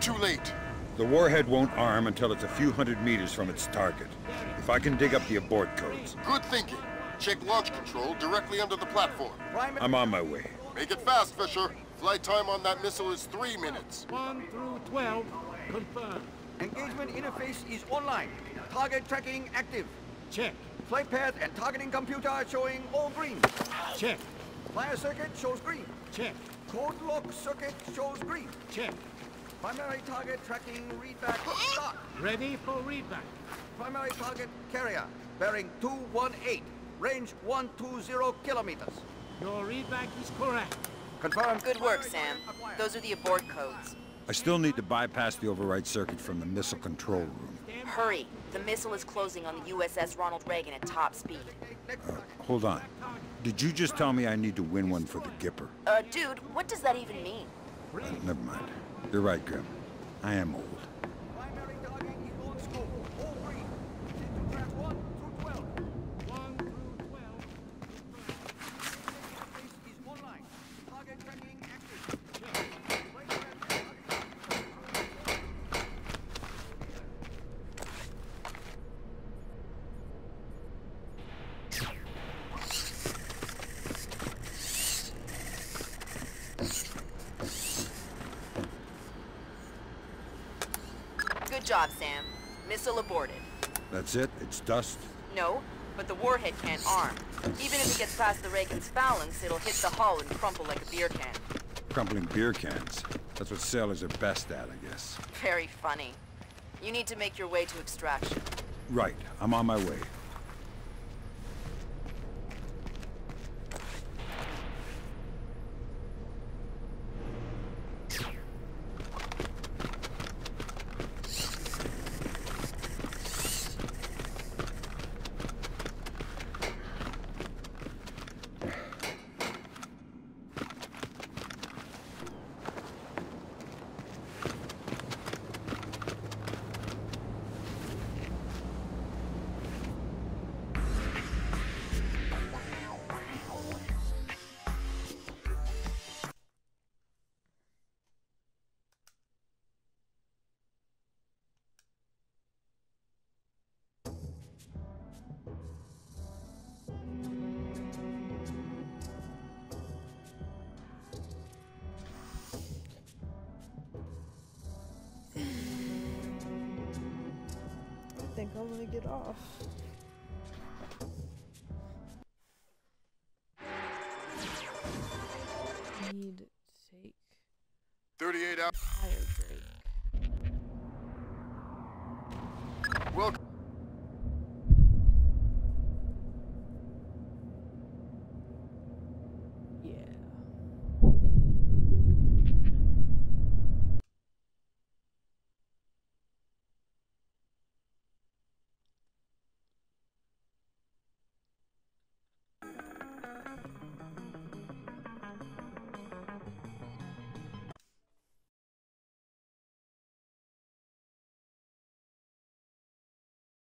too late. The warhead won't arm until it's a few hundred meters from its target. If I can dig up the abort codes. Good thinking. Check launch control directly under the platform. I'm on my way. Make it fast, Fisher. Flight time on that missile is 3 minutes. 1 through 12, confirmed. Engagement interface is online. Target tracking active. Check. Flight path and targeting computer showing all green. Check. Flyer circuit shows green. Check. Code lock circuit shows green. Check. Primary target tracking readback start. Ready for readback. Primary target carrier, bearing 218, range 120 kilometers. Your readback is correct. Confirmed. Good work, Sam. Those are the abort codes. I still need to bypass the override circuit from the missile control room. Hurry. The missile is closing on the USS Ronald Reagan at top speed. Hold on. Did you just tell me I need to win one for the Gipper? Dude, what does that even mean? Never mind. You're right, Grim. I am old. Primary target is on scope. All green. Track 1 through 12. 1 through 12. Interface is online. Target tracking active. Good job, Sam. Missile aborted. That's it? It's dust? No, but the warhead can't arm. Even if it gets past the Reagan's phalanx, it'll hit the hull and crumple like a beer can. Crumpling beer cans. That's what sailors are best at, I guess. Very funny. You need to make your way to extraction. Right. I'm on my way. I think I'm gonna get off. Need to take 38 hours. tire break. Welcome.